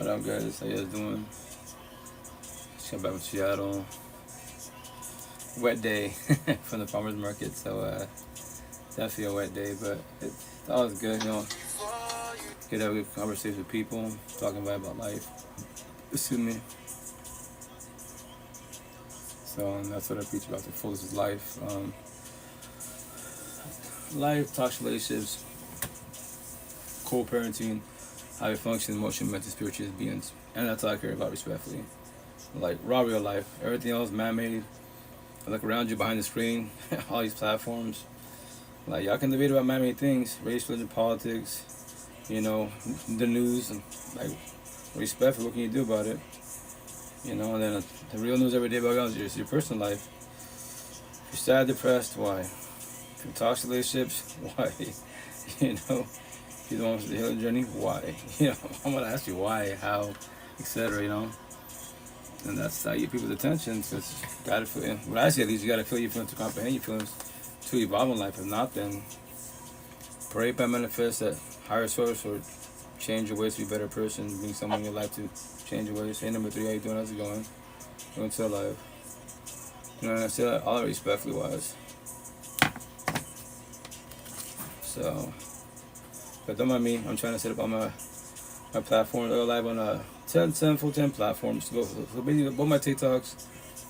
What up, guys? How you guys doing? Just got back from Seattle. Wet day from the farmers market, so definitely a wet day, but it's always good, Good to have a good conversation with people, talking about life. Excuse me. So that's what I preach about. The fullest is life. Life, toxic relationships, co-parenting, how you function, emotionally, mentally, spiritually as beings, and that's all I care about, respectfully. Like raw real life. Everything else man-made. I look around you behind the screen, all these platforms. Like y'all can debate about man-made things, race, religion, politics, the news, and like respectfully, what can you do about it? And then the real news every day about guns is your personal life. If you're sad, depressed, why? If you're in toxic relationships, why? If you don't want the healing journey, why? I'm gonna ask you why, how, etc. And that's how you get people's attention, because you gotta feel, what I say at least, you gotta feel your feelings to comprehend your feelings to evolve in life. If not, then pray by manifest that higher source or change your ways to be a better person, bring someone in your life to change your ways. Hey, number 3, how you doing? How's it going? Going to live. And I say that all respectfully wise. So, but don't mind me, I'm trying to set up all my platforms. I go live on 10 platforms. So basically, both my TikToks,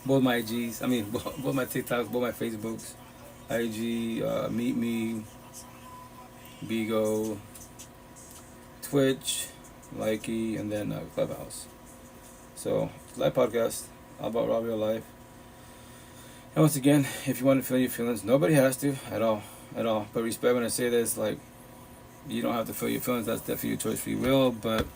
both my IGs, both my TikToks, both my Facebooks, IG, Meet Me, Bigo, Twitch, Likee, and then Clubhouse. So, live podcast, all about raw real life. And once again, if you want to feel your feelings, nobody has to, at all. But respect when I say this, like, you don't have to feel your feelings, that's definitely your choice, free will, but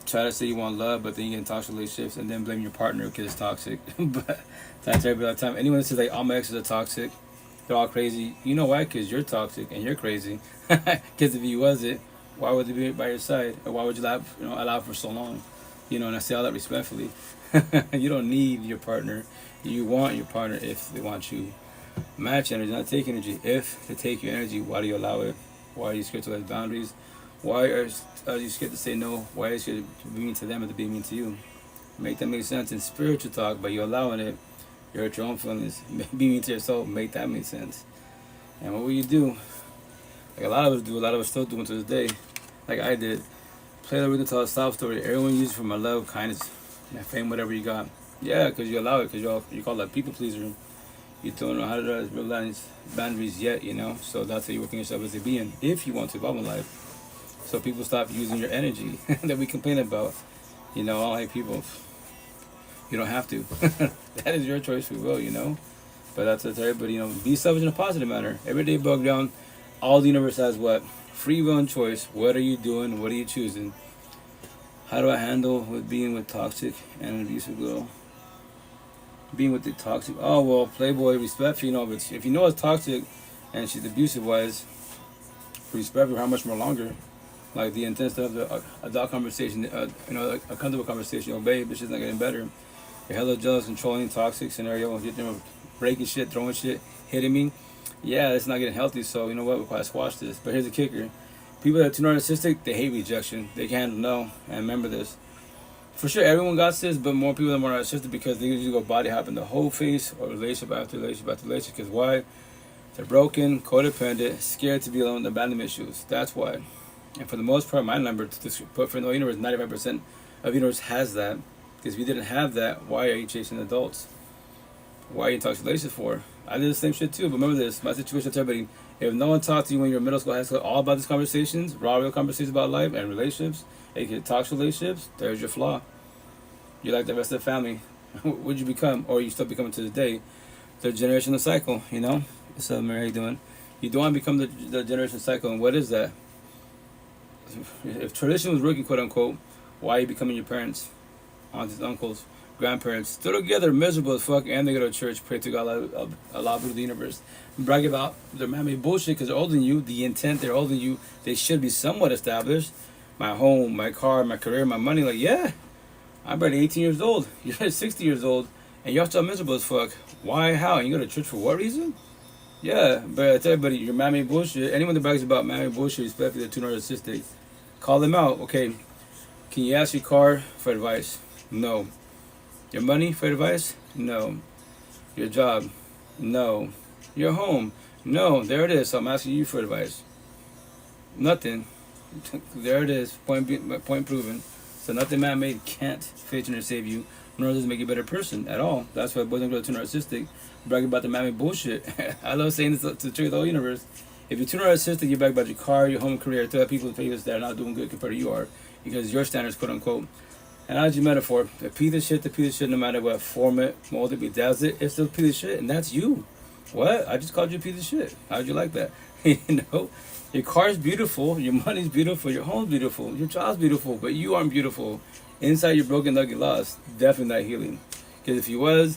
try to say you want love, but then you get in toxic relationships and then blame your partner because it's toxic. But that's everybody all the time. Anyone that says, like, all my exes are toxic, they're all crazy. You know why? Because you're toxic and you're crazy. Because if you wasn't, why would they be by your side? Or why would you allow for so long? And I say all that respectfully. You don't need your partner. You want your partner if they want you. Match energy, not take energy. If they take your energy, why do you allow it? Why are you scared to let boundaries? Why are you scared to say no? Why are you scared to be mean to them and to be mean to you? Make that make sense in spiritual talk, but you're allowing it. You hurt your own feelings. Be mean to yourself. Make that make sense. And what will you do? Like a lot of us do, a lot of us still do to this day. Like I did. Play the rhythm, tell a sob story. Everyone uses it for my love, kindness, fame, whatever you got. Yeah, because you allow it, because you call that people pleaser. You don't know how to realize boundaries yet, So that's how you're working yourself as a being, if you want to evolve in life. So people stop using your energy that we complain about. I don't like people. You don't have to. That is your choice, we will, But that's what everybody, be selfish in a positive manner. Every day broke down, all the universe has what? Free will and choice. What are you doing? What are you choosing? How do I handle with being with toxic and an abusive girl? Being with the toxic, oh well, playboy, respect, but if you know it's toxic and she's abusive wise, respect her how much more longer? Like the intent of the adult conversation, a comfortable conversation, babe, this is not getting better. You're hella jealous, controlling, toxic scenario, breaking shit, throwing shit, hitting me. Yeah, it's not getting healthy, so you know what, we'll probably squash this. But here's the kicker. People that are too narcissistic, they hate rejection. They can't handle no. And remember this. For sure, everyone got this, but more people are more narcissistic because they usually go body hopping the whole face or relationship after relationship after relationship. Because why? They're broken, codependent, scared to be alone, abandonment issues. That's why. And for the most part, my number, for the universe, 95% of the universe has that. Because if you didn't have that, why are you chasing adults? Why are you in toxic relationships for? I did the same shit too, but remember this, my situation to everybody. If no one talked to you when you were in middle school, high school, all about these conversations, raw real conversations about life and relationships, aka toxic relationships, there's your flaw. You're like the rest of the family. What'd you become? Or you still becoming to this day? The generational cycle, So Mary, how you doing? You don't want to become the generational cycle, and what is that? If tradition was working, quote unquote, why are you becoming your parents, aunts, uncles, grandparents, still together, miserable as fuck, and they go to church, pray to God, allow to the universe, brag about their man-made bullshit because they're older than you, the intent, they're older than you, they should be somewhat established. My home, my car, my career, my money, like, yeah, I'm already 18 years old, you're 60 years old, and you're still miserable as fuck. Why, how, and you go to church for what reason? Yeah, but I tell everybody, your man-made bullshit, anyone that brags about man-made bullshit, especially they're too narcissistic, call them out, okay? Can you ask your car for advice? No. Your money for advice? No. Your job? No. Your home? No. There it is. So I'm asking you for advice. Nothing. There it is. Point proven. So nothing man-made can't fix you or save you, nor does it make you a better person at all. That's why boys don't go too narcissistic, bragging about the man-made bullshit. I love saying this to the truth of the whole universe. If you're too narcissistic, you brag about your car, your home, career, to other people that are not doing good compared to you are, because your standards, quote unquote. And as your metaphor, a piece of shit, no matter what form it, mold it, bedazzle it, it's still a piece of shit, and that's you. What? I just called you a piece of shit. How'd you like that? You know? Your car's beautiful, your money's beautiful, your home's beautiful, your job's beautiful, but you aren't beautiful. Inside you're broken, ugly, lost. Definitely not healing. Because if you was,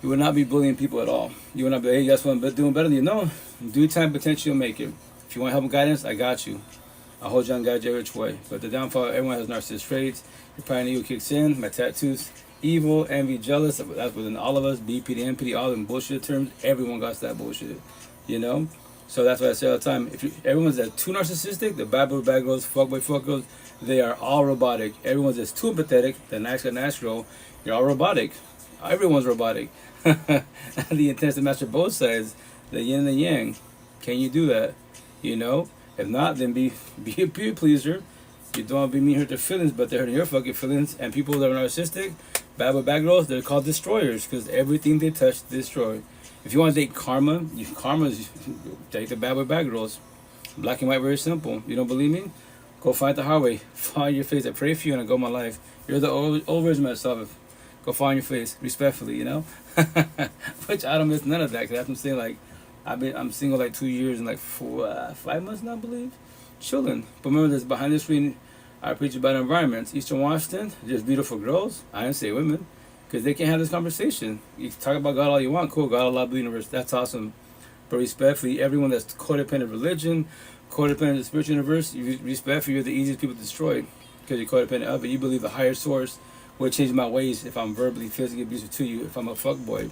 you would not be bullying people at all. You would not be, hey, guess what, I'm doing better than you. No, due time, potential, you'll make it. If you want help and guidance, I got you. I'll hold you on, guide you every which way. But the downfall, everyone has narcissistic traits. Your pride and ego kicks in. My tattoos, evil, envy, jealous. That's within all of us. BP, empathy, all them bullshit terms. Everyone got that bullshit. You know? So that's what I say all the time. If everyone's that too narcissistic, the bad boy, bad girls, fuckboy, fuck girls, they are all robotic. Everyone's that's too empathetic, the nice guy, nice girl, you're all robotic. Everyone's robotic. The intent to master both sides, the yin and the yang. Can you do that? You know? If not, then be a people pleaser. You don't want to be mean, hurt their feelings, but they're hurting your fucking feelings. And people that are narcissistic, bad boy, bad girls, they're called destroyers because everything they touch, they destroy. If you want to date karma, karma's take the bad boy, bad girls. Black and white, very simple. You don't believe me? Go find the highway. Find your face. I pray for you and I go my life. You're the old version of myself. Go find your face, respectfully, you know? Which I don't miss none of that, because I'm saying, like, I'm single like 2 years and like 5 months now, I believe. Chilling. But remember this, behind the screen, I preach about environments. Eastern Washington, there's beautiful girls. I didn't say women, because they can't have this conversation. You can talk about God all you want, cool, God, Allah, the universe, that's awesome. But respectfully, everyone that's codependent religion, codependent the spiritual universe, respectfully, you're the easiest people to destroy, because you're codependent of it. You believe the higher source will change my ways if I'm verbally, physically abusive to you, if I'm a fuckboy.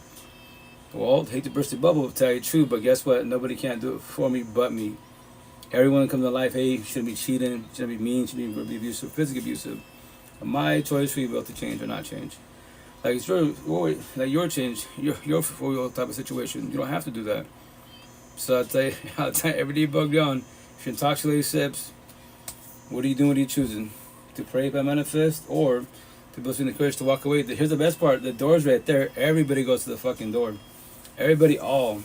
Well, hate to burst the bubble, tell you the truth, but guess what? Nobody can do it for me but me. Everyone comes to life, hey, you shouldn't be cheating, shouldn't be mean, shouldn't be verbally abusive, physically abusive. My choice for you will to change or not change. Like it's your change, your for your type of situation. You don't have to do that. So I'll tell you every day bug down. If you're in toxic relationships, what are you doing? What are you choosing? To pray by manifest or to build the courage to walk away? Here's the best part. The door's right there. Everybody goes to the fucking door. Everybody all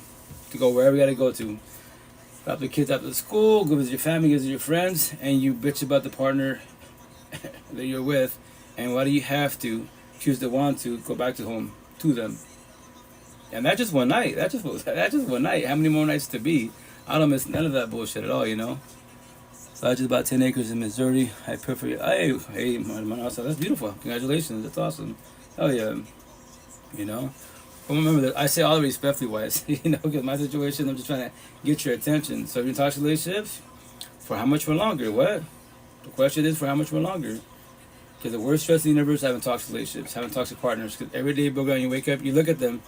to go wherever you gotta go to. Drop the kids after school, go visit your family, go visit your friends, and you bitch about the partner that you're with. And why do you have to choose to want to go back to home to them? And that's just one night. That's just one night. How many more nights to be? I don't miss none of that bullshit at all, you know. So I just bought 10 acres in Missouri. I prefer. Hey, my house. That's beautiful. Congratulations. That's awesome. Oh yeah. You know. But remember that I say all respectfully wise. You know, because my situation, I'm just trying to get your attention. So if you're in toxic relationships, for how much for longer? What? The question is for how much for longer? Because the worst stress in the universe is having toxic relationships, having toxic partners. Because every day, you wake up, you look at them.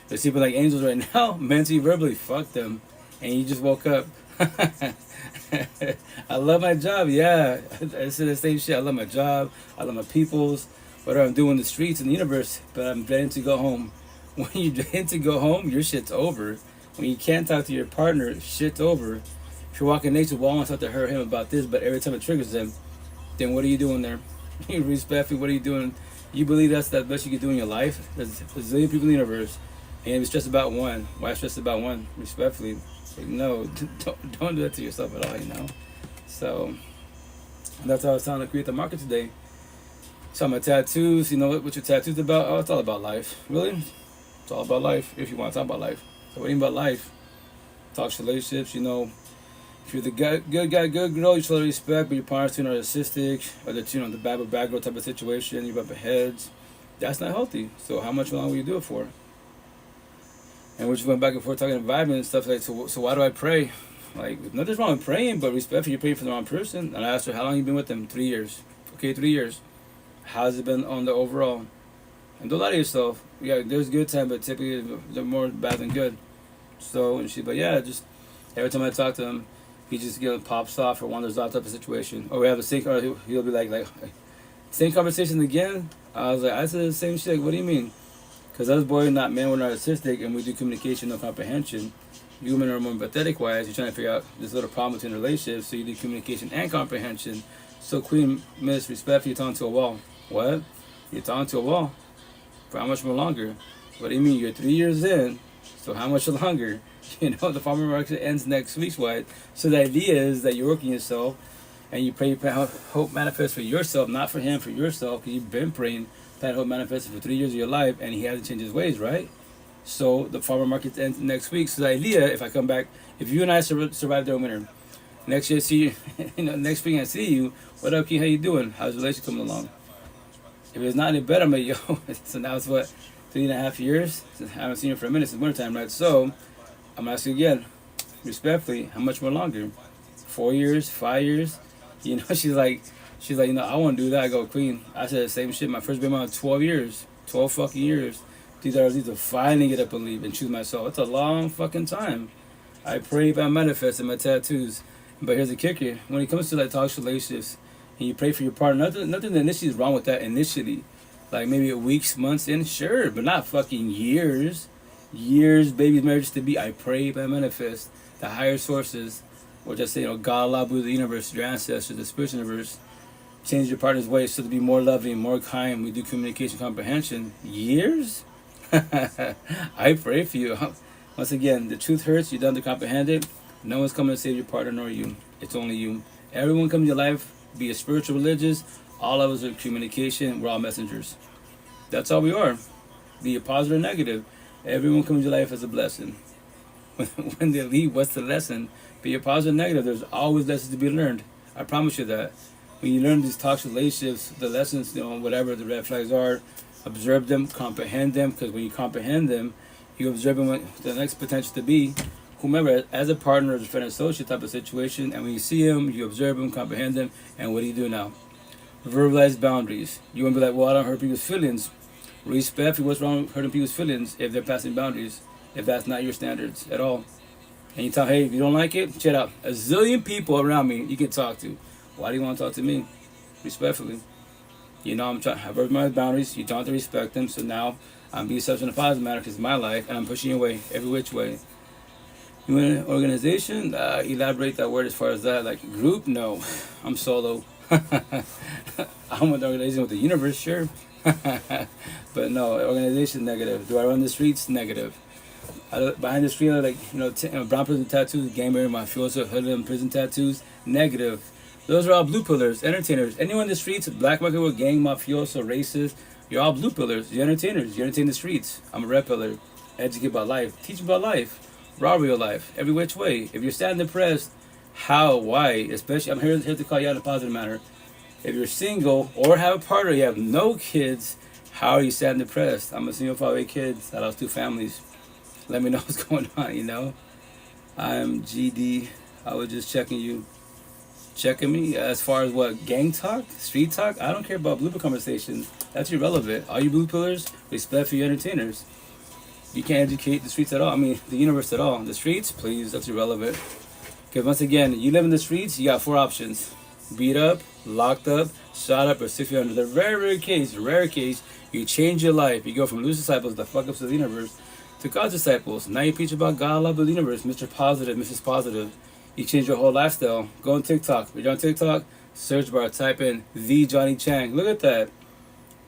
They're sleeping like angels right now, mentally, verbally, fuck them. And you just woke up. I love my job, yeah. I said the same shit. I love my job. I love my peoples. Whatever I'm doing in the streets and the universe. But I'm dreading to go home. When you're dreading to go home, your shit's over. When you can't talk to your partner, shit's over. If you're walking nature, well, I want to talk to her or him about this, but every time it triggers them, then what are you doing there? You respectfully, what are you doing? You believe that's the best you can do in your life? There's a zillion people in the universe. And if it's just about one, why stress about one? Respectfully. Like, no, don't do that to yourself at all, you know. So that's how I was trying to create the market today. So my tattoos, you know what your tattoos about? Oh, it's all about life. Really? It's all about life if you want to talk about life. So what do you mean about life? Talks relationships, you know. If you're the good guy, good girl, you show respect, but your partner's too narcissistic, or the the bad girl type of situation, you bump heads. That's not healthy. So how much longer will you do it for? And we're just going back and forth talking environment and stuff like that. So why do I pray? Like, nothing's wrong with praying, but respectfully, you're praying for the wrong person. And I asked her, how long you been with them? 3 years. Okay, 3 years. How's it been on the overall? And don't lie to yourself. Yeah, there's good time, but typically they're more bad than good. So, and but yeah, just every time I talk to him, he just pops off or wanders off type of situation. Or we have a sync, or he'll be like, Same conversation again. I was like, I said the same shit. Like, what do you mean? Because us boys, not men, we're narcissistic, and we do communication and comprehension. You women are more empathetic wise. You're trying to figure out this little problem between relationships, so you do communication and comprehension. So, Queen, Miss, respect, you're talking to a wall. What? You're talking to a wall. For how much more longer? What do you mean? You're 3 years in, so how much longer? You know, the farmer market ends next week, what? So the idea is that you're working yourself, and you pray, hope manifest for yourself, not for him, for yourself, because you've been praying that hope manifested for 3 years of your life, and he hasn't changed his ways, right? So the farmer market ends next week. So the idea, if I come back, if you and I survive the winter, next year I see you, next spring I see you, what up, Key, how you doing? How's the relationship coming along? If it's not any better, I'm like, yo, so now it's what, 3.5 years? I haven't seen you for a minute since wintertime, right? So I'm asking again, respectfully, how much more longer? 4 years, 5 years? You know, she's like, I want to do that. I go, Queen, I said the same shit. My first baby mom, 12 years, 12 fucking years. These are to finally get up and leave and choose myself. It's a long fucking time. I pray if I manifest in my tattoos. But here's the kicker. When it comes to like toxic relationships and you pray for your partner, nothing initially is wrong with that initially. Like maybe weeks, months in, sure, but not fucking years. Years, baby's marriage to be. I pray if I manifest the higher sources, or just say, God, Allah, Buddha, the universe, your ancestors, the spiritual universe, change your partner's ways so to be more loving, more kind. We do communication comprehension. Years? I pray for you. Once again, the truth hurts. You don't have to comprehend it. No one's coming to save your partner nor you. It's only you. Everyone comes to your life, be it spiritual, religious. All of us are communication. We're all messengers. That's all we are. Be it positive or negative. Everyone comes to your life as a blessing. When they leave, what's the lesson? Be it positive or negative. There's always lessons to be learned. I promise you that. When you learn these toxic relationships, the lessons, whatever the red flags are, observe them, comprehend them, because when you comprehend them, you observe them with the next potential to be whomever, as a partner, as a friend, associate type of situation, and when you see him, you observe him, comprehend them, and what do you do now? Verbalize boundaries. You won't be like, well, I don't hurt people's feelings. Respect for what's wrong with hurting people's feelings if they're passing boundaries, if that's not your standards at all. And you tell, hey, if you don't like it, check out. A zillion people around me you can talk to. Why do you want to talk to me? Respectfully. I'm trying to have my boundaries. You don't have to respect them. So now I'm being selfish in a positive manner because it's my life, and I'm pushing you away every which way. You want an organization? Elaborate that word as far as that. Like group? No. I'm solo. I'm with the organization with the universe, sure. But no, organization, negative. Do I run the streets? Negative. Behind the screen, brown prison tattoos, gamer, mafioso, hoodlum, prison tattoos, negative. Those are all blue pillars, entertainers. Anyone in the streets, black market world, gang, mafioso, racist, you're all blue pillars. You're entertainers. You entertain the streets. I'm a red pillar. Educate about life. Teach about life. Raw real life. Every which way. If you're sad and depressed, how, why? Especially, I'm here to call you out in a positive manner. If you're single or have a partner, you have no kids, how are you sad and depressed? I'm a single father, 8 kids. I lost 2 families. Let me know what's going on, I'm GD. I was just checking you. Checking me as far as what? Gang talk? Street talk? I don't care about blooper conversations. That's irrelevant. All you blue pillars, respect for your entertainers. You can't educate the streets at all. I mean, the universe at all. The streets, please, that's irrelevant. Because once again, you live in the streets, you got 4 options. Beat up, locked up, shot up, or 6 feet under. The rare case, you change your life. You go from loose disciples, the fuck ups of the universe, to God's disciples. Now you preach about God, love, the universe, Mr. Positive, Mrs. Positive. You change your whole lifestyle. Go on TikTok. If you're on TikTok, search bar, type in the Johnny Chang. Look at that.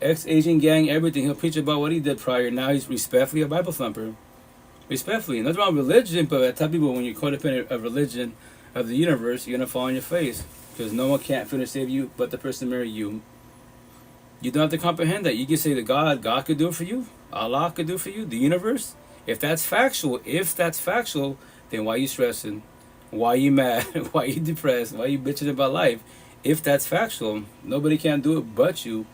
Ex-Asian gang, everything. He'll preach about what he did prior. Now he's respectfully a Bible thumper. Respectfully. Nothing wrong with religion, but I tell people when you're codependent of religion, of the universe, you're going to fall on your face. Because no one can't finish save you but the person marry you. You don't have to comprehend that. You can say that God could do it for you. Allah could do it for you. The universe. If that's factual, then why are you stressing? Why are you mad? Why are you depressed? Why are you bitching about life? If that's factual, nobody can do it but you.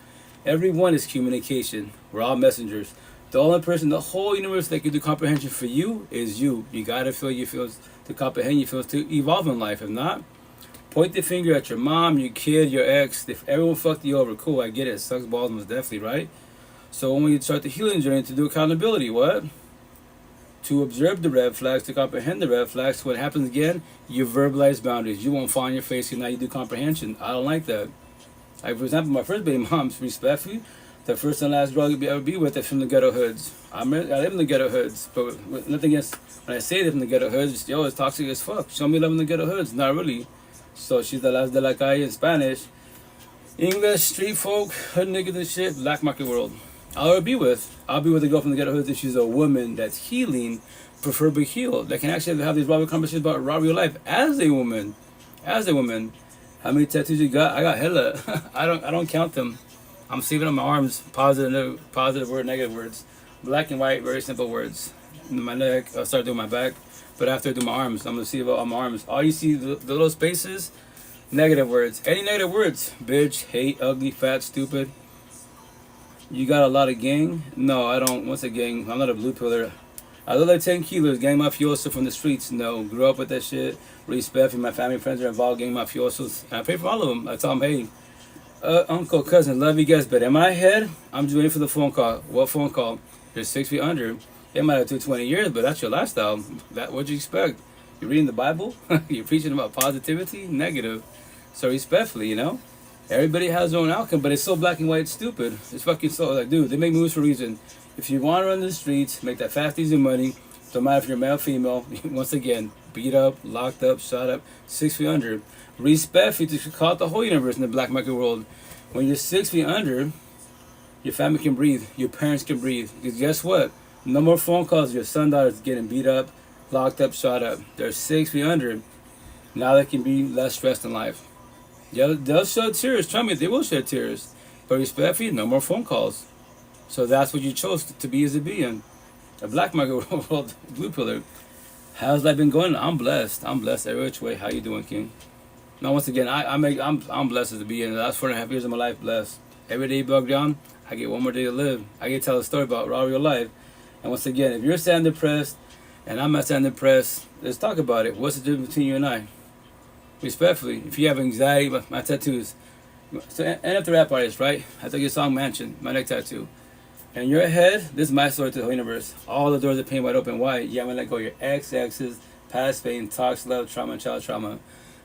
Everyone is communication. We're all messengers. The only person, the whole universe that can do comprehension for you is you. You gotta feel your feels to comprehend your feels to evolve in life. If not, point the finger at your mom, your kid, your ex. If everyone fucked you over, cool, I get it. It sucks balls most definitely, right? So when you start the healing journey to do accountability, what? To observe the red flags, to comprehend the red flags. What happens again? You verbalize boundaries. You won't fall on your face because now you do comprehension. I don't like that. Like, for example, my first baby mom's respectfully, the first and last girl I'll ever be with is from the ghetto hoods. I live in the ghetto hoods, but nothing against, when I say live in the ghetto hoods, yo, it's toxic as fuck. Show me love in the ghetto hoods. Not really. So she's the last de la calle in Spanish. English, street folk, hood niggas and shit, black market world. I'll be with a girl from the ghetto hoods if she's a woman that's healing, preferably healed, that can actually have these robbery conversations about robbery of life as a woman. As a woman. How many tattoos you got? I got hella. I don't count them. I'm saving on my arms positive word, negative words. Black and white, very simple words. In my neck, I'll start doing my back. But after I do my arms, I'm going to see about my arms. All you see, the little spaces, negative words. Any negative words. Bitch, hate, ugly, fat, stupid. You got a lot of gang? No, I don't. What's a gang? I'm not a blue pillar. I look like 10 kilos, gang mafioso from the streets. No, grew up with that shit. Respect for my family, friends are involved, gang mafiosos. And I pray for all of them. I tell them, hey, uncle, cousin, love you guys. But in my head, I'm just waiting for the phone call. What phone call? You're 6 feet under. It might have took 20 years, but that's your lifestyle. What'd you expect? You're reading the Bible? You're preaching about positivity? Negative. So respectfully, you know? Everybody has their own outcome, but it's so black and white, it's stupid. It's fucking so, like, dude, they make moves for a reason. If you want to run the streets, make that fast, easy money, don't matter if you're male or female, once again, beat up, locked up, shot up, 6 feet under. Respectfully, to call it the whole universe in the black market world. When you're 6 feet under, your family can breathe, your parents can breathe. Because guess what? No more phone calls, your son, daughter's getting beat up, locked up, shot up. They're 6 feet under. Now they can be less stressed in life. They'll shed tears. Trust me, they will shed tears. But respectfully, no more phone calls. So that's what you chose to be as a being. A black market world, blue pillar. How's life been going? I'm blessed. I'm blessed every which way. How you doing, King? Now, once again, I'm blessed as a being. The last 4.5 years of my life, blessed. Every day you bug down, I get one more day to live. I get to tell a story about raw real life. And once again, if you're sad and depressed, and I'm not sad and depressed, let's talk about it. What's the difference between you and I? Respectfully, if you have anxiety, my tattoos. So, end up the rap artist, right? I took your song Mansion, my neck tattoo. In your head, this is my story to the whole universe. All the doors are pain wide open. Why? Yeah, I'm gonna let go of your exes, past pain, toxic love, trauma, and child trauma.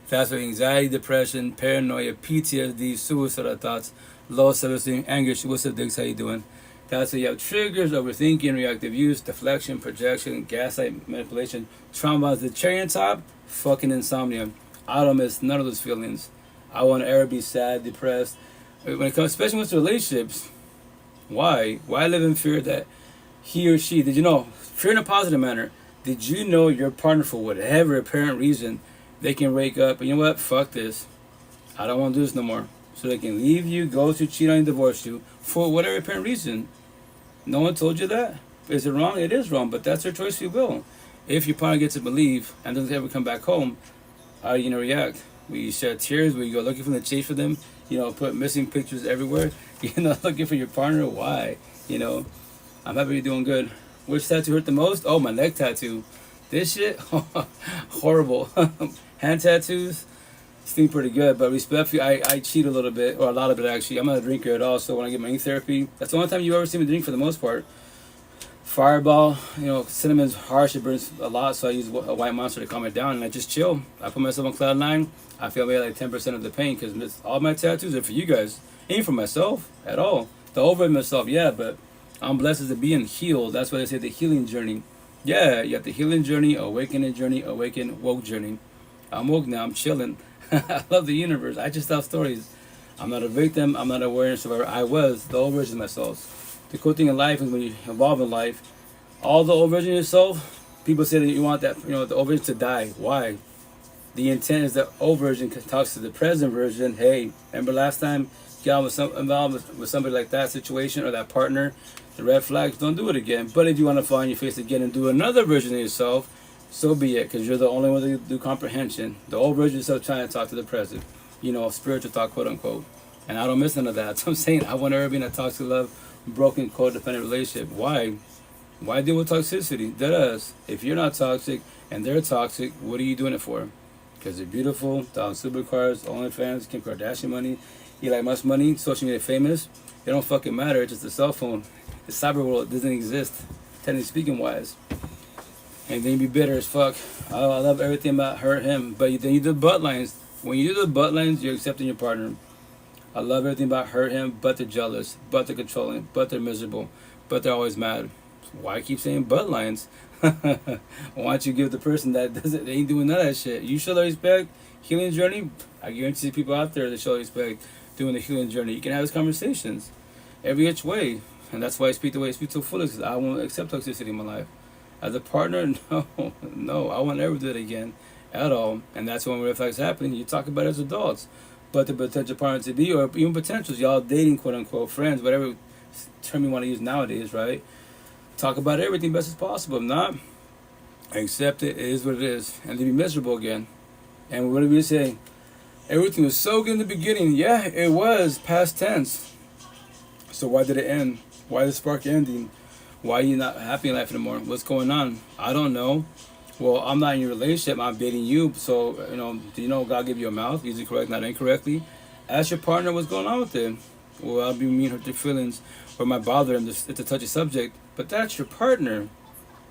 Fast with anxiety, depression, paranoia, PTSD, suicidal thoughts, low self-esteem, anger. What's up, Diggs? How you doing? That's why you have triggers, overthinking, reactive use, deflection, projection, gaslight, manipulation, trauma. The cherry on top, fucking insomnia. I don't miss none of those feelings. I want to ever be sad, depressed. When it comes, especially with relationships, why? Why live in fear that he or she, did you know, fear in a positive manner, did you know your partner, for whatever apparent reason, they can wake up and, you know what, fuck this. I don't want to do this no more. So they can leave you, go to cheat on you, divorce you, for whatever apparent reason. No one told you that. Is it wrong? It is wrong, but that's their choice, free will. If your partner gets to believe and doesn't ever come back home, how are you going to react? Will you shed tears? Will you go looking for the chase for them? You know, put missing pictures everywhere? You know, looking for your partner? Why? You know, I'm happy you're doing good. Which tattoo hurt the most? Oh, my neck tattoo. This shit? Horrible. Hand tattoos? Seem pretty good, but respectfully, I cheat a little bit, or a lot of it actually. I'm not a drinker at all, so when I get my therapy, that's the only time you ever see me drink for the most part. Fireball, you know, cinnamon's harsh, it burns a lot, so I use a white monster to calm it down, and I just chill. I put myself on cloud 9. I feel maybe like 10% of the pain, because all my tattoos are for you guys. Ain't for myself at all. The over myself, yeah, but I'm blessed as a being healed. That's why they say the healing journey. Yeah, you have the healing journey, awakening journey, woke journey. I'm woke now, I'm chilling. I love the universe. I just tell stories. I'm not a victim, I'm not a awareness survivor. I was the old version of myself. The cool thing in life is when you evolve in life, all the old version of yourself, people say that you want that, you know, the old version to die. Why? The intent is the old version talks to the present version. Hey, remember last time you got involved with somebody like that situation or that partner, the red flags, don't do it again. But if you want to fall on your face again and do another version of yourself, so be it, because you're the only one that do comprehension. The old version of yourself trying to talk to the present, you know, spiritual talk, quote unquote. And I don't miss none of that. So I'm saying I want to ever be in a toxic love, broken, codependent relationship. Why? Why deal with toxicity? Deadass. If you're not toxic and they're toxic, what are you doing it for? Because they're beautiful, thousand supercars, OnlyFans, Kim Kardashian money, Elon Musk money, social media famous. It don't fucking matter. It's just a cell phone. The cyber world doesn't exist, technically speaking wise. And then you be bitter as fuck. Oh, I love everything about her, him. But then you do the butt lines. When you do the butt lines, you're accepting your partner. I love everything about her, him, but they're jealous, but they're controlling, but they're miserable, but they're always mad. Why keep saying but lines? Why don't you give the person that doesn't, they ain't doing none of that shit? You show the respect, healing journey. I guarantee people out there that show respect doing the healing journey. You can have these conversations every which way. And that's why I speak the way I speak to fullest, because I won't accept toxicity in my life. As a partner, no, I won't ever do it again at all. And that's when red flags happen. You talk about it as adults. But the potential partner to be, or even potentials, y'all dating, quote unquote, friends, whatever term you want to use nowadays, right? Talk about everything best as possible. If not, accept it. It is what it is. And to be miserable again. And what did we say? Everything was so good in the beginning. Yeah, it was. Past tense. So why did it end? Why the spark ending? Why are you not happy in life anymore? What's going on? I don't know. Well, I'm not in your relationship. I'm dating you. So, do you know God gave you a mouth? Use it correct, not incorrectly. Ask your partner what's going on with it. Well, I'll be mean, hurt their feelings, or might bother them. It's a touchy subject. But that's your partner.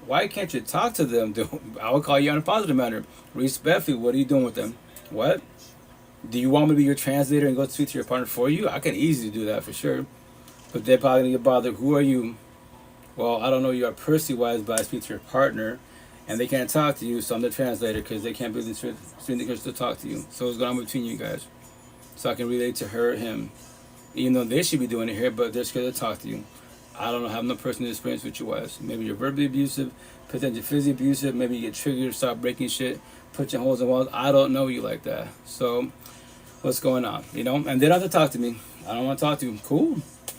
Why can't you talk to them? I would call you on a positive manner. Respectfully, what are you doing with them? What? Do you want me to be your translator and go speak to your partner for you? I can easily do that for sure. But they're probably going to get bothered. Who are you? Well, I don't know you are personally-wise, but I speak to your partner. And they can't talk to you, so I'm the translator because they can't be the translator to talk to you. So what's going on between you guys? So I can relate to her, him. Even though they should be doing it here, but they're scared to talk to you. I don't know, have no personal experience with you guys. Maybe you're verbally abusive, potentially physically abusive. Maybe you get triggered, start breaking shit, put your holes in walls. I don't know you like that. So what's going on? And they don't have to talk to me. I don't want to talk to you. Cool.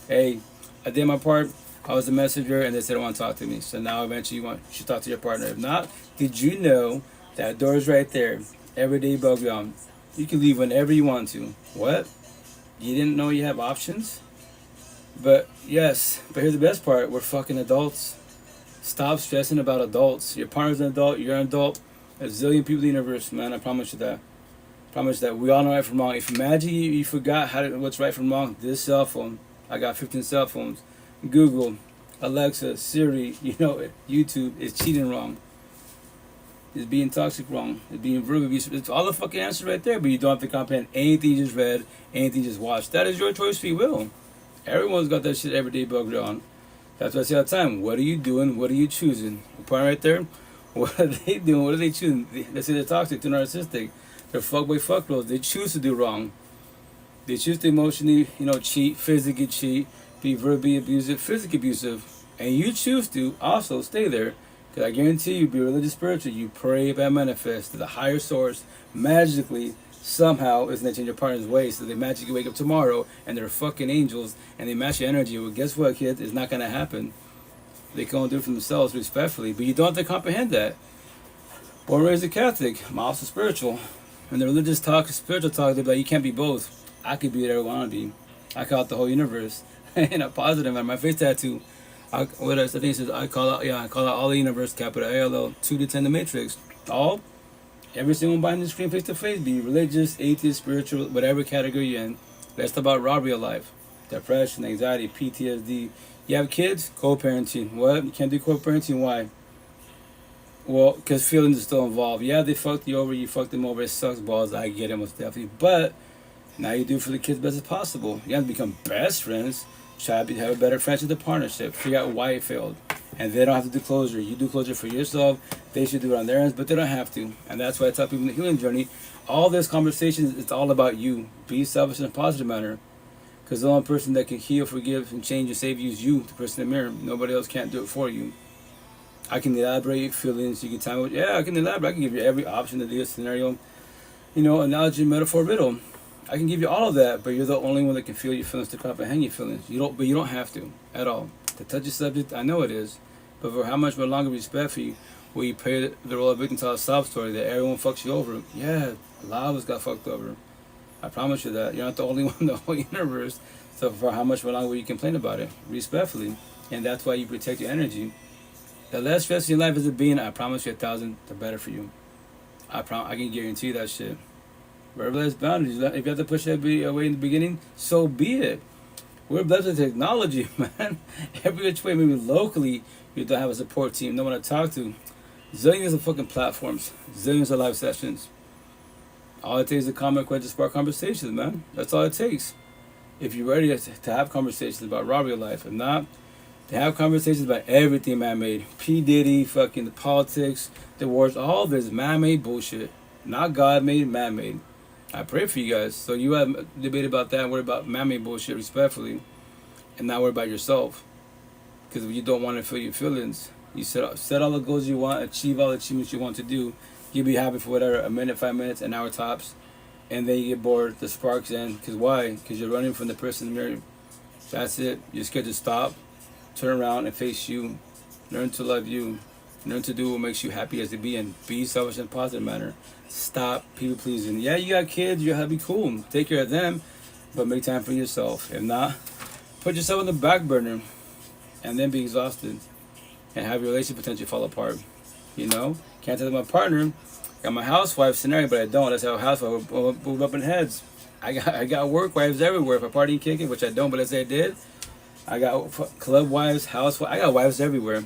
Hey, I did my part. I was the messenger, and they said they want to talk to me. So now eventually you should talk to your partner. If not, did you know that door is right there? Everyday bug ground. You can leave whenever you want to. What? You didn't know you have options? But yes, but here's the best part. We're fucking adults. Stop stressing about adults. Your partner's an adult. You're an adult. A zillion people in the universe, man. I promise you that. Promise that. We all know right from wrong. If imagine you forgot what's right from wrong, this cell phone. I got 15 cell phones. Google, Alexa, Siri, YouTube is cheating wrong. It's being toxic wrong. It's being verbal abuse. It's all the fucking answers right there, but you don't have to comprehend anything you just read, anything you just watched. That is your choice, free will. Everyone's got that shit every day bugged on. That's what I say all the time. What are you doing? What are you choosing? The point right there, what are they doing? What are they choosing? They say they're toxic, they're narcissistic. They're fuckboy fuckgirls. They choose to do wrong. They choose to emotionally, cheat, physically cheat, be verbally abusive, physically abusive, and you choose to also stay there, because I guarantee you, be religious, spiritual, you pray and manifest to the higher source, magically, somehow, is going to change your partner's way, so they magically wake up tomorrow, and they're fucking angels, and they match your energy. Well, guess what, kids? It's not going to happen. They can only do it for themselves, respectfully, but you don't have to comprehend that. Born and raised a Catholic, I'm also spiritual, and the religious talk, spiritual talk, they're like, you can't be both. I could be whatever I want to be. I call out the whole universe. In a positive manner. My face tattoo, I think it says I call out all the universe, capital ALL, 2 to 10 the matrix. Every single one behind the screen, face to face, be religious, atheist, spiritual, whatever category you're in. Let's talk about robbery of life, depression, anxiety, PTSD. You have kids, co-parenting. What? You can't do co-parenting. Why? Well, because feelings are still involved. Yeah, they fucked you over, you fucked them over. It sucks balls. I get it, most definitely. But now you do for the kids best as possible. You have to become best friends. Try to have a better friendship, the partnership. Figure out why it failed. And they don't have to do closure. You do closure for yourself. They should do it on their ends, but they don't have to. And that's why I tell people in the healing journey, all this conversation, it's all about you. Be selfish in a positive manner. Because the only person that can heal, forgive, and change and save you is you, the person in the mirror. Nobody else can't do it for you. I can elaborate feelings. You can tell me, I can elaborate. I can give you every option of the scenario. Analogy, metaphor, riddle. I can give you all of that, but you're the only one that can feel your feelings, to comprehend your feelings. But you don't have to at all. To touch a subject, I know it is, but for how much more longer respect for you, will you play the role of victim, tell a sob story that everyone fucks you over? Yeah, a lot of us got fucked over. I promise you that. You're not the only one in the whole universe. So for how much more longer will you complain about it? Respectfully, and that's why you protect your energy. The less stress in your life as a being, I promise you 1,000, the better for you. I can guarantee you that shit. Wherever there's boundaries, if you have to push that away in the beginning, so be it. We're blessed with technology, man. Every which way, maybe locally, you don't have a support team, no one to talk to. Zillions of fucking platforms, zillions of live sessions. All it takes is a comment, question, spark conversations, man. That's all it takes. if you're ready to have conversations about robbery life. If not, to have conversations about everything man-made. P. Diddy, fucking the politics, the wars, all this man-made bullshit. Not God-made, man-made. I pray for you guys. So you have a debate about that and worry about man-made bullshit respectfully. And not worry about yourself. Because if you don't want to feel your feelings, you set all the goals you want, achieve all the achievements you want to do. You'll be happy for whatever, a minute, 5 minutes, an hour tops. And then you get bored, the sparks end. Because why? Because you're running from the person in the mirror. That's it. You're scared to stop, turn around and face you. Learn to love you. Learn to do what makes you happy as a being. Be selfish in a positive manner. Stop people pleasing. Yeah, you got kids, you have to be cool. Take care of them, but make time for yourself. If not, put yourself on the back burner and then be exhausted and have your relationship potentially fall apart. You know? Can't tell my partner, got my housewife scenario, but I don't. That's how housewife will up in heads. I got work wives everywhere. If I party and kick it, which I don't, but let's say I did, I got club wives, housewives. I got wives everywhere.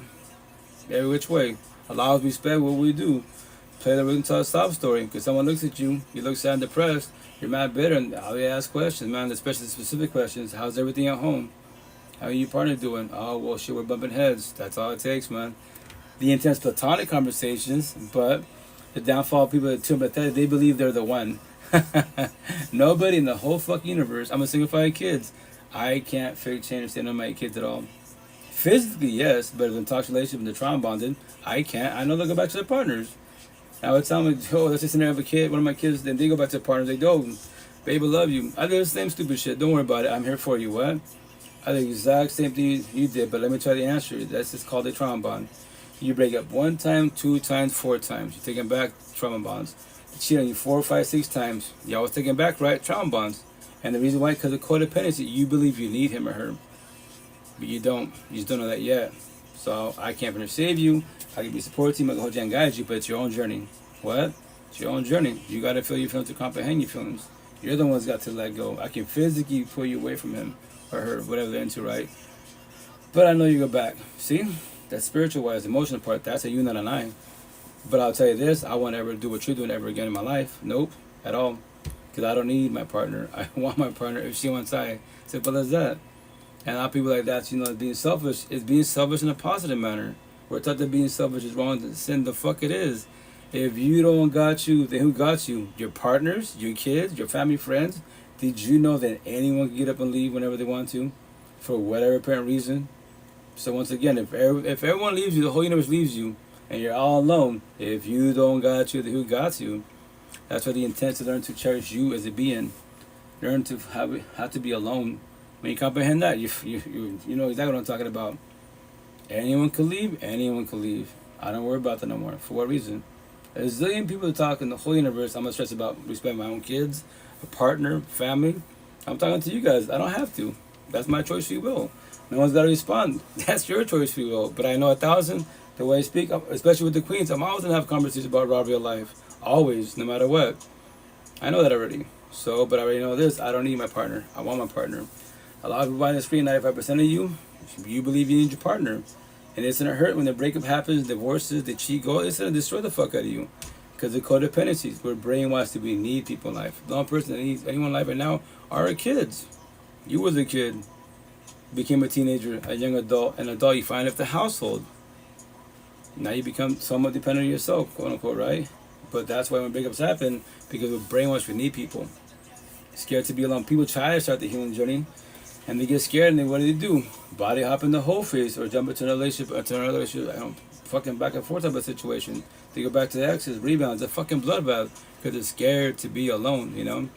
Every which way. Allow us to respect what we do. Play the rhythm, tell a sob story. Because someone looks at you, you look sad and depressed, you're mad bitter, and how you ask questions, man, especially specific questions. How's everything at home? How are your partner doing? Oh, well, shit, we're bumping heads. That's all it takes, man. The intense platonic conversations, but the downfall of people that are too empathetic, they believe they're the one. Nobody in the whole fucking universe. I'm a single father of kids. I can't fake change or stand on my kids at all. Physically, yes, but if in toxic relationship and they're trauma bonded, I can't. I know they'll go back to their partners. I would tell them, oh, let's just have a kid, one of my kids, then they go back to their partners. They go, babe, I love you. I do the same stupid shit. Don't worry about it. I'm here for you. What? I do the exact same thing you did, but let me try the answer. That's just called a trauma bond. You break up 1 time, 2 times, 4 times. You're taking back trauma bonds. They cheat on you 4, 5, 6 times. You always taking back, right? Trauma bonds. And the reason why, because of codependency, you believe you need him or her. But you don't. You just don't know that yet. So I can't finish save you. I can be supportive team, I can hold you and guide you, but it's your own journey. What? It's your own journey. You got to feel your feelings to comprehend your feelings. You're the ones got to let go. I can physically pull you away from him or her, whatever they're into, right? But I know you go back. See? That spiritual wise, emotional part, that's a you, not an I. But I'll tell you this, I won't ever do what you're doing ever again in my life. Nope, at all. Because I don't need my partner. I want my partner if she wants I. Simple as that. And a lot of people like that, you know, being selfish is being selfish in a positive manner. We're taught that being selfish is wrong. Sin, the fuck it is. If you don't got you, then who got you? Your partners, your kids, your family, friends. Did you know that anyone can get up and leave whenever they want to? For whatever apparent reason? So once again, if everyone leaves you, the whole universe leaves you, and you're all alone, if you don't got you, then who got you? That's why the intent to learn to cherish you as a being. Learn to have to be alone. When you comprehend that, you know exactly what I'm talking about. Anyone can leave, anyone can leave. I don't worry about that no more. For what reason? There's a zillion people that talk in the whole universe. I'm not stressed about respecting my own kids, a partner, family. I'm talking to you guys. I don't have to. That's my choice, free will. No one's got to respond. That's your choice, free will. But I know 1,000, the way I speak, especially with the queens, I'm always going to have conversations about raw real life. Always, no matter what. I know that already. So, but I already know this. I don't need my partner. I want my partner. A lot of people on the screen, 95% of you believe you need your partner. And it's going to hurt when the breakup happens, divorces, the cheat go. It's going to destroy the fuck out of you. Because of codependencies. We're brainwashed to we need people in life. The only person that needs anyone in life right now are our kids. You was a kid. Became a teenager, a young adult, an adult. You find out the household. Now you become somewhat dependent on yourself, quote unquote, right? But that's why when breakups happen, because we're brainwashed, we need people. Scared to be alone. People try to start the healing journey. And they get scared, and then what do? Body hop in the whole face, or jump into another relationship, fucking back and forth type of situation. They go back to the exes, rebounds, a fucking bloodbath, because they're scared to be alone, you know?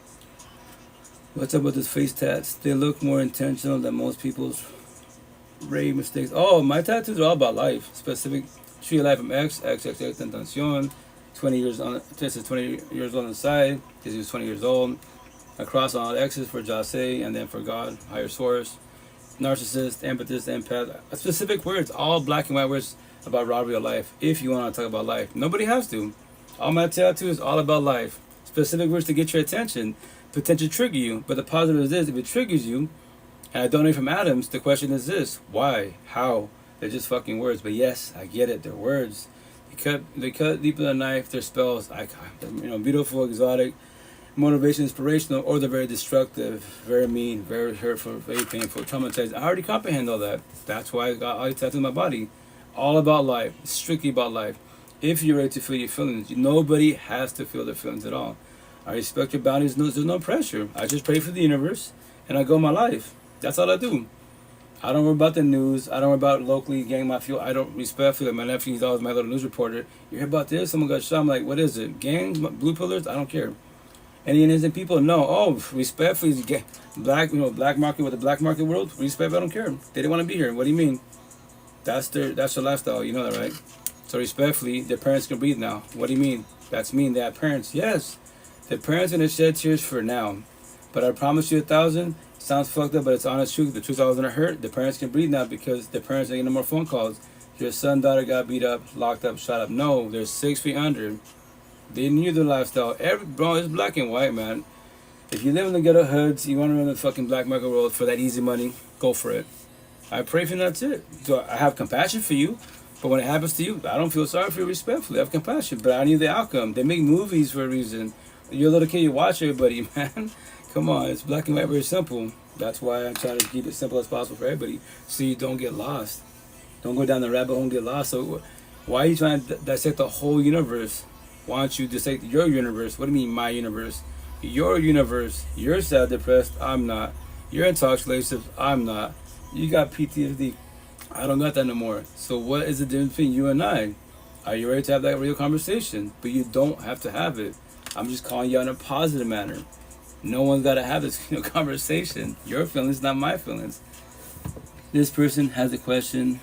What's up with this face tats? They look more intentional than most people's rave mistakes. Oh, my tattoos are all about life. Specific tree of life from Tentacion, 20 years on, this is 20 years on the side, because he was 20 years old. Across all X's for Jase, and then for God, higher source, narcissist, empathist, empath. Specific words, all black and white words about raw real life. If you want to talk about life, nobody has to. All my tattoos all about life. Specific words to get your attention, potentially trigger you. But the positive is this: if it triggers you, and I donate from Adams, the question is this: why? How? They're just fucking words. But yes, I get it. They're words. They cut deeper than a knife. They're spells. Beautiful, exotic. motivation, inspirational, or they're very destructive, very mean, very hurtful, very painful, traumatized. I already comprehend all that. That's why I got all these tattoos on my body. All about life, strictly about life. If you're ready to feel your feelings, nobody has to feel their feelings at all. I respect your boundaries. There's no pressure. I just pray for the universe, and I go my life. That's all I do. I don't worry about the news. I don't worry about locally gang my fuel. I don't respectfully. My nephew, he's always my little news reporter. You hear about this? Someone got shot. I'm like, what is it? Gangs? Blue pillars? I don't care. Any innocent people? No. Oh, respectfully, black, black market with the black market world. Respect. I don't care. They didn't want to be here. What do you mean? That's their lifestyle. You know that, right? So respectfully, their parents can breathe now. What do you mean? That's mean they have parents. Yes, their parents gonna shed tears for now. But I promise you 1,000. Sounds fucked up, but it's honest truth. The 2,000 are hurt. The parents can breathe now because the parents ain't getting no more phone calls. Your son, daughter got beat up, locked up, shot up. No, they're 6 feet under. They knew their lifestyle. Bro, it's black and white, man. If you live in the ghetto hoods, you want to run the fucking black market world for that easy money, go for it. I pray for you, that's it. So I have compassion for you, but when it happens to you, I don't feel sorry for you respectfully. I have compassion, but I need the outcome. They make movies for a reason. You're a little kid, you watch everybody, man. Come on, it's black and white, very simple. That's why I try to keep it simple as possible for everybody, so you don't get lost. Don't go down the rabbit hole and get lost. So why are you trying to dissect the whole universe? Why don't you dissect your universe? What do you mean, my universe? Your universe. You're sad, depressed. I'm not. You're intoxicated. I'm not. You got PTSD. I don't got that no more. So what is the difference between you and I? Are you ready to have that real conversation? But you don't have to have it. I'm just calling you out in a positive manner. No one's got to have this conversation. Your feelings, not my feelings. This person has a question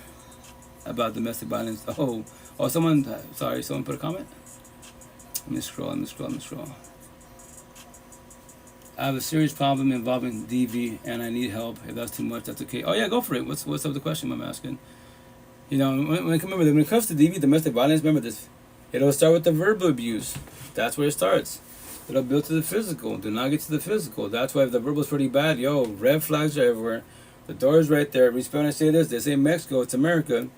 about domestic violence. Someone put a comment? Let me scroll. I have a serious problem involving DV and I need help. If that's too much, that's okay. Oh yeah, go for it. What's up with the question I'm asking? When it comes to DV, domestic violence, remember this. It'll start with the verbal abuse. That's where it starts. It'll build to the physical. Do not get to the physical. That's why if the verbal's pretty bad, red flags are everywhere. The door is right there. Respect when I say this. They say Mexico, it's America.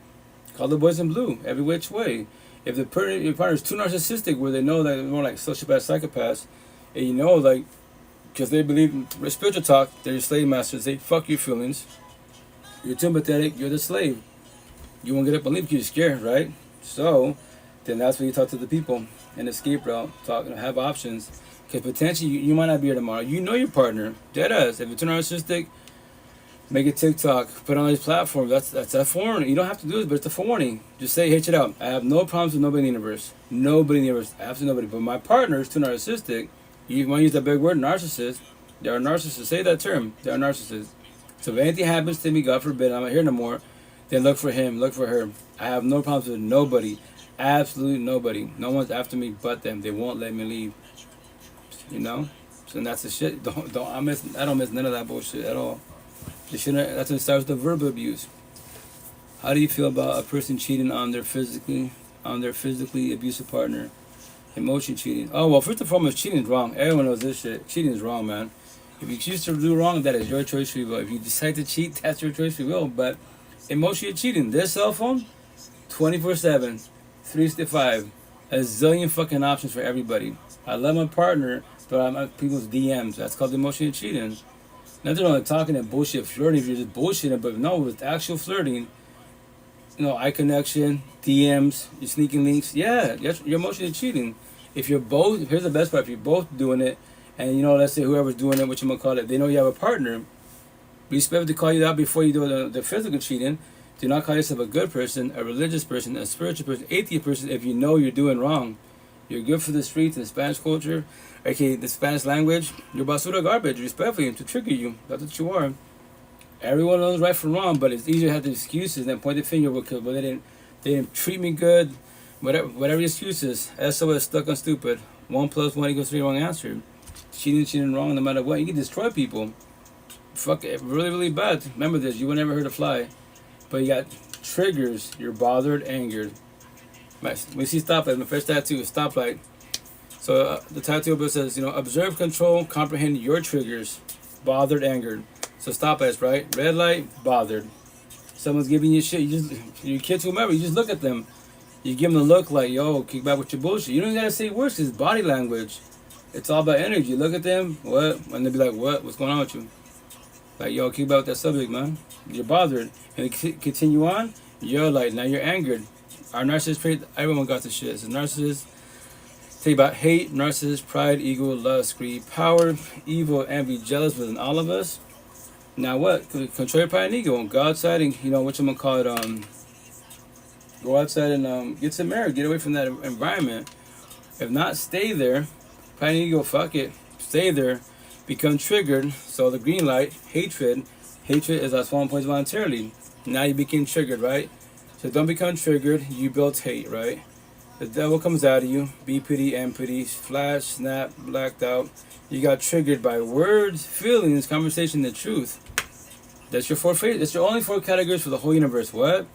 Call the boys in blue every which way. If your partner is too narcissistic, where they know that they're more like sociopath, psychopaths, and because they believe in spiritual talk, they're your slave masters. They fuck your feelings. You're too empathetic. You're the slave. You won't get up and leave because you're scared, right? So then that's when you talk to the people and escape route. Have options. Because potentially you might not be here tomorrow. You know your partner. Dead ass. If you're too narcissistic, make a TikTok. Put it on these platforms. That's a forewarning. You don't have to do this, but it's a forewarning. Just say, hey, check it out. I have no problems with nobody in the universe. Nobody in the universe. Absolutely nobody. But my partner is too narcissistic. You want to use that big word, narcissist. They are narcissists. Say that term. They are narcissists. So if anything happens to me, God forbid, I'm not here no more, then look for him, look for her. I have no problems with nobody. Absolutely nobody. No one's after me but them. They won't let me leave. So that's the shit. I don't miss none of that bullshit at all. That's when it starts with the verbal abuse. How do you feel about a person cheating on their physically abusive partner? Emotion cheating. Oh, well, first and foremost, cheating is wrong. Everyone knows this shit. Cheating is wrong, man. If you choose to do wrong, that is your choice free will. If you decide to cheat, that's your choice free will. But emotional cheating, their cell phone, 24/7, 365, a zillion fucking options for everybody. I love my partner, but I'm at people's DMs. That's called emotional cheating. Nothing wrong with talking and bullshit flirting if you're just bullshitting, but no, with actual flirting, eye connection, DMs, you're sneaking links. Yeah, you're emotionally cheating. If you're both, here's the best part, if you're both doing it, and let's say whoever's doing it, they know you have a partner, respect to call you out before you do the physical cheating. Do not call yourself a good person, a religious person, a spiritual person, atheist person if you know you're doing wrong. You're good for the streets and Spanish culture, okay, the Spanish language. You're basura garbage, respectfully, to trigger you. That's what you are. Everyone knows right from wrong, but it's easier to have the excuses than point the finger because they didn't treat me good. Whatever excuses. SOS, stuck on stupid. 1 + 1 = 3, wrong answer. Cheating wrong no matter what. You can destroy people. Fuck it, really, really bad. Remember this, you will never hurt a fly. But you got triggers. You're bothered, angered. We see stoplight. My first tattoo is stoplight. So the tattoo says, observe, control, comprehend your triggers. Bothered, angered. So stoplights, right? Red light, bothered. Someone's giving you shit. Your kids, whomever, you just look at them. You give them a look like, yo, kick back with your bullshit. You don't even gotta say words. It's body language. It's all about energy. Look at them, what? And they be like, what? What's going on with you? Like, yo, keep about that subject, man. You're bothered. And continue on, you're like, now you're angered. Our narcissist trait, everyone got this shit. It's a narcissist. Think about hate, narcissist, pride, ego, lust, greed, power, evil, envy, jealous within all of us. Now what? Control your pride and ego. Go outside and, what you gonna call it, go outside and get some air. Get away from that environment. If not, stay there. Pride and ego, fuck it. Stay there. Become triggered. So the green light, hatred. Hatred is us falling points voluntarily. Now you became triggered, right? So don't become triggered. You built hate, right? The devil comes out of you. BPD, empathy, flash, snap, blacked out. You got triggered by words, feelings, conversation, the truth. That's your four phases. That's your only four categories for the whole universe. What?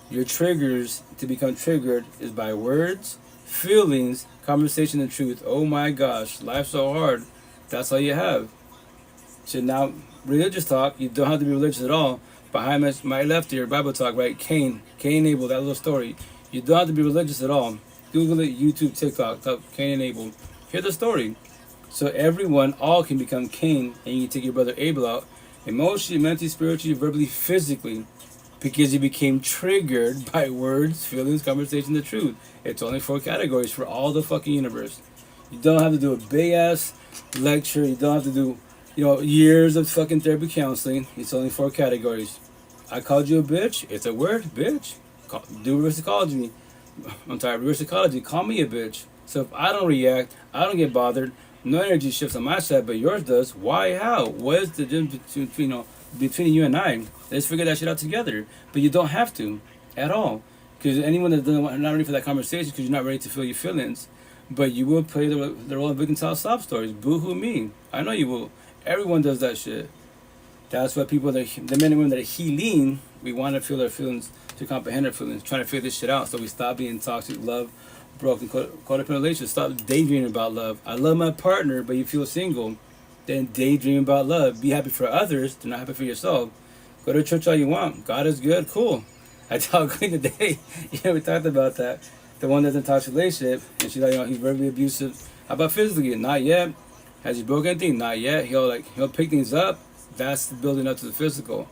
Your triggers to become triggered is by words, feelings, conversation, and truth. Oh my gosh, life's so hard. That's all you have. So now, religious talk, you don't have to be religious at all. Behind my left here, Bible talk, right? Cain and Abel, that little story. You don't have to be religious at all. Google it, YouTube, TikTok, type Cain and Abel. Hear the story. So everyone, all can become Cain, and you take your brother Abel out. Emotionally, mentally, spiritually, verbally, physically. Because you became triggered by words, feelings, conversation, the truth. It's only four categories for all the fucking universe. You don't have to do a big ass lecture. You don't have to do, years of fucking therapy counseling. It's only four categories. I called you a bitch. It's a word, bitch. Do reverse psychology. Reverse psychology. Call me a bitch. So if I don't react, I don't get bothered. No energy shifts on my side, but yours does. Why? How? What is the difference between you and I? Let's figure that shit out together. But you don't have to at all, because anyone that not ready for that conversation, because you're not ready to feel your feelings. But you will play the role of victim tell sob stories. Boo-hoo me. I know you will. Everyone does that shit. That's why the men and women that are healing, we want to feel their feelings, to comprehend their feelings, trying to figure this shit out, so we stop being toxic, love, broken, codependent relationships. Stop daydreaming about love. I love my partner, but you feel single. Then daydream about love. Be happy for others. Do not happy for yourself. Go to church all you want. God is good. Cool. I tell Queen today, we talked about that. The one that's in a toxic relationship, and she's like, he's verbally abusive. How about physically? Not yet. Has he broken anything? Not yet. He'll pick things up. That's building up to the physical.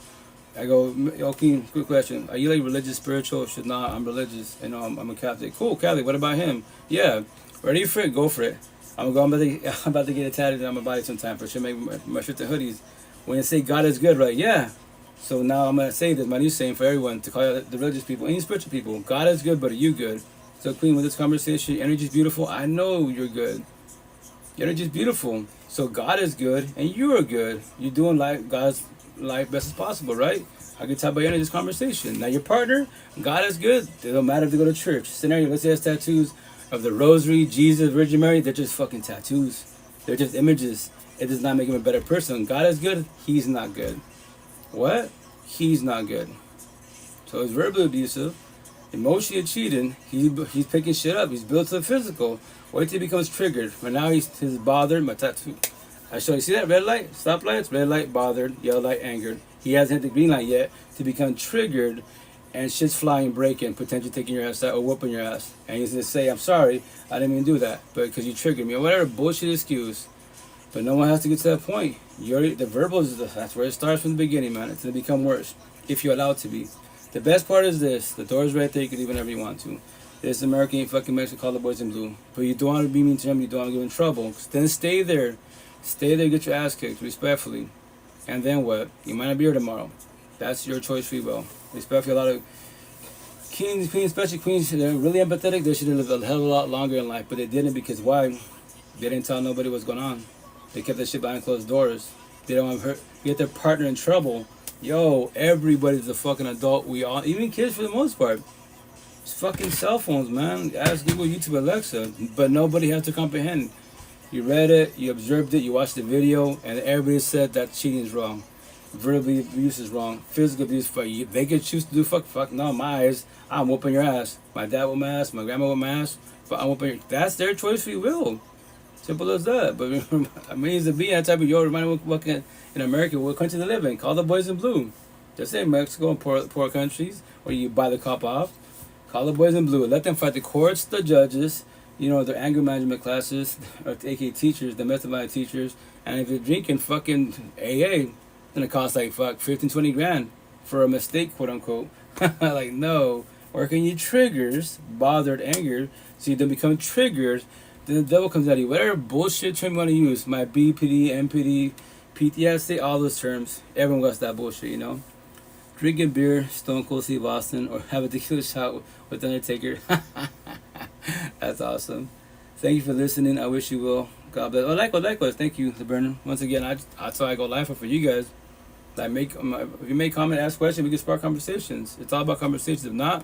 I go, okay, quick question. Are you like religious, spiritual? Should not. I'm religious. I'm a Catholic. Cool, Catholic. What about him? Yeah. Ready for it? Go for it. I'm about to get a tattoo on my body sometime for sure. Make my shirts and hoodies. When you say God is good, right? Yeah. So now I'm gonna say this. My new saying for everyone to call out the religious people, any spiritual people. God is good, but are you good? So Queen, with this conversation, your energy is beautiful. I know you're good. Your energy is beautiful. So God is good, and you are good. You're doing God's life best as possible, right? I can tell by the end of this conversation. Now your partner, God is good. It don't matter if they go to church. Scenario, let's say has tattoos of the Rosary, Jesus, Virgin Mary. They're just fucking tattoos. They're just images. It does not make him a better person. God is good. He's not good. What? He's not good. So he's verbally abusive, emotionally cheating. He's picking shit up. He's built to the physical. Wait till he becomes triggered. But now he's bothered. My tattoo. I show you. See that red light? Stoplights. Red light, bothered. Yellow light, angered. He hasn't hit the green light yet to become triggered, and shit's flying, breaking, potentially taking your ass out or whooping your ass. And he's gonna say, "I'm sorry, I didn't mean to do that, but because you triggered me," or whatever bullshit excuse. But no one has to get to that point. The verbal that's where it starts from the beginning, man. It's gonna become worse if you allow it to be. The best part is this: the door's right there. You can leave whenever you want to. This American ain't fucking Mexican. Call the boys in blue. But you don't want to be mean to them. You don't want to get in trouble. Then stay there. Stay there. Get your ass kicked respectfully. And then what? You might not be here tomorrow. That's your choice, free will. Respectfully, a lot of queens, especially queens, they're really empathetic. They should have lived a hell of a lot longer in life, but they didn't because why? They didn't tell nobody what's going on. They kept that shit behind closed doors. They don't want to get their partner in trouble. Yo, everybody's a fucking adult. We all, even kids for the most part. It's fucking cell phones, man. Ask Google, YouTube, Alexa. But nobody has to comprehend. You read it, you observed it, you watched the video, and everybody said that cheating is wrong. Verbal abuse is wrong. Physical abuse, they could choose to do fuck. No, my eyes, I'm whooping your ass. My dad whooped my ass, my grandma whooped my ass, but I'm whooping your, that's their choice, free will. Simple as that. But I mean, to be that type of remind me what in America, what country they live in. Call the boys in blue. Just say Mexico and poor countries, where you buy the cop off. Call the boys in blue. Let them fight the courts, the judges. their anger management classes, or aka teachers, the method by teachers. And if you're drinking fucking AA, then it costs like 15, 20 grand for a mistake, quote unquote. Like, no. Working your triggers, bothered anger, so you don't become triggered. Then the devil comes at you. Whatever bullshit term you want to use, my BPD, MPD, PTSD, all those terms. Everyone wants that bullshit, Drinking beer, Stone Cold Steve Austin, or have a tequila shot with Undertaker. That's awesome. Thank you for listening. I wish you will. God bless. Likewise. Thank you, the burner. Once again, that's why I go live for you guys. If you make comment, ask questions, we can spark conversations. It's all about conversations. If not,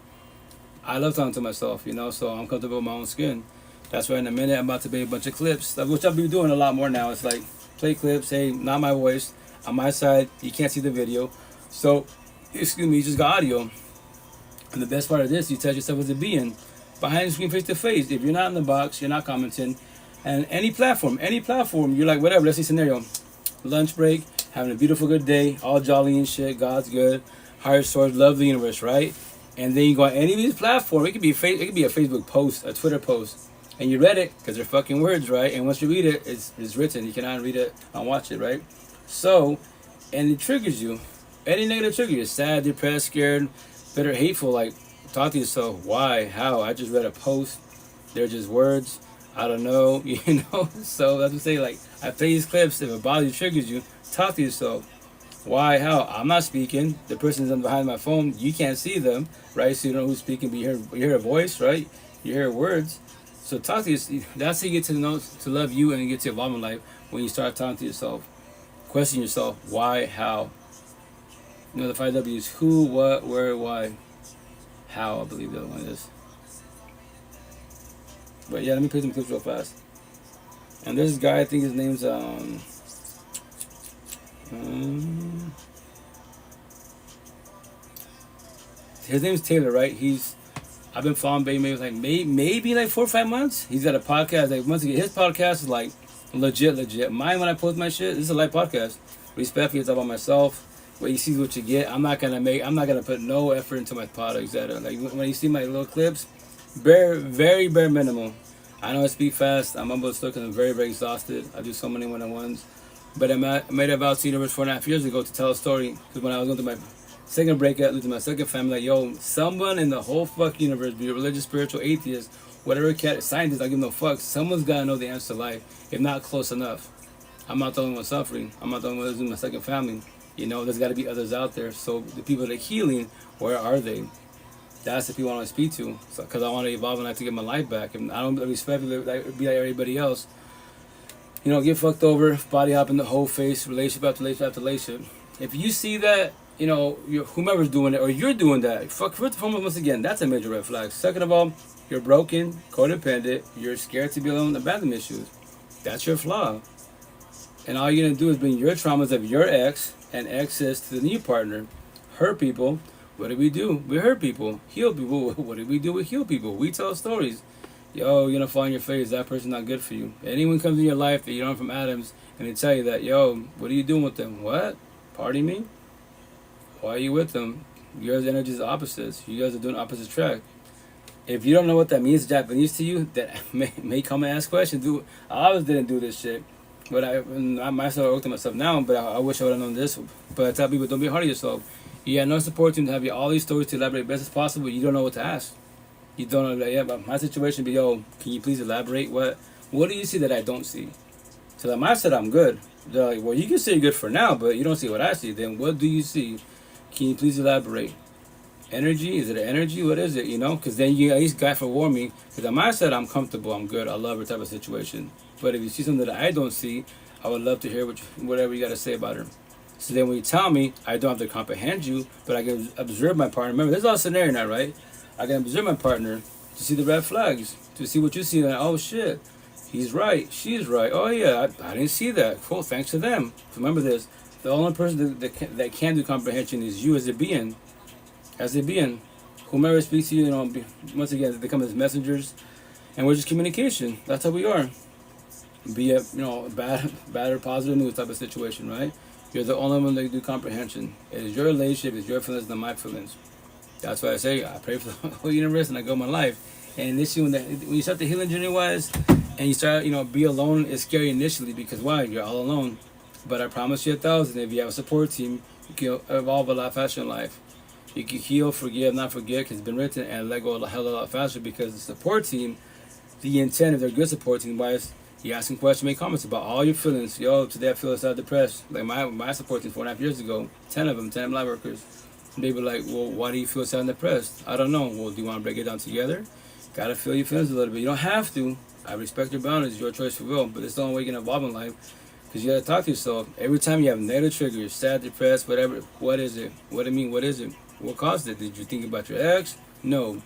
I love talking to myself, so I'm comfortable with my own skin. That's why in a minute I'm about to make a bunch of clips, which I'll be doing a lot more now. It's like, play clips, hey, not my voice, on my side, you can't see the video. So, excuse me, you just got audio. And the best part of this, you touch yourself as a being. Behind the screen, face to face. If you're not in the box, you're not commenting. And any platform, you're like, whatever, let's see scenario. Lunch break, having a beautiful good day, all jolly and shit, God's good, higher source, love the universe, right? And then you go on any of these platforms, it could be a Facebook post, a Twitter post, and you read it, because they're fucking words, right? And once you read it, it's written. You cannot read it and watch it, right? So, and it triggers you. Any negative trigger, you're sad, depressed, scared, bitter, hateful, like, talk to yourself, why, how? I just read a post, they're just words, I don't know, So that's what I say, like, I play these clips, if a body triggers you, talk to yourself. Why, how? I'm not speaking. The person's behind my phone. You can't see them, right? So you don't know who's speaking, but you hear a voice, right? You hear words. So talk to yourself. That's how you get to know, to love you, and you get to evolve in life when you start talking to yourself. Question yourself. Why, how? The 5 W's. Who, what, where, why, how, I believe the other one is. But yeah, let me play some clips real fast. And there's this guy, I think his name's, his name's Taylor, right? I've been following maybe like 4 or 5 months. He's got a podcast. Like, once again, his podcast is like legit. Mine, when I post my shit, this is a live podcast. Respectfully, it's about myself. What you see is what you get. I'm not gonna put no effort into my products. Like, when you see my little clips, very bare minimum. I know I speak fast. I'm almost stuck and I'm very, very exhausted. I do so many one-on-ones. But I made a vow to the universe 4.5 years ago to tell a story. Because when I was going through my second breakup, losing my second family, like, yo, someone in the whole fucking universe, be a religious, spiritual, atheist, whatever scientist, I give no fuck. Someone's got to know the answer to life, if not close enough. I'm not the only one suffering. I'm not the only one losing my second family. There's got to be others out there. So the people that are healing, where are they? That's the people I want to speak to. Because I want to evolve and I have to get my life back. And I don't respect be like everybody else. Get fucked over, body hop in the whole face, relationship after relationship. If you see that, whomever's doing it, or you're doing that, first and foremost, once again, that's a major red flag. Second of all, you're broken, codependent, you're scared to be alone, abandonment issues. That's your flaw. And all you're going to do is bring your traumas of your ex and exes to the new partner. Hurt people. What do? We hurt people. Heal people. What do? We heal people. We tell stories. Yo, you're gonna fall on your face. That person's not good for you. Anyone comes in your life that you don't from Adams and they tell you that, yo, what are you doing with them? What? Pardon me? Why are you with them? Your energy is opposites. You guys are doing opposite track. If you don't know what that means, Japanese to you, that may come and ask questions. I always didn't do this shit. But I myself work to myself now, but I wish I would have known this. But I tell people, don't be hard on yourself. You got no support team to have all these stories to elaborate best as possible. You don't know what to ask. You don't know, like, yeah, but my situation be, yo, can you please elaborate? What do you see that I don't see? So like, I said I'm good. They're like, well, you can say you're good for now, but you don't see what I see. Then what do you see? Can you please elaborate? Energy? Is it an energy? What is it? Because then you at least got forewarn me. Because on my side, I'm comfortable, I'm good, I love her type of situation. But if you see something that I don't see, I would love to hear whatever you got to say about her. So then when you tell me, I don't have to comprehend you, but I can observe my partner. Remember, there's all scenario now, right? I can observe my partner to see the red flags, to see what you see. Like, oh shit, he's right, she's right. Oh yeah, I didn't see that. Cool, thanks to them. Remember this: the only person that can do comprehension is you as a being. As a being, whomever speaks to you, once again, they come as messengers, and we're just communication. That's how we are. Be a bad or positive news type of situation, right? You're the only one that can do comprehension. It is your relationship, it's your feelings, not my feelings. That's why I say I pray for the whole universe and I go my life. And initially, when you start the healing journey wise, and you start, be alone, it's scary initially because why? You're all alone. But I promise you 1,000, if you have a support team, you can evolve a lot faster in life. You can heal, forgive, not forget, because it's been written, and let go a hell of a lot faster because the support team, the intent, if they're good support team wise, you ask them questions, make comments about all your feelings. Yo, today I feel so depressed. Like my support team 4.5 years ago, 10 of them live workers. They were like, well, why do you feel sad and depressed? I don't know. Well, do you want to break it down together? Gotta feel your feelings a little bit. You don't have to. I respect your boundaries, your choice for will, but it's the only way you can evolve in life. Because you gotta talk to yourself. Every time you have negative triggers, sad, depressed, whatever, what is it? What is it? What caused it? Did you think about your ex? No.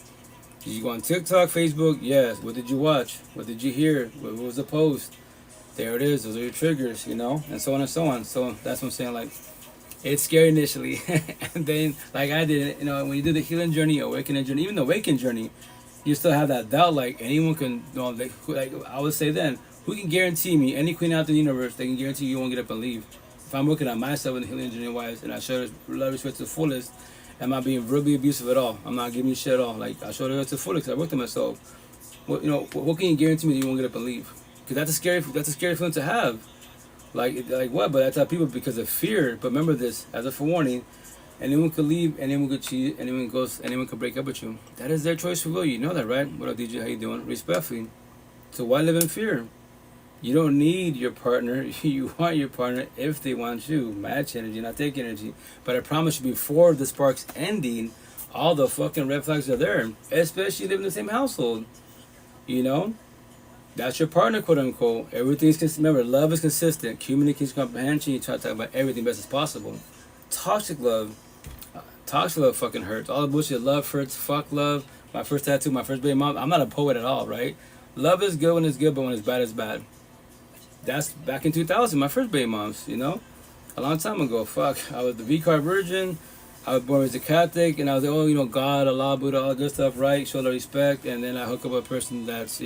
Did you go on TikTok, Facebook? Yes. What did you watch? What did you hear? What was the post? There it is. Those are your triggers, and so on and so on. So that's what I'm saying. Like, it's scary initially, and then, like I did, when you do the healing journey, awakening journey, even the awakening journey, you still have that doubt. Like anyone can, like I would say then, who can guarantee me, any queen out in the universe, they can guarantee you won't get up and leave. If I'm working on myself in the healing journey wise, and I show love, respect to the fullest, am I being verbally abusive at all? I'm not giving you shit at all. Like I showed it to the fullest. I worked on myself. What can you guarantee me that you won't get up and leave? Because that's a scary feeling to have. Like what? But I tell people because of fear. But remember this as a forewarning. Anyone could leave, anyone could cheat, anyone could break up with you. That is their choice for will. You know that, right? What up, DJ? How you doing? Respectfully. So why live in fear? You don't need your partner. You want your partner if they want you. Match energy, not take energy. But I promise you, before the sparks ending, all the fucking red flags are there. Especially living in the same household. That's your partner, quote unquote. Everything's consistent. Remember, love is consistent. Communication, comprehension. You try to talk about everything best as possible. Toxic love fucking hurts. All the bullshit, love hurts, fuck love. My first tattoo, my first baby mom. I'm not a poet at all, right? Love is good when it's good, but when it's bad, it's bad. That's back in 2000, my first baby moms, a long time ago. Fuck, I was the V-card virgin. I was born as a Catholic, and I was like, God, Allah, Buddha, all that good stuff, right? Show the respect, and then I hook up a person that's,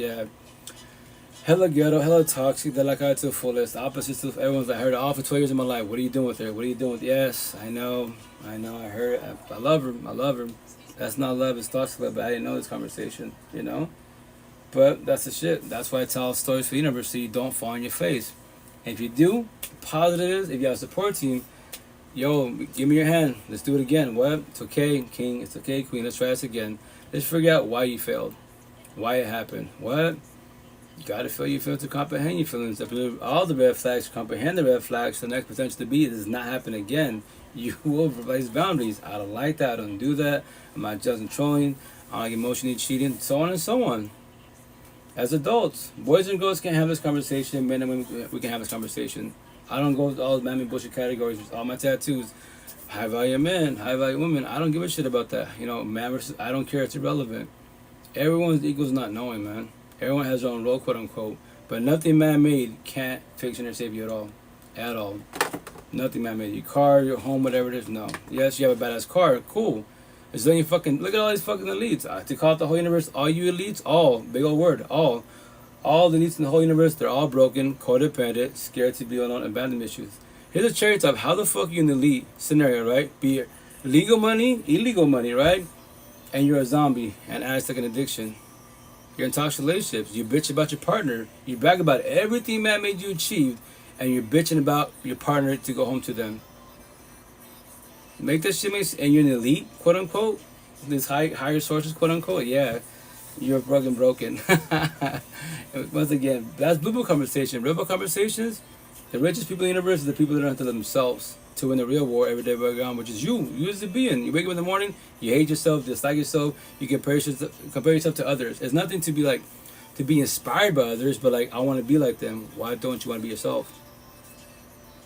hella ghetto, hella toxic, that like I to the fullest. Opposites to everyone's like, I heard it all for 12 years of my life. What are you doing with her? What are you doing with Yes, I know, I heard it. I love her. That's not love, it's toxic love, but I didn't know this conversation, But that's the shit. That's why I tell stories for the universe so you don't fall on your face. And if you do, positives, if you have a support team, yo, give me your hand. Let's do it again. What? It's okay, king. It's okay, queen. Let's try this again. Let's figure out why you failed. Why it happened. What? You gotta feel your feelings to comprehend your feelings. If all the red flags, comprehend the red flags, the next potential to be does not happen again. You will replace boundaries. I don't like that. I don't do that. I'm not just trolling. I don't like emotionally cheating. So on and so on. As adults, boys and girls can have this conversation. Men and women, we can have this conversation. I don't go with all the mammy bullshit categories. All my tattoos, high value men, high value women. I don't give a shit about that. Man versus. I don't care. It's irrelevant. Everyone's equals not knowing, man. Everyone has their own role, quote unquote. But nothing man-made can't fix or save you at all. At all. Nothing man-made. Your car, your home, whatever it is. No. Yes, you have a badass car. Cool. It's letting you fucking look at all these fucking elites. To call it the whole universe, all you elites, all big old word, all the elites in the whole universe, they're all broken, codependent, scared to be alone, abandoned issues. Here's a cherry top. How the fuck are you in the elite scenario, right? Be it legal money, illegal money, right? And you're a zombie and acts like an addiction. You're in toxic relationships. You bitch about your partner. You brag about everything man made you achieve, and you're bitching about your partner to go home to them. Make that shit make, and you're an elite, quote unquote. These higher sources, quote unquote. Yeah, you're broken. Once again, that's blue book conversation. Real book conversations. The richest people in the universe are the people that don't have to love themselves to win the real war every day we're on, which is you. You as a being. You wake up in the morning, you hate yourself, dislike yourself, you compare yourself to others. It's nothing to be inspired by others, but like, I want to be like them. Why don't you want to be yourself?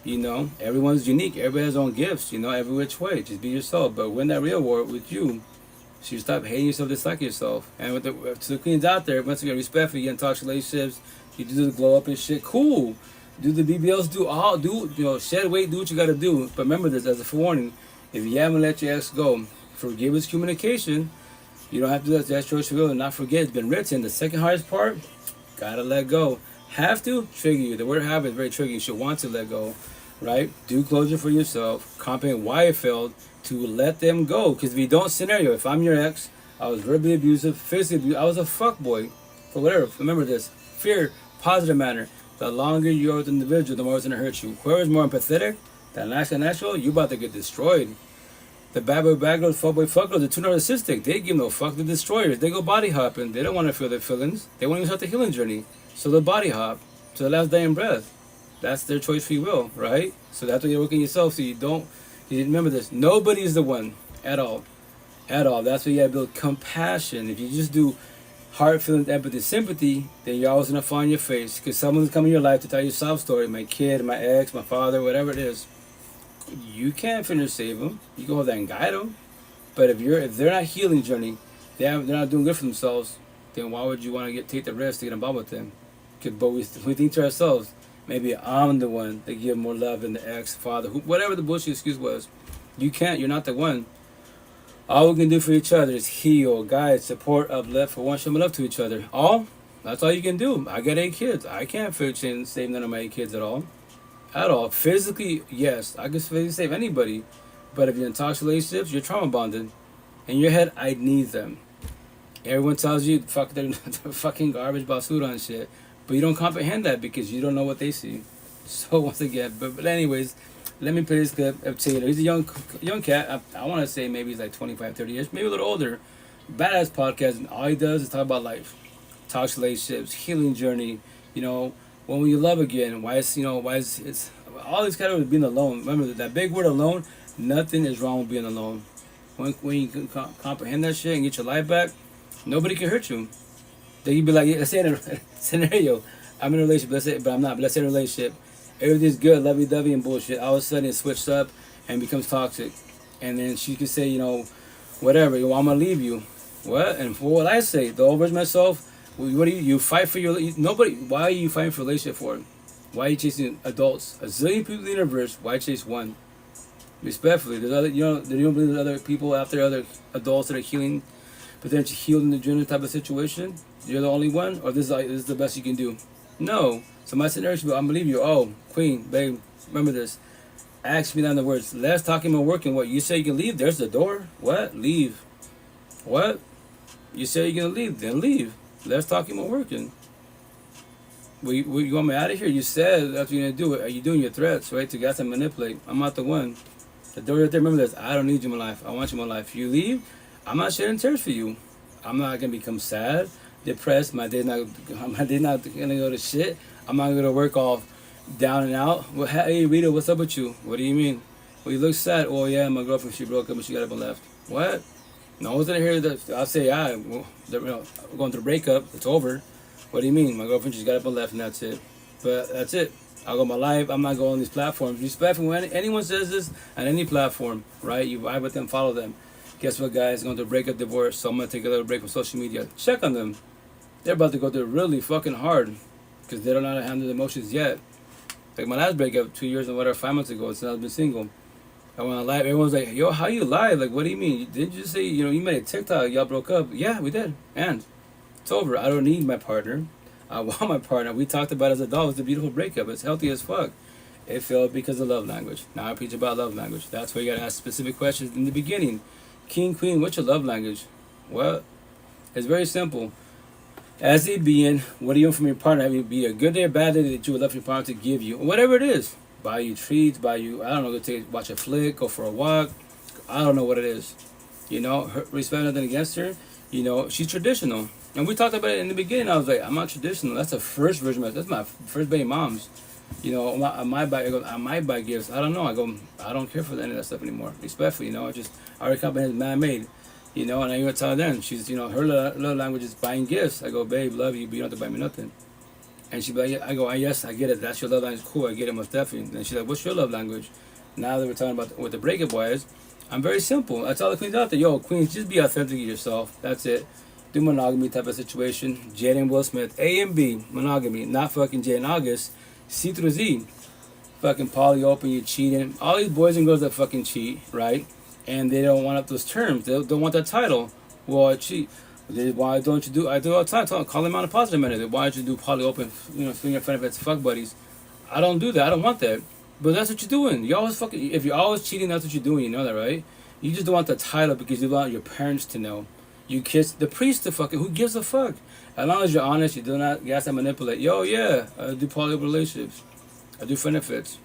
Everyone's unique. Everybody has their own gifts, every which way. Just be yourself. But win that real war with you. So you stop hating yourself, dislike yourself. And to the queens out there, once again, respect for you in toxic relationships, you do the glow up and shit, cool. Do the BBLs, shed weight, do what you gotta do. But remember this as a forewarning. If you haven't let your ex go, forgiveness communication. You don't have to do that. That's choice will and not forget. It's been written. The second hardest part, gotta let go. Have to trigger you. The word have is very triggering. You should want to let go, right? Do closure for yourself. Comprehend why it failed to let them go. Because if you don't scenario, if I'm your ex, I was verbally abusive, physically abusive. I was a fuckboy. For whatever. Remember this. Fear, positive manner. The longer you're with an individual, the more it's going to hurt you. Whoever's more empathetic, that natural, you about to get destroyed. The bad boy, bad girls, fuck girls, they're too narcissistic. They give no fuck. They're destroyers. They go body hopping. They don't want to feel their feelings. They won't even start the healing journey. So they'll body hop to the last dying breath. That's their choice, free will, right? So that's what you're working yourself. So you remember this. Nobody is the one at all. At all. That's why you got to build compassion. If you just do heart, feelings, empathy, sympathy, then you're always going to fall on your face. Because someone's coming in your life to tell you a sob story. My kid, my ex, my father, whatever it is. You can't finish save them. You can hold that and guide them. But if they're not healing journey, they're not doing good for themselves, then why would you want to take the risk to get involved with them? But we think to ourselves, maybe I'm the one that give more love than the ex, father, whatever the bullshit excuse was. You can't. You're not the one. All we can do for each other is heal, guide, support, uplift, for one, show love to each other. That's all you can do. I got 8 kids. I can't save none of my 8 kids at all. At all. Physically, yes, I can physically save anybody. But if you're in toxic relationships, you're trauma bonded. In your head, I need them. Everyone tells you they're fucking garbage, basura and shit. But you don't comprehend that because you don't know what they see. So once again, but anyways, let me play this clip of Taylor. He's a young cat. I want to say maybe he's like 25, 30 years, maybe a little older. Badass podcast, and all he does is talk about life, toxic relationships, healing journey. When will you love again? Why is it's all these categories of being alone. Remember that big word alone. Nothing is wrong with being alone. When you can comprehend that shit and get your life back, nobody can hurt you. Then you'd be like, let's say in a scenario, I'm in a relationship, let's say, but I'm not, but let's say in a relationship, everything's good, lovey-dovey and bullshit. All of a sudden it switched up and becomes toxic. And then she could say, whatever, I'm going to leave you. What? And for what I say, the over myself, what do you fight for nobody, why are you fighting for a relationship for? Why are you chasing adults? A zillion people in the universe, why chase one? Respectfully, there's other, you don't believe there's other people out there, other adults that are healing, potentially healed in the general type of situation? You're the only one, or this is the best you can do? No. So my scenario should be, I believe you. Oh, queen, babe, remember this. Ask me down the words. Less talking and working. What? You say you can leave? There's the door. What? Leave. What? You say you're gonna leave? Then leave. Less talking and working. You want me out of here? You said that's what you're gonna do. Are you doing your threats, right? To get to manipulate. I'm not the one. The door right there. Remember this. I don't need you in my life. I want you in my life. You leave, I'm not shedding tears for you. I'm not gonna become sad, depressed. My day's not gonna go to shit. I'm not gonna work off down and out. Well, hey Rita, what's up with you? What do you mean? Well, you look sad. Oh yeah, my girlfriend, she broke up and she got up and left. What? No one's gonna hear that. I'll say, we're going through a breakup. It's over. What do you mean? My girlfriend just got up and left and that's it. But that's it. I'll go my life. I'm not going on these platforms. Respectful when anyone says this on any platform, right? You vibe with them, follow them. Guess what, guys? Going through a breakup, divorce. So I'm gonna take a little break from social media. Check on them. They're about to go through really fucking hard because they don't know how to handle the emotions yet. Like my last breakup, 2 years and whatever, 5 months ago. Since I've been single. I went on live. Everyone's like, "Yo, how you live? Like, what do you mean? Didn't you just say you made a TikTok? Y'all broke up? Yeah, we did. And it's over. I don't need my partner. I want my partner. We talked about it as adults. It's a beautiful breakup. It's healthy as fuck. It failed because of love language. Now I preach about love language. That's where you gotta ask specific questions in the beginning. King, queen, what's your love language? Well, it's very simple. As a being, what do you want from your partner? I mean, be a good day or bad day that you would love your partner to give you, whatever it is. Buy you treats, buy you, I don't know, watch a flick, go for a walk. I don't know what it is. Respect nothing against her. She's traditional. And we talked about it in the beginning. I was like, I'm not traditional. That's the first version. That's my first baby mom's. I might buy gifts. I don't know. I don't care for any of that stuff anymore. Respectfully, I already comprehend it's man-made. And I even tell her then, she's, her love language is buying gifts. I go, babe, love you, but you don't have to buy me nothing. And she'd be like, I go, yes, I get it. That's your love language. Cool, I get it most definitely. And she's like, what's your love language? Now that we're talking about what the breakup was, I'm very simple. That's all the queens out there. Yo, queens, just be authentic to yourself. That's it. Do monogamy type of situation. Jada and Will Smith. A and B, monogamy. Not fucking Jay and August. C through Z. Fucking poly open, you cheating. All these boys and girls that fucking cheat, right? And they don't want up those terms. They don't want that title. Well, I cheat. Why don't you do? I do all the time. Call them out in a positive manner. Why don't you do poly open? Finger benefits, fuck buddies. I don't do that. I don't want that. But that's what you're doing. You always fucking. If you're always cheating, that's what you're doing. You know that, right? You just don't want the title because you want your parents to know. You kiss the priest, who gives a fuck? As long as you're honest, you do not gas and manipulate. Yo, yeah, I do poly relationships. I do benefits,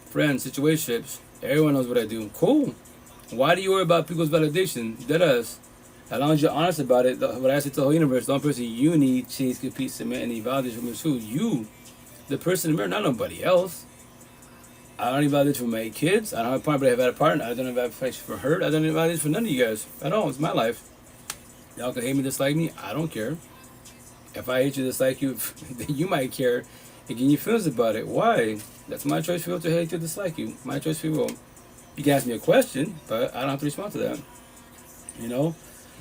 friends, situationships. Everyone knows what I do. Cool. Why do you worry about people's validation? Deadass. As long as you're honest about it, what I say to the whole universe, the only person you need, cheese, compete, submit, and validation from is who? You. The person in the mirror, not nobody else. I don't need validation for my kids. I don't have a partner, but I have had a partner. I don't have validation for her. I don't need validation for none of you guys at all. It's my life. Y'all can hate me, dislike me. I don't care. If I hate you, dislike you, then you might care and get your feelings about it. Why? That's my choice for you to hate or dislike you. My choice for you. You can ask me a question, but I don't have to respond to that. You know?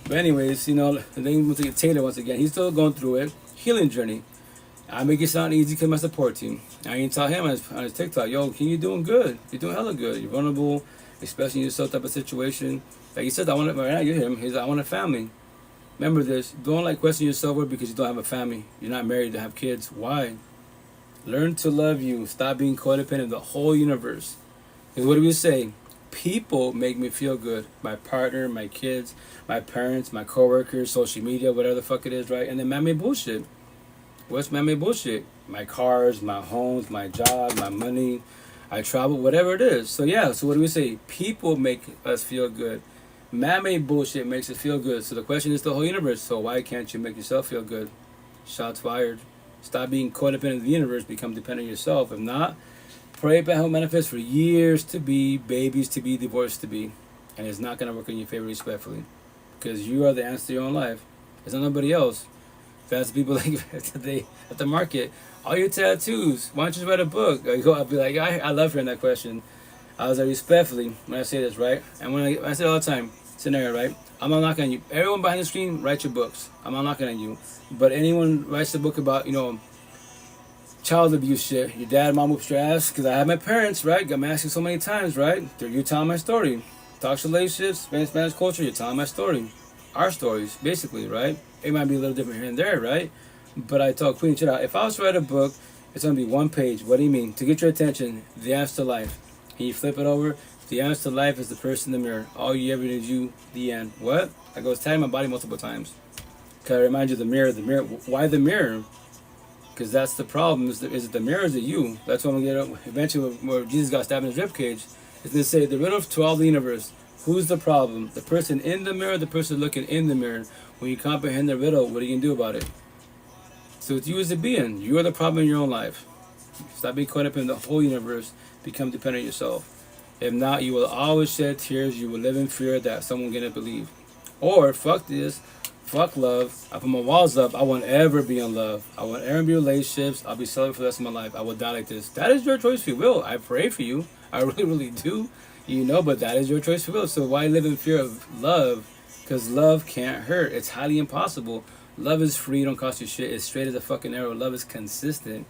But anyways, you know, the thing with Taylor, once again, he's still going through it. Healing journey. I make it sound easy because my support team. I ain't tell him on his TikTok, yo, you doing good. You're doing hella good. You're vulnerable, especially in yourself type of situation. Like he said, I want to, right now you hear him, he's like, I want a family. Remember this, don't like question your self-worth because you don't have a family. You're not married, you don't have kids. Why? Learn to love you. Stop being codependent of the whole universe. Because what do we say? People make me feel good. My partner, my kids, my parents, my coworkers, social media, whatever the fuck it is, right? And then man-made bullshit. What's man-made bullshit? My cars, my homes, my job, my money, I travel, whatever it is. So yeah, so what do we say? People make us feel good. Man-made bullshit makes us feel good. So the question is the whole universe. So why can't you make yourself feel good? Shots fired. Stop being codependent of the universe. Become dependent on yourself. If not, pray about how it manifests for years to be, babies to be, divorced to be. And it's not going to work in your favor respectfully. Because you are the answer to your own life. It's not nobody else. That's people like today at the market. All your tattoos. Why don't you just write a book? I'll be like, I love hearing that question. I was like, respectfully, when I say this, right? And when I say it all the time, scenario, right? I'm not knocking on you. Everyone behind the screen, write your books. I'm not knocking on you. But anyone writes a book about, you know, child abuse shit, your dad, mom whoops your ass, because I have my parents, right? Got my asking so many times, right? You're telling my story. Toxic relationships, Spanish culture, you're telling my story. Our stories, basically, right? It might be a little different here and there, right? But I tell Queen, check out. If I was to write a book, it's going to be one page. What do you mean? To get your attention, the answer to life. And you flip it over. The answer to life is the person in the mirror. All you ever need is you, the end. What? I go tagging my body multiple times. Because I remind you the mirror, the mirror. Why the mirror? Because that's the problem. Is it the mirror or is it you? That's what I'm going to get up. Eventually, where Jesus got stabbed in his ribcage, is to say the riddle to all the universe. Who's the problem? The person in the mirror, the person looking in the mirror. When you comprehend the riddle, what are you going to do about it? So it's you as a being. You are the problem in your own life. Stop being caught up in the whole universe. Become dependent on yourself. If not, you will always shed tears. You will live in fear that someone's going to believe. Or, fuck this. Fuck love. I put my walls up. I won't ever be in love. I won't ever be in relationships. I'll be celibate for the rest of my life. I will die like this. That is your choice free will. I pray for you. I really, really do. You know, but that is your choice free will. So why live in fear of love? Because love can't hurt. It's highly impossible. Love is free. Don't cost you shit. It's straight as a fucking arrow. Love is consistent.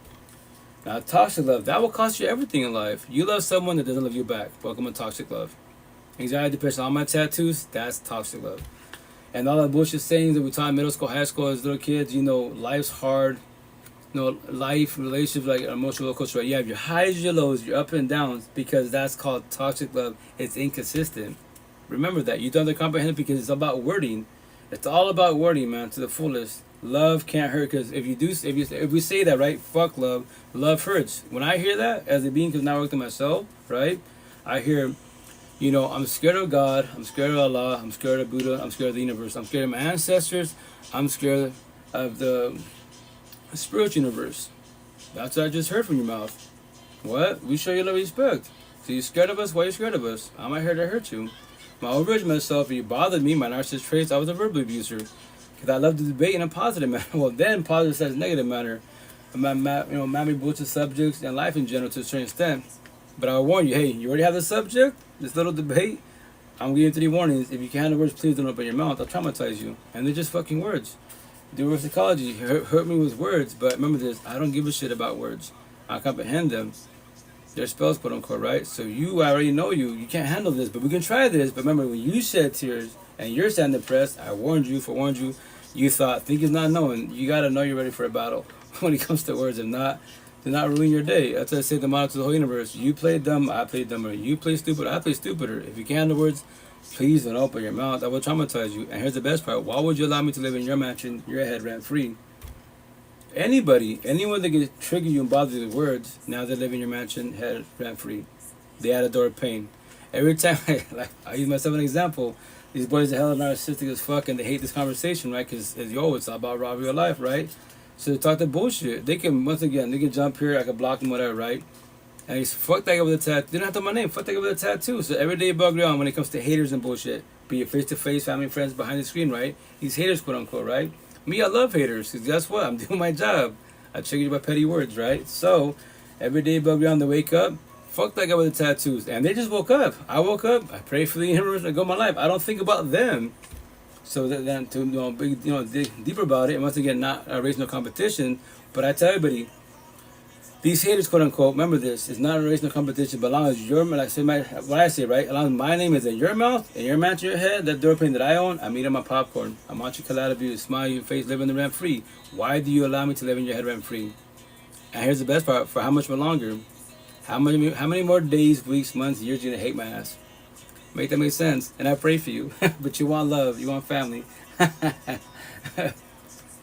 Now, toxic love, that will cost you everything in life. You love someone that doesn't love you back. Welcome to toxic love. Anxiety, depression, all my tattoos, that's toxic love. And all that bullshit sayings that we taught in middle school, high school as little kids, you know, life's hard. You know, life, relationships, like emotional roller coaster. You have your highs, your lows, your up and downs, because that's called toxic love. It's inconsistent. Remember that. You don't have to comprehend it because it's about wording. It's all about wording, man, to the fullest. Love can't hurt, because if we say that, right, fuck love, love hurts. When I hear that, as a being, because now I work to myself, right, I hear, you know, I'm scared of God, I'm scared of Allah, I'm scared of Buddha, I'm scared of the universe, I'm scared of my ancestors, I'm scared of the spiritual universe. That's what I just heard from your mouth. What? We show you love and respect. So you're scared of us? Why are you scared of us? I'm not here to hurt you. My original myself, if you bothered me, my narcissist traits, I was a verbal abuser. Because I love to debate in a positive manner. Well, then positive says negative manner. Mammy bullshit subjects and life in general to a certain extent. But I warn you, hey, you already have the subject, this little debate. I'm giving you 3 warnings. If you can't handle words, please don't open your mouth. I'll traumatize you. And they're just fucking words. Do reverse psychology. Hurt me with words. But remember this, I don't give a shit about words. I comprehend them. They're spells, quote unquote, right? So I already know you. You can't handle this, but we can try this. But remember, when you shed tears and you're sad and depressed, I warned you, forewarned you. You thought, think is not knowing. You got to know you're ready for a battle when it comes to words. If not, do not ruin your day. That's why I say the motto to the whole universe. You play dumb, I play dumber. You play stupid, I play stupider. If you can't handle words, Please don't open your mouth. I will traumatize you. And here's the best part. Why would you allow me to live in your mansion, your head rent free? Anyone that can trigger you and bother you with words, now they live in your mansion, head rent free. They add a door of pain. Every time, I use myself as an example. These boys are hella narcissistic as fuck, and they hate this conversation, right? Because, it's all about raw real life, right? So they talk that bullshit. They can, once again, they can jump here, I can block them, whatever, right? And he's fuck that guy with a tattoo. They don't have to know my name. Fuck that guy with a tattoo. So every day bug on when it comes to haters and bullshit. Be it face-to-face, family, friends, behind the screen, right? These haters, quote-unquote, right? Me, I love haters. Because guess what? I'm doing my job. I trigger you by petty words, right? So, every day bug on, they wake up. Fuck that guy with the tattoos. And they just woke up. I woke up. I pray for the universe. I go my life. I don't think about them. So then to dig deeper about it, and once again, not raise no competition, but I tell everybody, these haters, quote unquote, remember this, it's not a race no competition, but as long as your, like I say, what I say, right? As long as my name is in your mouth, and your match in your head, that door pane that I own, I'm eating my popcorn. I want you to collide of you, smile your face, live in the rent free. Why do you allow me to live in your head rent free? And here's the best part, for how much more longer? How many more days, weeks, months, years you gonna hate my ass? Make that make sense? And I pray for you. But you want love, you want family.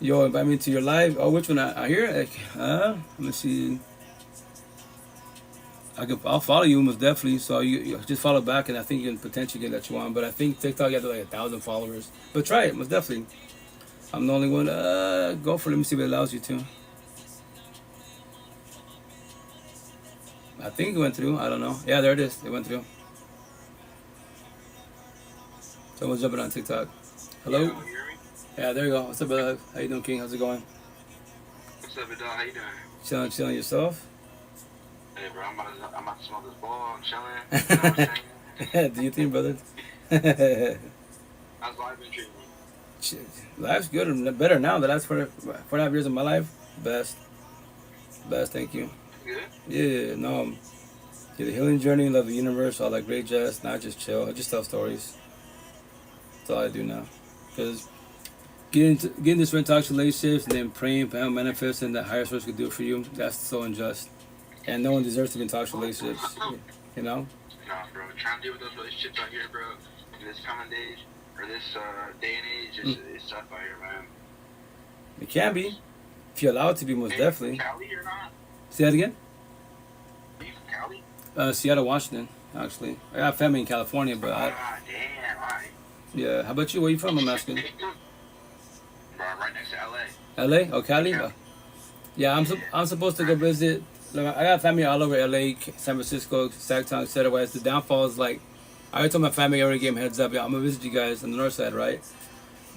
Yo, invite me to your live. Oh, which one? I hear it. Let me see. I'll follow you most definitely. So you just follow back, and I think you can potentially get that you want. But I think TikTok you have like 1,000 followers. But try it most definitely. I'm the only one. Go for it. Let me see what it allows you to. I think it went through. I don't know. Yeah, there it is. It went through. Someone's jumping on TikTok. Hello. Yeah, you hear me? Yeah, there you go. What's up, brother? How you doing, King? How's it going? What's up, dog? How you doing? Chilling yourself? Hey, bro, I'm about to smoke this ball. I'm chilling. You know what I'm saying? Do you think, brother? How's life been treating you? Life's good and better now. The last 4.5 years of my life, best, thank you. Good? Yeah, no. Yeah, the healing journey, love the universe, all that great jazz. Not just chill. I just tell stories. That's all I do now. Because getting this toxic relationships and then praying, manifesting that higher source could do it for you, that's so unjust. And no one deserves to be in toxic relationships. You know? Nah, bro. Trying to deal with those relationships out here, bro, in this coming days, or this day and age, it's tough out here, man. It can be. If you allow it to be, most definitely. Cali or not? Say that again? Are you from Cali? Seattle, Washington, actually. I got family in California, but damn, alright. yeah. How about you? Where you from, I'm asking? Right next to LA. LA? Oh, Cali? Yeah, I'm supposed to go visit. Look, I got family all over LA, San Francisco, Sacktown, etc. Whereas the downfall is like, I already told my family, I already gave them heads up. Yeah, I'm gonna visit you guys on the north side, right?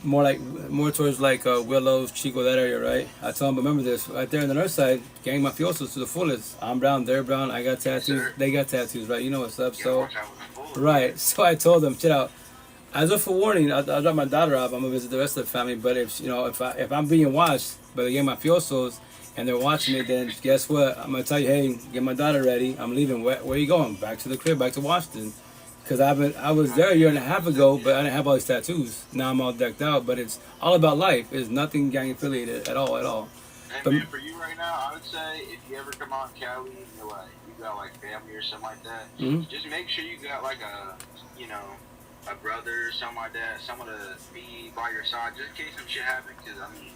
More towards like Willows, Chico, that area, right? I told them, remember this, right there on the north side, gang mafiosos to the fullest. I'm brown, they're brown, I got tattoos, they got tattoos, right? You know what's up, so. Right, so I told them, chill out. As a forewarning, I'll drop my daughter off, I'm gonna visit the rest of the family, but if I'm being watched by the gang mafiosos, and they're watching it, then guess what? I'm gonna tell you, hey, get my daughter ready. I'm leaving. Where are you going? Back to the crib, back to Washington. Because I was there a year and a half ago, but I didn't have all these tattoos. Now I'm all decked out, but it's all about life. It's nothing gang affiliated at all. And But, man, for you right now, I would say if you ever come out in Cali and you're like, you got like family or something like that, just make sure you got like a brother or something like that, someone to be by your side, just in case some shit happens. Because I mean,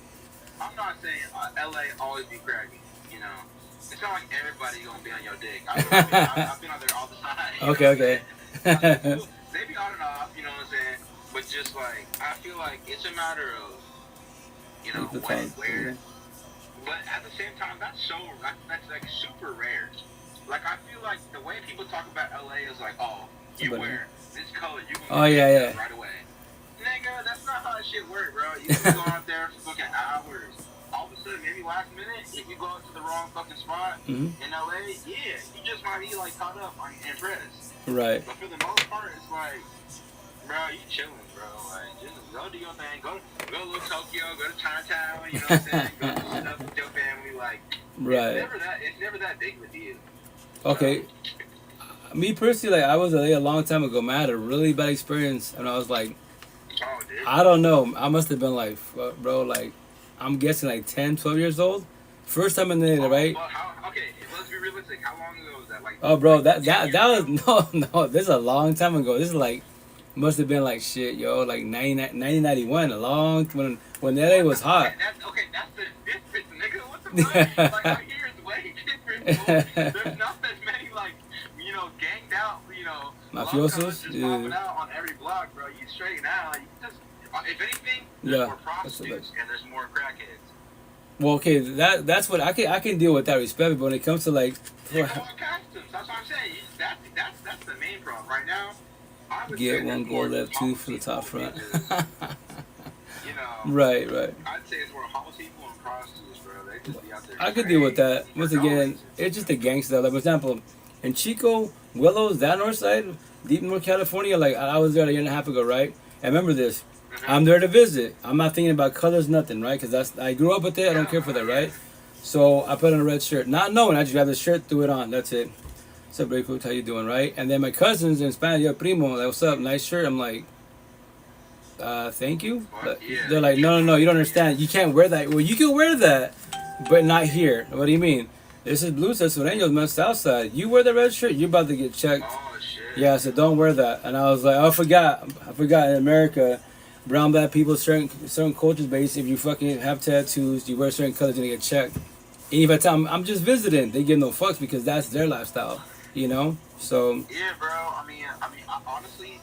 I'm not saying LA always be craggy, you know. It's not like everybody gonna be on your dick. I've been out there all the time. okay. They be on and off, you know what I'm saying? But just like, I feel like it's a matter of, when, where. But at the same time, that's like super rare. Like, I feel like the way people talk about LA is like, oh, you wear this color, you can get right away. Nigga, that's not how that shit work, bro. You can go out there for fucking hours. All of a sudden, maybe last minute, if you go out to the wrong fucking spot in LA, yeah, you just might be like caught up on impressed. Right. But for the most part, it's like, bro, you chilling, bro. Like, just go do your thing. Go to little Tokyo, go to Chinatown, you know what I'm saying? Go do stuff with your family. Like, right. It's never that big of a deal. Okay. Me personally, like, I was a long time ago, man. I had a really bad experience, and I was like, oh, dude. I don't know. I must have been like, bro, like, I'm guessing like 10, 12 years old. First time in the right? Well, okay, let's be realistic. How long ago was that? Like, oh, bro, that was, no, this is a long time ago. This is like Must have been like shit, yo, like 1991, a long when LA was hot. That's the difference, nigga. What the fuck? Like, out here is way different. There's not that many, like, you know, ganged out, you know, mafiosos just popping out on every block, bro. You straight now. You just, if anything, there's more prostitutes and there's more crackheads. Well, okay, that's what I can deal with that respect, but when it comes to like, you go on customs. That's what I'm saying. That's the main problem right now. I would get say one goal left, two for the top front. You know, right. I'd say it's more homeless people and prostitutes, bro. They just be out there. I could deal with that. Once again, it's just a gangster. Like, for example, in Chico, Willows, that north side, deep North California, like, I was there a year and a half ago, right? And remember this. Mm-hmm. I'm there to visit. I'm not thinking about colors, nothing, right? Because I grew up with it. I don't care for that, right? So I put on a red shirt. Not knowing, I just grabbed the shirt, threw it on. That's it. What's up, Breakup? How you doing, right? And then my cousins in Spanish, yo, primo, like, what's up? Nice shirt. I'm like, thank you. But they're like, no, you don't understand. You can't wear that. Well, you can wear that, but not here. What do you mean? This is Blues Sureños, man, Southside. You wear the red shirt, you're about to get checked. Oh, shit. Yeah, I said, don't wear that. And I was like, I forgot in America, brown, black people, certain cultures based, if you fucking have tattoos, you wear certain colors, you're gonna get checked. And if I tell them, I'm just visiting, they give no fucks because that's their lifestyle, you know? So. Yeah, bro. I mean, honestly,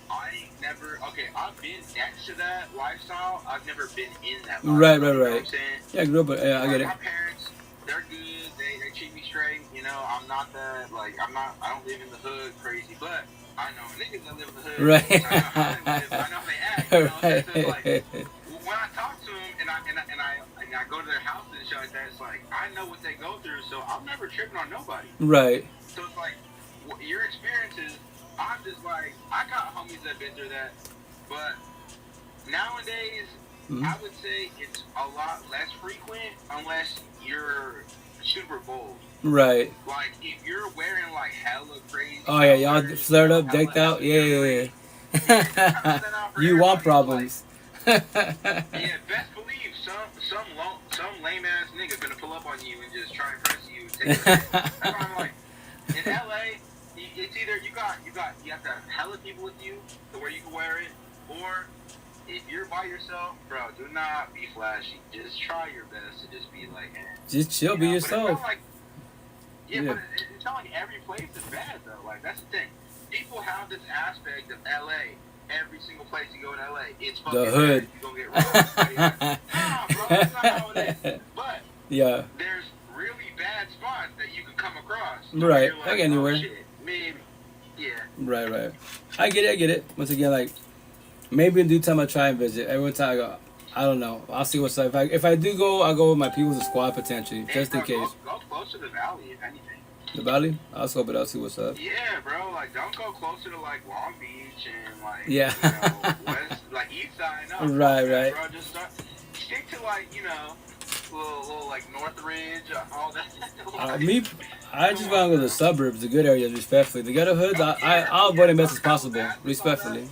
I ain't never. Okay, I've been next to that lifestyle. I've never been in that lifestyle. Right. You know what I'm saying? Yeah, I grew up. Yeah, I get it. My parents, they're good. They treat me straight. You know, I'm not that. Like, I don't live in the hood crazy, but I know niggas that live in the hood. Right. I know how they act. You know, right. So, like, when I talk to them and I go to their house and shit like that, it's like I know what they go through, so I'm never tripping on nobody. Right. So it's like your experiences. I'm just like, I got homies that been through that, but nowadays, I would say it's a lot less frequent unless you're super bold. Right. Like, if you're wearing, like, hella crazy... Oh, yeah, y'all flared up, decked out? Yeah. You want problems. Yeah, best believe some lame-ass nigga gonna pull up on you and just try and press you. That's why I'm like, in LA... It's either you have to have hella people with you to where you can wear it, or if you're by yourself, bro, do not be flashy. Just try your best to just be like, just chill, be yourself. But it's not like every place is bad though. Like, that's the thing. People have this aspect of LA. Every single place you go in LA, it's fucking the hood. You're gonna get robbed. Nah, bro, that's not how it is. But yeah, there's really bad spots that you can come across. Right, like, like anywhere. Oh, shit. Maybe. Yeah. Right. I get it. Once again, like, maybe in due time I try and visit. Every time I go, I don't know. I'll see what's up. If I do go, I'll go with my people's squad potentially, just in case. Go close to the valley, if anything. The valley? I'll scope it out, see what's up. Yeah, bro. Like, don't go closer to, like, Long Beach and, like, yeah. West, like, East Side. No, right. Bro, just stick to, like, little like Northridge, all that. I just want to go to the suburbs, the good areas, respectfully. The ghetto hoods, I'll avoid them best as possible, respectfully.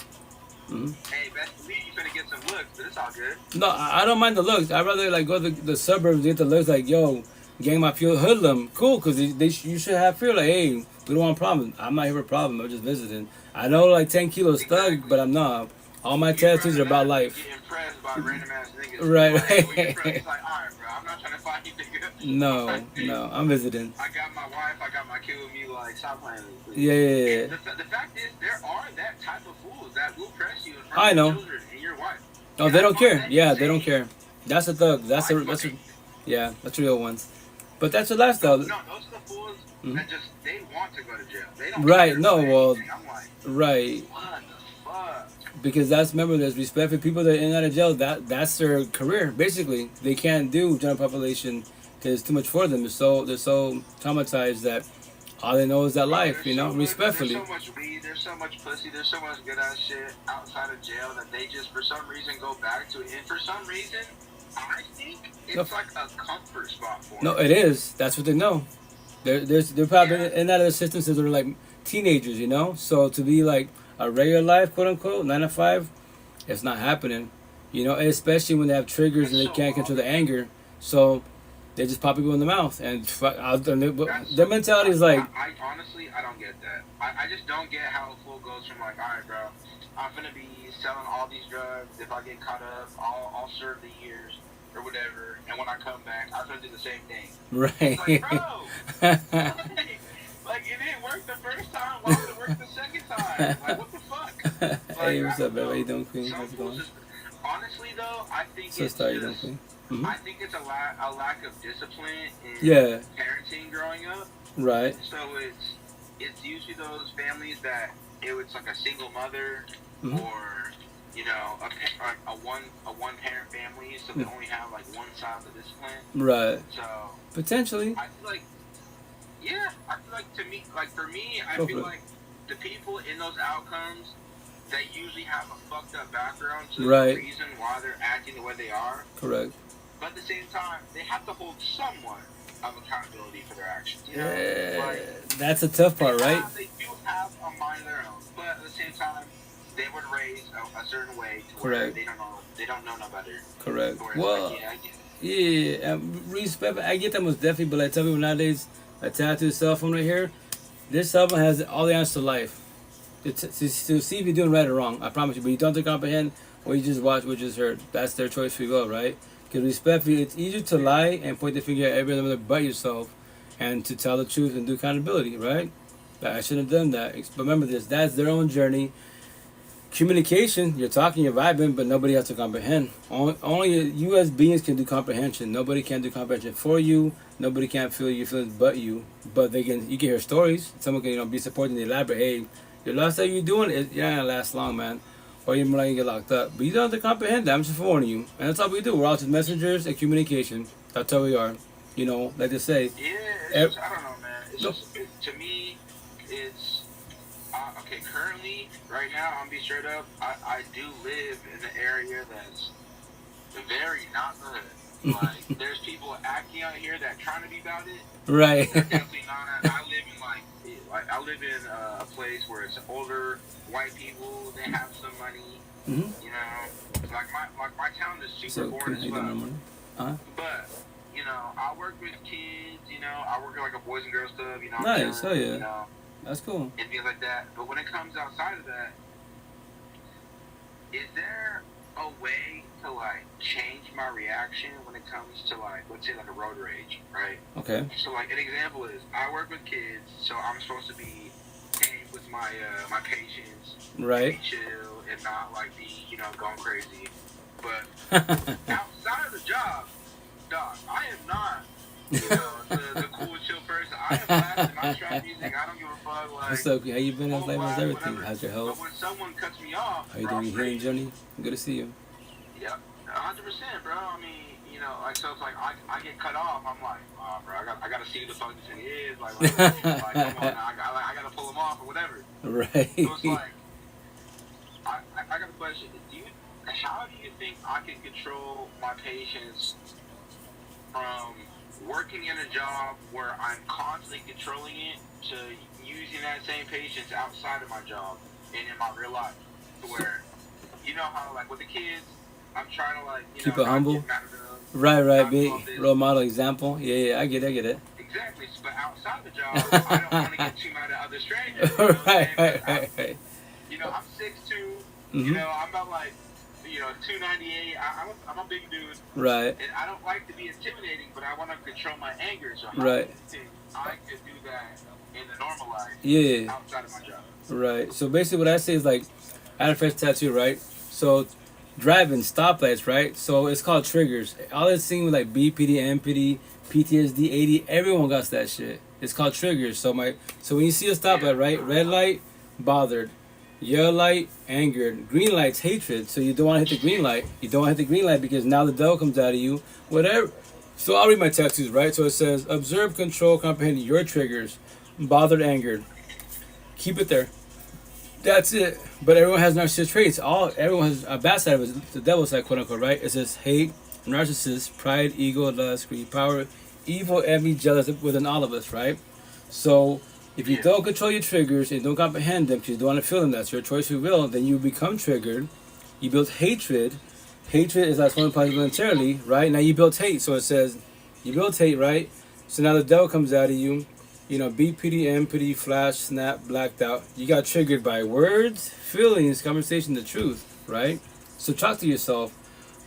Mm-hmm. Hey, best believe you're gonna get some looks, but it's all good. No, I don't mind the looks. I'd rather like go to the suburbs and get the looks. Like, yo, gang my fuel, hoodlum, cool, because you should have fear. Like, hey, we don't want problems. I'm not here for a problem. I'm just visiting. I know like 10 kilos thug, but I'm not. All my tattoos are about life. Get impressed by random ass niggas. Right. It's like, alright, bro, I'm not trying to find you, nigga. No, I'm visiting. I got my wife, I got my kid with me, like, stop playing with me. Yeah. The fact is, there are that type of fools that will press you in front I know. of your children and your wife. Oh, they don't care. Yeah, they don't care. That's a thug. That's real ones. But that's your lifestyle. No, those are the fools that just, they want to go to jail. They don't right, care no, well, I'm like, right. What the fuck? Because remember, there's respect for people that are in and out of jail. That's their career, basically. They can't do general population because it's too much for them. They're so traumatized that all they know is that life, respectfully. There's so much weed, there's so much pussy, there's so much good ass shit outside of jail that they just, for some reason, go back to it. And for some reason, I think it's like a comfort spot for them. No, it is. That's what they know. They're probably in and out of the system since they're like teenagers, So to be like a regular life, quote unquote, 9 to 5, it's not happening, and especially when they have triggers and they can't control the anger. So they just pop people in the mouth, and their mentality is like. I honestly, I don't get that. I just don't get how a fool goes from like, all right, bro, I'm gonna be selling all these drugs. If I get caught up, I'll serve the years or whatever, and when I come back, I'm gonna do the same thing. Right. It's like, bro, like it didn't work the first time. Why would it work the second time? Like, what the fuck? Like, Hey, what's up, baby? How you doing, Queen? How's it going? Honestly, though, I think So it's sorry, you just, don't think? I think it's a lack of discipline in Yeah. parenting growing up. Right. So it's usually those families that it's like a single mother or a one parent family, so they only have like one side of the discipline. Right. So potentially. I feel like for me, I feel like the people in those outcomes that usually have a fucked up background, so there's a reason why they're acting the way they are. Correct. But at the same time, they have to hold somewhat of accountability for their actions. You know? Yeah, like, that's a tough part, right? They do have a mind of their own, but at the same time, they were raised a certain way to where they don't know no better. Correct. Well, like, yeah, I get it. Respect. I get that most definitely, but I tell people nowadays, a tattooed cell phone right here, this cell phone has all the answers to life. To see if you're doing right or wrong, I promise you. But you don't have to comprehend, or you just watch what you just heard. That's their choice free will, right? Because respectfully, it's easier to lie and point the finger at everybody but yourself, and to tell the truth and do accountability, right? I shouldn't have done that. But remember this, that's their own journey. Communication, you're talking, you're vibing, but nobody has to comprehend. Only you as beings can do comprehension. Nobody can do comprehension for you. Nobody can feel your feelings but you. But you can hear stories. Someone can be supporting and elaborate. Hey, your last time you're doing it, you're not gonna last long, man. Or you're gonna get locked up. But you don't have to comprehend that. I'm just warning you. And that's all we do. We're all just messengers and communication. That's all we are. Like they say. Yeah, I don't know, man. It's just, to me, it's okay. Currently, right now, I'm be straight up. I do live in an area that's very not good. Like, there's people acting out here that trying to be about it. Right. They're definitely not. I live in I live in a place where it's older white people. They have some money. Mm-hmm. You know, my town is super boring as well. But I work with kids. I work at like a boys and girls club. Nice. Oh yeah. That's cool. And things like that. But when it comes outside of that, is there a way to like change my reaction when it comes to like, let's say like a road rage, right? Okay. So like an example is I work with kids, so I'm supposed to be tame with my patients, right? Be chill and not like be going crazy. But outside of the job, dog, I am not the cool chill person. I am blasting my trap music. I don't give a fuck. Like, what's up? How you been? How's life? How's everything? Whatever. How's your health? But when someone cuts me off, how you doing? You healing, Johnny? Good to see you. Yeah, 100%, bro. I mean, like, so it's like I get cut off. I'm like, oh, bro, I gotta see who the fuck this thing is. Like come on now, I gotta pull him off or whatever. Right. So it's like, I got a question. How do you think I can control my patience from working in a job where I'm constantly controlling it to using that same patience outside of my job and in my real life? To where, how like with the kids, I'm trying to like, keep it humble. Right. Be role model example. Yeah, I get it. Exactly. But outside the job, I don't want to get too mad at other strangers. Right. I'm 6'2". Mm-hmm. I'm about like 298. I'm a big dude. Right. And I don't like to be intimidating, but I want to control my anger. So right. I could do that in the normal life. Yeah. Outside of my job. Right. So basically, what I say is like, I had a first tattoo, right? So driving stoplights, right? So it's called triggers. All it's seen with like BPD, MPD, PTSD, AD, everyone got that shit. It's called triggers. So when you see a stoplight, right? Red light, bothered. Yellow light, angered. Green light's hatred. So you don't want to hit the green light. You don't want to hit the green light because now the devil comes out of you. Whatever. So I'll read my tattoos, right? So it says, observe, control, comprehend your triggers. Bothered, angered. Keep it there. That's it. But everyone has narcissistic traits. Everyone has a bad side of it. The devil's side, quote unquote, right? It says hate, narcissist, pride, ego, lust, greed, power, evil, envy, jealous within all of us, right? So if you don't control your triggers and don't comprehend them because you don't want to feel them, that's your choice, you will, then you become triggered. You build hatred. Hatred is like one voluntarily, right? Now you build hate. So it says You build hate, right? So now the devil comes out of you. You know, BPD, MPD, flash, snap, blacked out. You got triggered by words, feelings, conversation, the truth, right? So talk to yourself.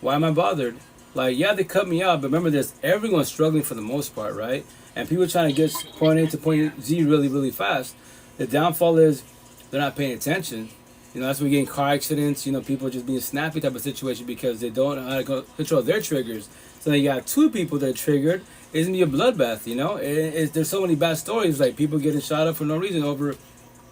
Why am I bothered? Like, yeah, they cut me out, but remember this, everyone's struggling for the most part, right? And people trying to get point A to point Z really, really fast. The downfall is they're not paying attention. You know, that's when we get in car accidents, you know, people just being snappy type of situation because they don't know how to control their triggers. So then you got two people that are triggered. It's going to be a bloodbath, you know? There's so many bad stories, like people getting shot up for no reason over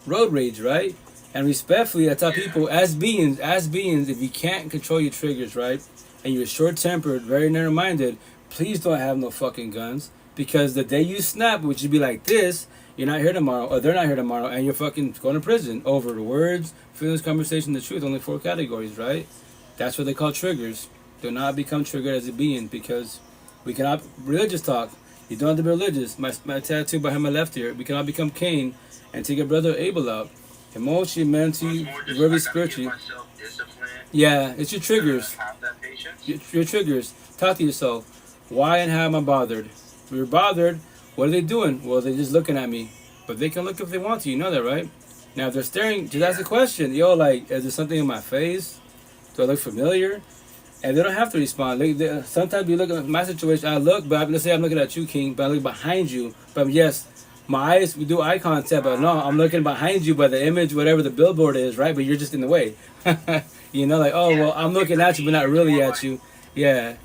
road rage, right? And respectfully, I tell people, as beings, if you can't control your triggers, right? And you're short-tempered, very narrow-minded, please don't have no fucking guns. Because the day you snap, which would be like this, you're not here tomorrow, or they're not here tomorrow, and you're fucking going to prison over the words, feelings, conversation, the truth. Only 4 categories, right? That's what they call triggers. Do not become triggered as a being, because we cannot, religious talk, you don't have to be religious. My tattoo behind my left ear, we cannot become Cain and take your brother Abel out. Emotionally, mentally, verbally, spiritually. Yeah, it's your triggers. Your triggers. Talk to yourself. Why and how am I bothered? If you're bothered, what are they doing? Well, they're just looking at me. But they can look if they want to. You know that, right? Now, if they're staring, just ask a question. Yo, like, is there something in my face? Do I look familiar? And they don't have to respond. Sometimes you look at my situation, I look, but let's say I'm looking at you, King, but I look behind you. But yes, my eyes, we do eye contact, but no, I'm looking behind you by the image, whatever the billboard is, right? But you're just in the way. You know, like, oh, well, I'm looking at you, but not really at you. Yeah.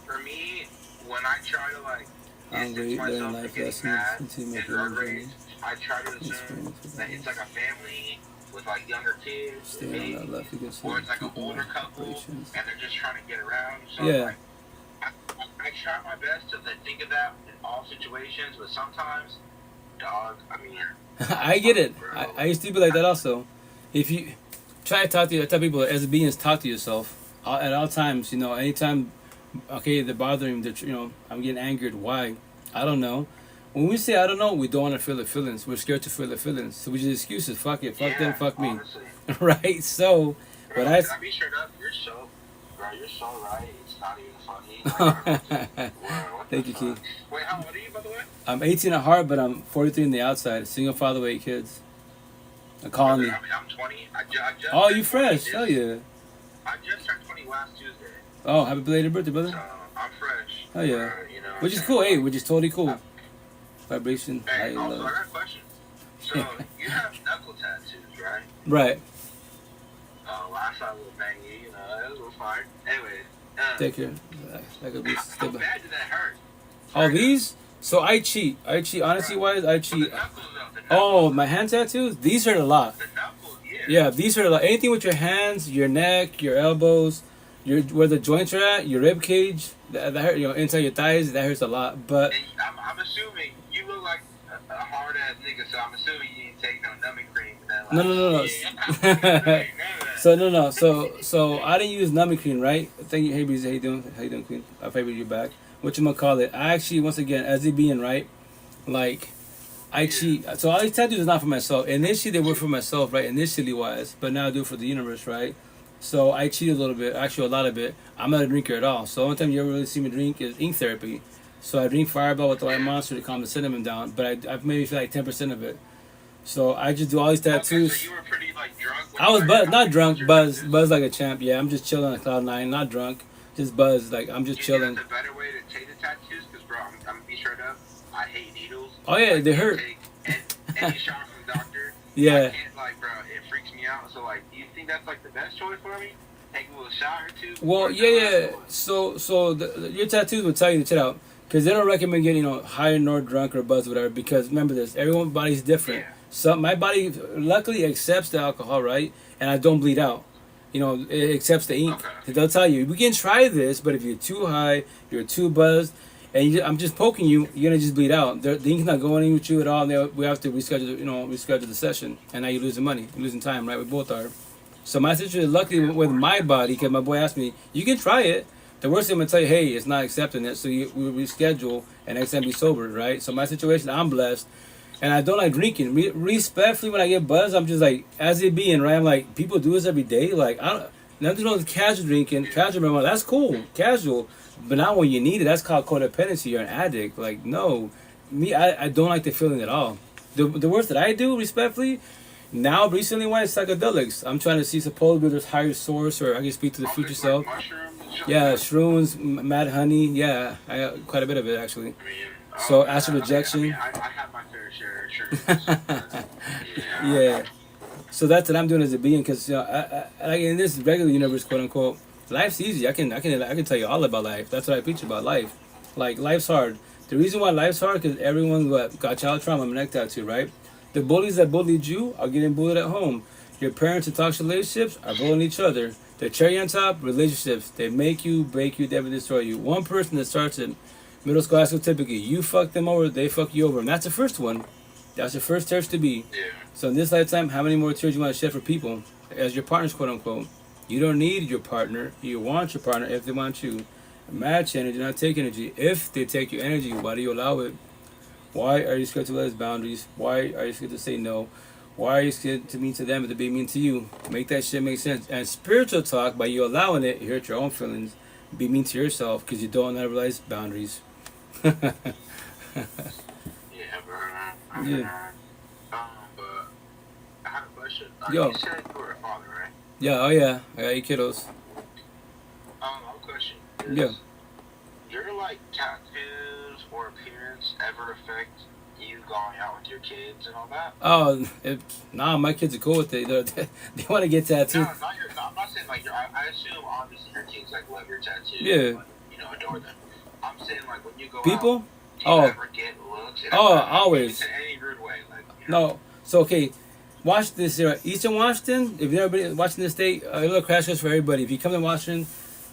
For me, when I try to, like, learning life lessons, I try to assume that it's like a family with like younger kids, maybe, or it's like an older couple, and they're just trying to get around. So yeah. Like, I try my best to think of that in all situations, but sometimes, dog, I mean... I get it. I used to be like that also. If you try to talk to I tell people, as beings, talk to yourself at all times. You know, anytime, okay, they're bothering, you know, I'm getting angered. Why? I don't know. When we say I don't know, we don't want to feel the feelings. We're scared to feel the feelings. So we just excuses. Fuck it. Fuck them. Fuck me. Right? So, bro, but I be straight up. You're so right. It's not even funny. Thank you, Key. Wait, how old are you, by the way? I'm 18 at heart, but I'm 43 in the outside. Single father with 8 kids. A colony. I'm 20. I just oh, you fresh? Hell yeah. I just turned 20 last Tuesday. Oh, happy belated birthday, brother. So, I'm fresh. Hell yeah. You know, which is cool, hey, which is totally cool. Vibration. Hey, also, I got a question. So, you have knuckle tattoos, right? Right. Oh, last time we were banging you, know, it was fine. Anyway. Take care. How bad did that hurt? Oh, these? So I cheat. Honestly, wise, I cheat. Oh, my hand tattoos? These hurt a lot. The knuckles, yeah, these hurt a lot. Anything with your hands, your neck, your elbows, where the joints are at, your rib cage, that hurt, you know, inside your thighs, that hurts a lot. But and I'm assuming you look like a hard ass nigga, so I'm assuming you didn't take no numbing cream. No. So I didn't use numbing cream, right? Thank you, hey Breezy, how you doing, Queen? I favor you back. Whatchamacallit, I actually, once again, as a being, right, like, I cheat. So all these tattoos is not for myself. Initially, they were for myself, right, initially wise, but now I do it for the universe, right? So I cheat a little bit, actually a lot of it. I'm not a drinker at all. So the only time you ever really see me drink is ink therapy. So I drink Fireball with the White Monster to calm the cinnamon down, but I maybe feel like 10% of it. So I just do all these tattoos. Okay, so you were pretty, like, drunk? I was not drunk, buzz like a champ. Yeah, I'm just chilling on cloud 9, not drunk, just buzzed. Like I'm just chilling. That's a better way to take the tattoos, because bro, I'm gonna be straight up. I hate needles. Oh yeah, they hurt. Any shot from the doctor. Yeah. I can't, like, bro, it freaks me out. So like, do you think that's like the best choice for me? Take a little shot or two. Well, yeah. So your tattoos will tell you to chill out, because they don't recommend getting high nor drunk or buzzed or whatever. Because remember this, everyone's body's different. Yeah. So my body luckily accepts the alcohol, right? And I don't bleed out. It accepts the ink. Okay. They'll tell you, we can try this, but if you're too high, you're too buzzed, and I'm just poking you, you're going to just bleed out. The ink's not going in with you at all, and we have to reschedule the session. And now you're losing money. You're losing time, right? We both are. So my situation is luckily with my body, because my boy asked me, you can try it. The worst thing I'm going to tell you, hey, it's not accepting it, so we reschedule, and next time be sober, right? So my situation, I'm blessed. And I don't like drinking. Respectfully, when I get buzzed, I'm just like, as it being, right? I'm like, people do this every day. Like, Nothing wrong with casual drinking, casual marijuana. That's cool, casual. But not when you need it. That's called codependency. You're an addict. Like, no. Me, I don't like the feeling at all. The worst that I do, respectfully, now recently, why is psychedelics. I'm trying to see supposedly there's higher source, or I can speak to the future self. Yeah, shrooms, mad honey. Yeah, I got quite a bit of it actually. So astral projection. I have my fair share of shrooms. Yeah. So that's what I'm doing as a being, because I in this regular universe, quote unquote, life's easy. I can tell you all about life. That's what I preach about life. Like, life's hard. The reason why life's hard, because everyone got child trauma, I'm connected to, right? The bullies that bullied you are getting bullied at home. Your parents in toxic relationships are bullying each other. The cherry on top, relationships. They make you, break you, never destroy you. One person that starts in middle school, high school, typically, you fuck them over, they fuck you over. And that's the first one. That's your first church to be. Yeah. So in this lifetime, how many more tears you want to shed for people as your partners, quote unquote? You don't need your partner. You want your partner if they want you. Match energy, not take energy. If they take your energy, why do you allow it? Why are you scared to let boundaries? Why are you scared to say no? Why are you scared to mean to them and to be mean to you? Make that shit make sense. And spiritual talk, by you allowing it, you hurt your own feelings. Be mean to yourself because you don't realize boundaries. Yeah, bro. Yeah. But I have a question. Yo. You said you were a father, right? Yeah, oh yeah. I got 8 kiddos. I have a question. Yeah. Your, like, tattoos or appearance ever affect you going out with your kids and all that? Oh, nah, my kids are cool with it. They want to get tattooed. No, I'm not saying, like, I assume, obviously, your kids, like, love your tattoos. Yeah. And, you know, adore them. I'm saying, like, when you go People? out, do you ever get looks? And Always. In any rude way. Like, you know? No. So, okay. Watch this here. Eastern Washington, if you've never been watching this state, a little crash course for everybody. If you come to Washington,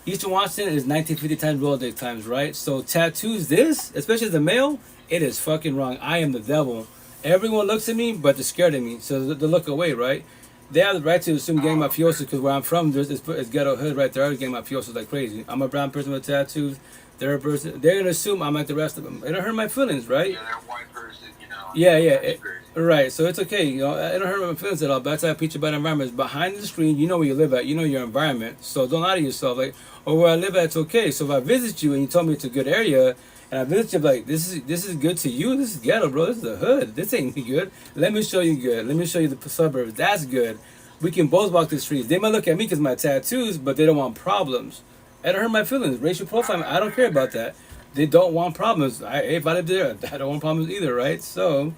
Eastern Washington is 1950 times Rolodex times, right? So tattoos, this, especially as a male, it is fucking wrong. I am the devil. Everyone looks at me, but they're scared of me, so they look away, right? They have the right to assume gang mafiosos, because where I'm from, it's ghetto hood right there. I gang mafiosos like crazy. I'm a brown person with tattoos. They're a person. They're gonna assume I'm like the rest of them. It don't hurt my feelings, right? Yeah, they're a white person, you know. Yeah. Right, so it's okay, you know, I don't hurt my feelings at all, but that's how I preach about environments. Behind the screen, you know where you live at, you know your environment, so don't lie to yourself, like, oh, where I live at, it's okay. So if I visit you and you told me it's a good area, and I visit you, like, this is good to you, this is ghetto, bro, this is the hood, this ain't good, let me show you good, let me show you the suburbs, that's good. We can both walk the streets. They might look at me because of my tattoos, but they don't want problems. I don't hurt my feelings. Racial profiling, I don't care about that. They don't want problems. If I live there, I don't want problems either, right? So,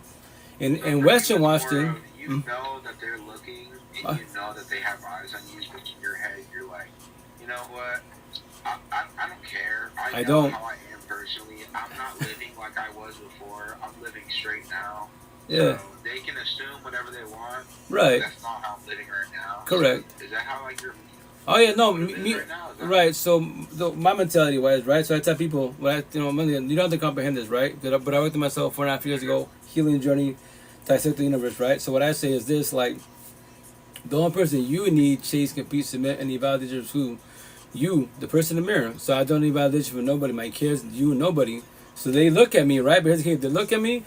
in Western Washington, you know that they're looking, and you know that they have eyes on you, but in your head, you're like, you know what? I don't care. I know don't. how I am personally. I'm not living like I was before. I'm living straight now. Yeah. So they can assume whatever they want. Right. That's not how I'm living right now. Correct. So is that how, like, you're... Oh yeah, no, me, right now? right. So my mentality wise, right. So I tell people, you don't have to comprehend this, right? But I worked with myself 4.5 years ago, healing journey, dissect the universe, right? So what I say is this: like, the only person you need, chase, compete, submit, and evaluate is who? You, the person in the mirror. So I don't need validation from nobody. My kids, you, nobody. So they look at me, right? But here's the case: they look at me.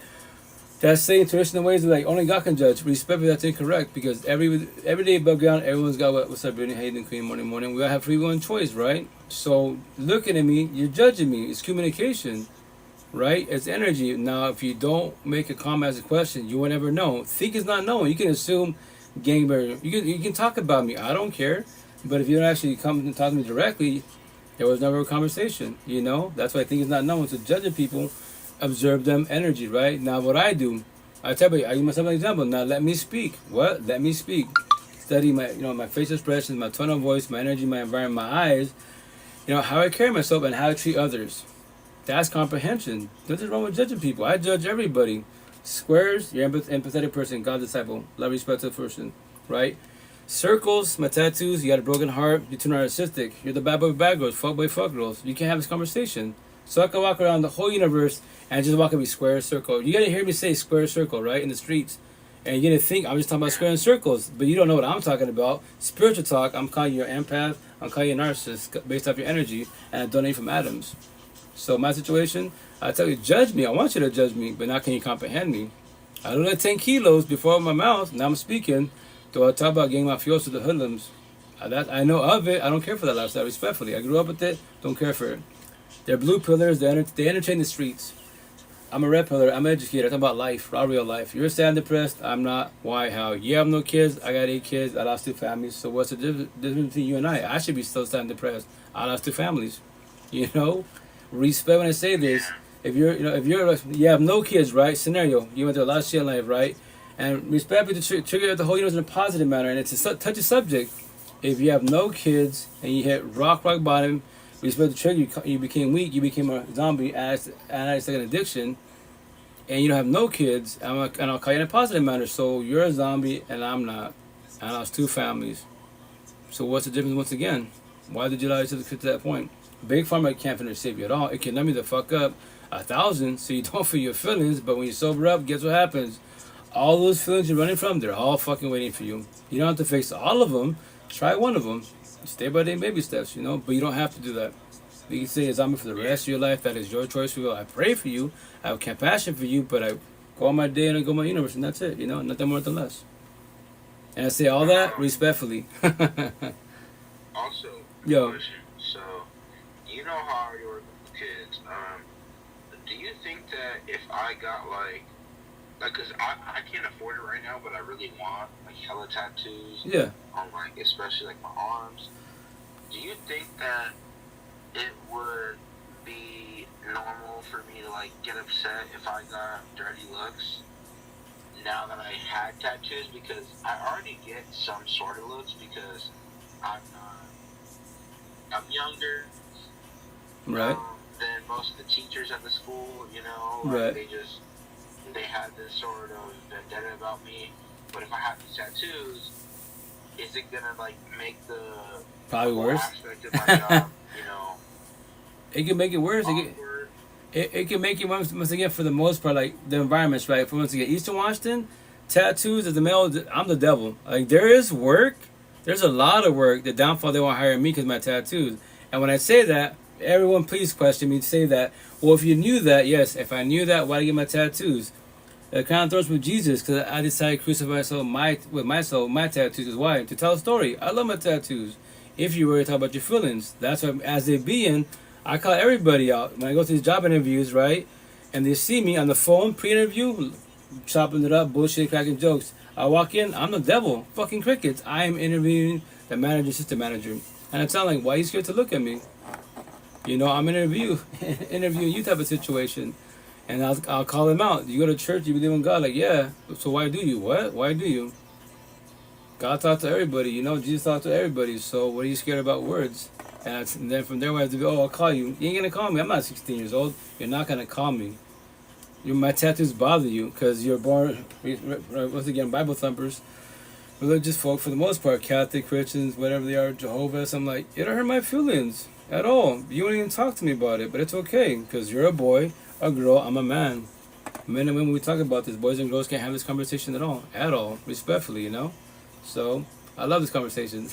That's saying traditional ways of like only God can judge. Respect, that's incorrect, because every day above ground, everyone's got what's up, Brittany, Hayden, Queen, morning. We all have free will and choice, right? So looking at me, you're judging me. It's communication, right? It's energy. Now, if you don't make a comment as a question, you will never know. Think is not knowing. You can assume gang barrier. You can talk about me. I don't care. But if you don't actually come and talk to me directly, there was never a conversation. You know, that's why think is not knowing. So judging people. Observe them energy, right? Now what I do, I tell you, I use myself as an example. Now let me speak. What? Let me speak. Study my, my facial expressions, my tone of voice, my energy, my environment, my eyes, how I carry myself and how I treat others. That's comprehension. Nothing wrong with judging people. I judge everybody. Squares, you're an empathetic person, God's disciple, love, respect to the person, right? Circles, my tattoos, you got a broken heart, you're too narcissistic, you're the bad boy, bad girls, fuck boy, fuck girls. You can't have this conversation. So I can walk around the whole universe and just walk and be square circle. You gotta hear me say square circle, right, in the streets. And you're gonna think I'm just talking about square and circles, but you don't know what I'm talking about. Spiritual talk, I'm calling you an empath, I'm calling you a narcissist based off your energy, and I donate from atoms. So my situation, I tell you, judge me. I want you to judge me, but now can you comprehend me? I don't let 10 kilos before my mouth, now I'm speaking, do I talk about gang mafiosos, the hoodlums. I know of it. I don't care for that lifestyle, respectfully. I grew up with it. Don't care for it. They're blue pillars. They entertain the streets. I'm a red pillar. I'm an educator. I talk about life, raw real life. You're sad and depressed. I'm not. Why? How? You have no kids. I got 8 kids. I lost 2 families. So what's the difference between you and I? I should be still sad and depressed. I lost 2 families. You know, respect when I say this. If you have no kids, right? Scenario. You went through a lot of shit in life, right? And respect to trigger the whole universe in a positive manner, and it's a touchy subject. If you have no kids and you hit rock bottom, respect the trigger, you became weak, you became a zombie, addict, like an addiction, and you don't have no kids, and I'll call you in a positive manner. So you're a zombie and I'm not. And I lost 2 families. So what's the difference once again? Why did you allow yourself to get to that point? Big Pharma can't finish save you at all. It can numb you the fuck up 1,000 so you don't feel your feelings, but when you sober up, guess what happens? All those feelings you're running from, they're all fucking waiting for you. You don't have to face all of them. Try one of them. Stay by day baby steps, but you don't have to do that. You can stay a zombie for the rest of your life. That is your choice for you. I pray for you. I have compassion for you, but I go on my day and I go my universe, and that's it. Nothing more, nothing less. And I say all that respectfully. Also, yo. Question. So, you know how you work with kids. Do you think that if I got because I can't afford it right now, but I really want hella tattoos. Yeah. On especially my arms. Do you think that it would be normal for me to get upset if I got dirty looks now that I had tattoos? Because I already get some sort of looks because I'm younger. Right. Than most of the teachers at the school. Right. They had this sort of vendetta about me. But if I have these tattoos, is it gonna make the probably worse aspect of my job, It can make it worse. It can make it once again, for the most part, the environments, right? For once again, Eastern Washington, tattoos as a male, I'm the devil. There is work. There's a lot of work. The downfall, they won't hire me because of my tattoos. And when I say that, everyone please question me to say that. Well, if you knew that, yes, if I knew that, why did I get my tattoos? It kind of throws with Jesus, because I decided to crucify myself with my tattoos. Why? To tell a story. I love my tattoos. If you were to talk about your feelings, that's why, as a being, I call everybody out. When I go to these job interviews, right, and they see me on the phone, pre-interview, chopping it up, bullshit, cracking jokes. I walk in, I'm the devil, fucking crickets. I am interviewing the manager, assistant manager. And it's not why are you scared to look at me? I'm interviewing you type of situation. And I'll call them out. You go to church, you believe in God? Yeah. So why do you? What? Why do you? God talked to everybody. Jesus talked to everybody. So what are you scared about words? And then from there, I have to go, I'll call you. You ain't going to call me. I'm not 16 years old. You're not going to call me. My tattoos bother you because you're born, once again, Bible thumpers, religious folk for the most part, Catholic, Christians, whatever they are, Jehovah's. I'm it don't hurt my feelings at all. You won't even talk to me about it, but it's okay because you're a boy. A girl, I'm a man. Men and women, we talk about this. Boys and girls can't have this conversation at all, respectfully, So, I love this conversation.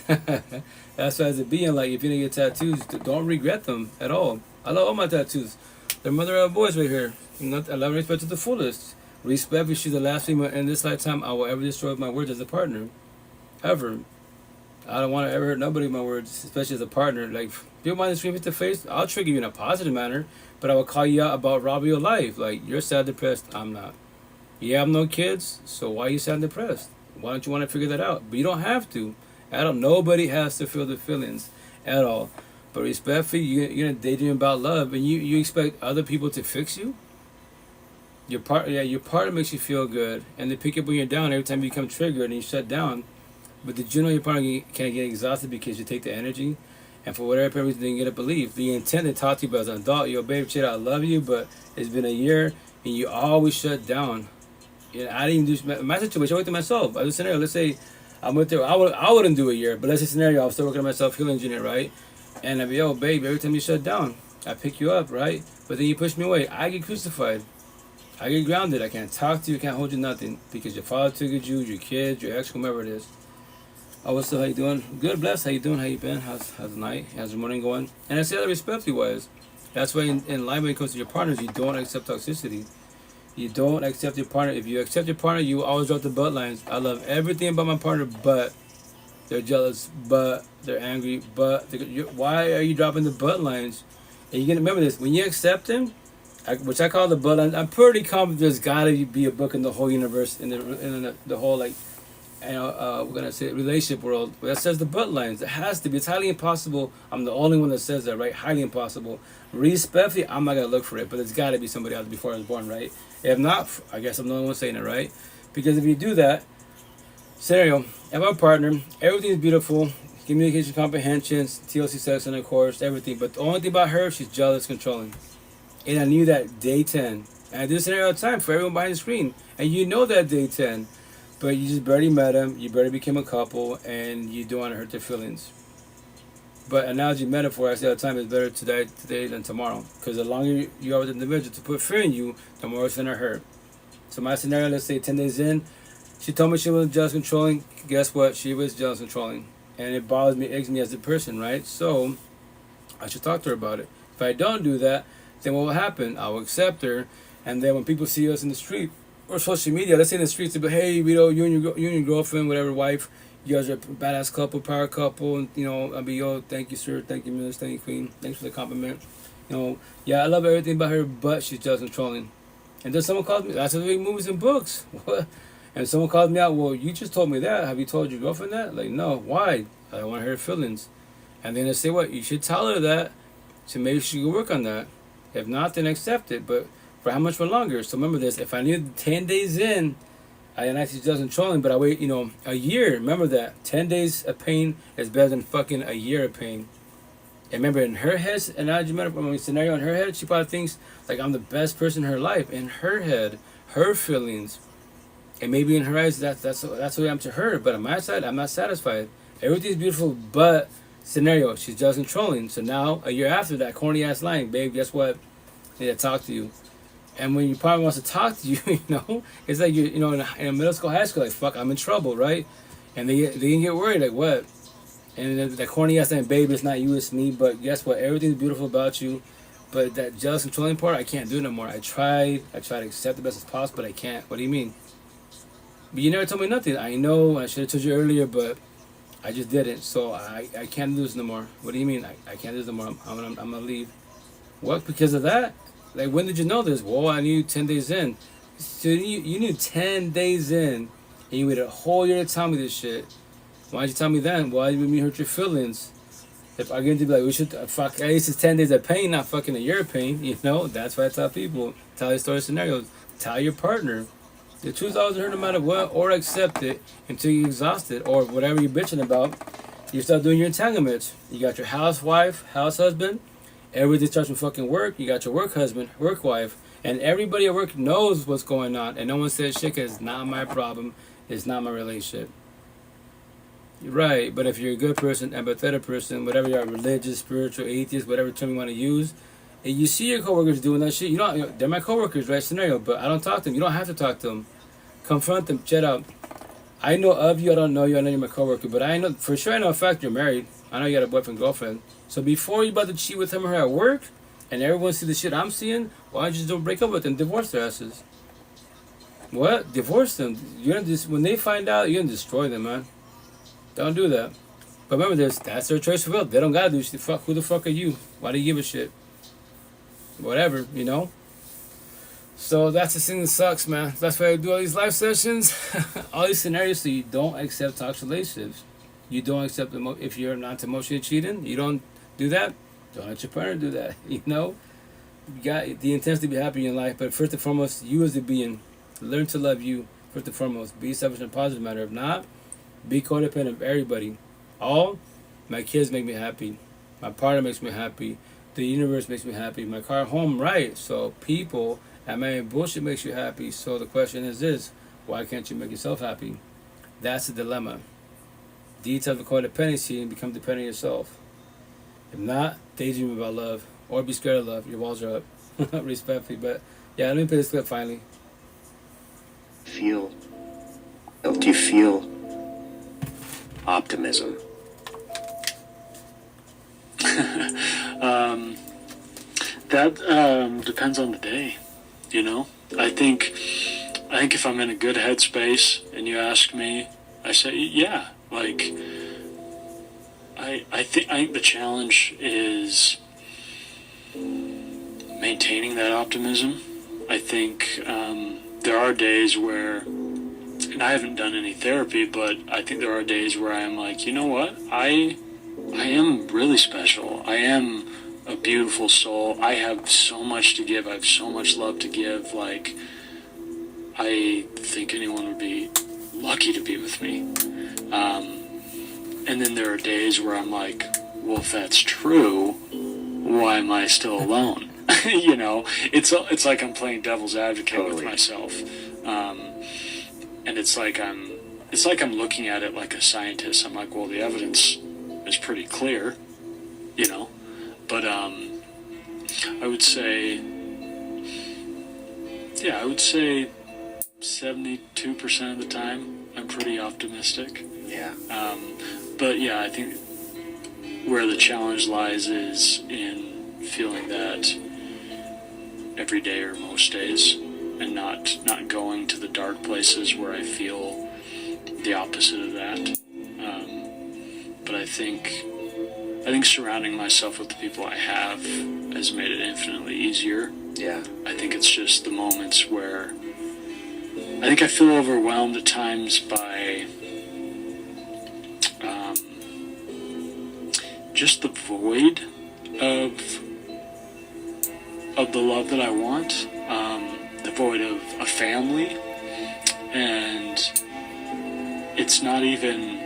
That's why as a being, if you didn't get tattoos, don't regret them at all. I love all my tattoos. They're mother of boys right here. I love and respect to the fullest. Respect, if she's the last female in this lifetime I will ever destroy with my words as a partner. Ever. I don't want to ever hurt nobody with my words, especially as a partner. If you mind to scream face to face, I'll trigger you in a positive manner. But I will call you out about raw real life. You're sad, depressed. I'm not. You have no kids, so why are you sad and depressed? Why don't you want to figure that out? But you don't have to. Nobody has to feel the feelings at all. But respectfully, you're going to daydream about love, and you expect other people to fix you? Your partner makes you feel good, and they pick up when you're down every time you become triggered and you shut down. But did you know your partner can get exhausted because you take the energy? And for whatever reason, they can get up and leave. The intent to talk to you about as an adult, yo, babe, shit, I love you, but it's been a year, and you always shut down. I didn't do my situation. I went to myself. As a scenario, let's say I'm with her. I wouldn't do a year, but let's say scenario, I was still working on myself, healing engineer, right? And I'd be, yo, babe, every time you shut down, I pick you up, right? But then you push me away. I get crucified. I get grounded. I can't talk to you, can't hold you, nothing, because your father triggered you, your kids, your ex, whomever it is. Oh, what's up? How you doing? Good, blessed. How you doing? How you been? How's the night? How's the morning going? And I say that respectfully wise. That's why in life when it comes to your partners, you don't accept toxicity. You don't accept your partner. If you accept your partner, you always drop the butt lines. I love everything about my partner, but they're jealous, but they're angry, but why are you dropping the but lines? And you're gonna remember this when you accept them, which I call the but lines. I'm pretty confident there's gotta be a book in the whole universe, in the whole like, we're gonna say relationship world that says the but lines. It has to be. It's highly impossible. I'm the only one that says that, right? Highly impossible. Respectfully, I'm not gonna look for it, but there's gotta be somebody else before I was born, right? If not, I guess I'm the only one saying it, right? Because if you do that scenario, I have a partner, everything's beautiful, communication, comprehension, TLC sex, and of course everything. But the only thing about her, she's jealous, controlling. And I knew that day 10. And I do this scenario all the time for everyone behind the screen. And you know that day 10. But you just barely met him, you barely became a couple, and you don't want to hurt their feelings. But analogy metaphor, I say all the time, is better today than tomorrow. Because the longer you are with the individual to put fear in you, the more it's going to hurt. So my scenario, let's say 10 days in, she told me she was jealous controlling. Guess what? She was jealous controlling. And it bothers me, eggs me as a person, right? So I should talk to her about it. If I don't do that, then what will happen? I will accept her. And then when people see us in the street or social media, let's say in the streets, they'll be, hey, you and your girlfriend, whatever, wife, you guys are a badass couple, power couple. And, I'll be, thank you, sir. Thank you, miss. Thank you, queen. Thanks for the compliment. Yeah, I love everything about her, but she's jealous controlling. And then someone calls me, that's what they make movies and books. And someone calls me out, well, you just told me that. Have you told your girlfriend that? Like, no. Why? I don't want to hurt her feelings. And then they say, what? You should tell her that, so maybe she can work on that. If not, then accept it. But for how much for longer? So remember this. If I knew 10 days in, and actually doesn't trolling, but I wait, a year. Remember that. 10 days of pain is better than fucking a year of pain. And remember, in her head, scenario in her head, she probably thinks, like, I'm the best person in her life. In her head, her feelings. And maybe in her eyes, that's what I am to her. But on my side, I'm not satisfied. Everything's beautiful, but scenario, she's just controlling. So now, a year after that corny ass line, babe, guess what? I need to talk to you. And when your partner wants to talk to you, it's like you're, in middle school, high school, like, fuck, I'm in trouble, right? And they can get worried, like, what? And then that corny ass line, babe, it's not you, it's me. But guess what? Everything's beautiful about you. But that jealous controlling part, I can't do it no more. I tried to accept the best as possible, but I can't. What do you mean? But you never told me nothing. I know I should have told you earlier, but I just didn't. So I can't do this no more. What do you mean? I can't do this no more. I'm gonna leave. What? Because of that? Like, when did you know this? Well, I knew 10 days in. So you knew 10 days in, and you waited a whole year to tell me this shit. Why'd you tell me then? Why did you hurt your feelings? If I'm going to be like, we should fuck, at least it's 10 days of pain, not fucking a year of pain. That's why I tell people. Tell your story scenarios. Tell your partner. The truth always hurt no matter what, or accept it until you're exhausted, or whatever you're bitching about. You start doing your entanglements. You got your housewife, house husband. Everybody starts from fucking work. You got your work husband, work wife. And everybody at work knows what's going on. And no one says shit because it's not my problem. It's not my relationship. Right, but if you're a good person, empathetic person, whatever you are, religious, spiritual, atheist, whatever term you want to use, and you see your coworkers doing that shit, they're my coworkers, right? Scenario, but I don't talk to them. You don't have to talk to them. Confront them, chat out. I know of you, I don't know you, I know you're my coworker, but I know, for sure I know a fact you're married. I know you got a boyfriend, girlfriend. So before you're about to cheat with him or her at work, and everyone see the shit I'm seeing, why don't you just don't break up with them, divorce their asses? What? Divorce them. When they find out, you're gonna destroy them, man. Don't do that. But remember, that's their choice of will. They don't gotta do shit. Fuck, who the fuck are you? Why do you give a shit? Whatever, So that's the thing that sucks, man. That's why I do all these live sessions, all these scenarios, so you don't accept toxic relationships. You don't accept if you're not emotionally cheating. You don't do that. Don't let your partner do that. You got the intent to be happy in life, but first and foremost, you as a being, learn to love you. First and foremost, be selfish in a positive manner. If not, be codependent of everybody. My kids make me happy. My partner makes me happy. The universe makes me happy. My car home, right. So people, bullshit makes you happy. So the question is this, why can't you make yourself happy? That's the dilemma. Detail the codependency and become dependent on yourself. If not, daydream about love. Or be scared of love. Your walls are up. Respectfully. But yeah, let me play this clip finally. Do you feel optimism? That depends on the day, I think if I'm in a good headspace and you ask me, I say, yeah, like, I think the challenge is maintaining that optimism. I think there are days where, and I haven't done any therapy, but I think there are days where I'm like, you know what? I am really special. I am a beautiful soul. I have so much to give. I have so much love to give. Like, I think anyone would be lucky to be with me. And then there are days where I'm like, well, if that's true, why am I still alone? You know, it's like I'm playing devil's advocate with myself. And it's like I'm looking at it like a scientist. I'm like, well, the evidence is pretty clear, you know. But I would say 72% of the time I'm pretty optimistic. Yeah. But yeah, I think where the challenge lies is in feeling that every day or most days, and not going to the dark places where I feel the opposite of that. But I think surrounding myself with the people I have has made it infinitely easier. Yeah. I think it's just the moments where I think I feel overwhelmed at times by just the void of the love that I want, the void of a family, and it's not even,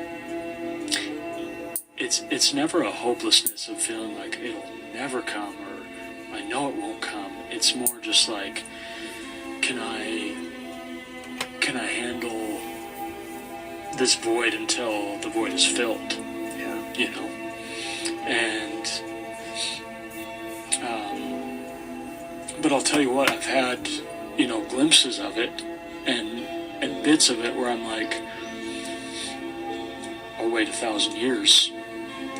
it's never a hopelessness of feeling like it'll never come, or I know it won't come. It's more just like, can I handle this void until the void is filled? Yeah. You know? And but I'll tell you what, I've had, you know, glimpses of it and bits of it where I'm like, I'll wait 1,000 years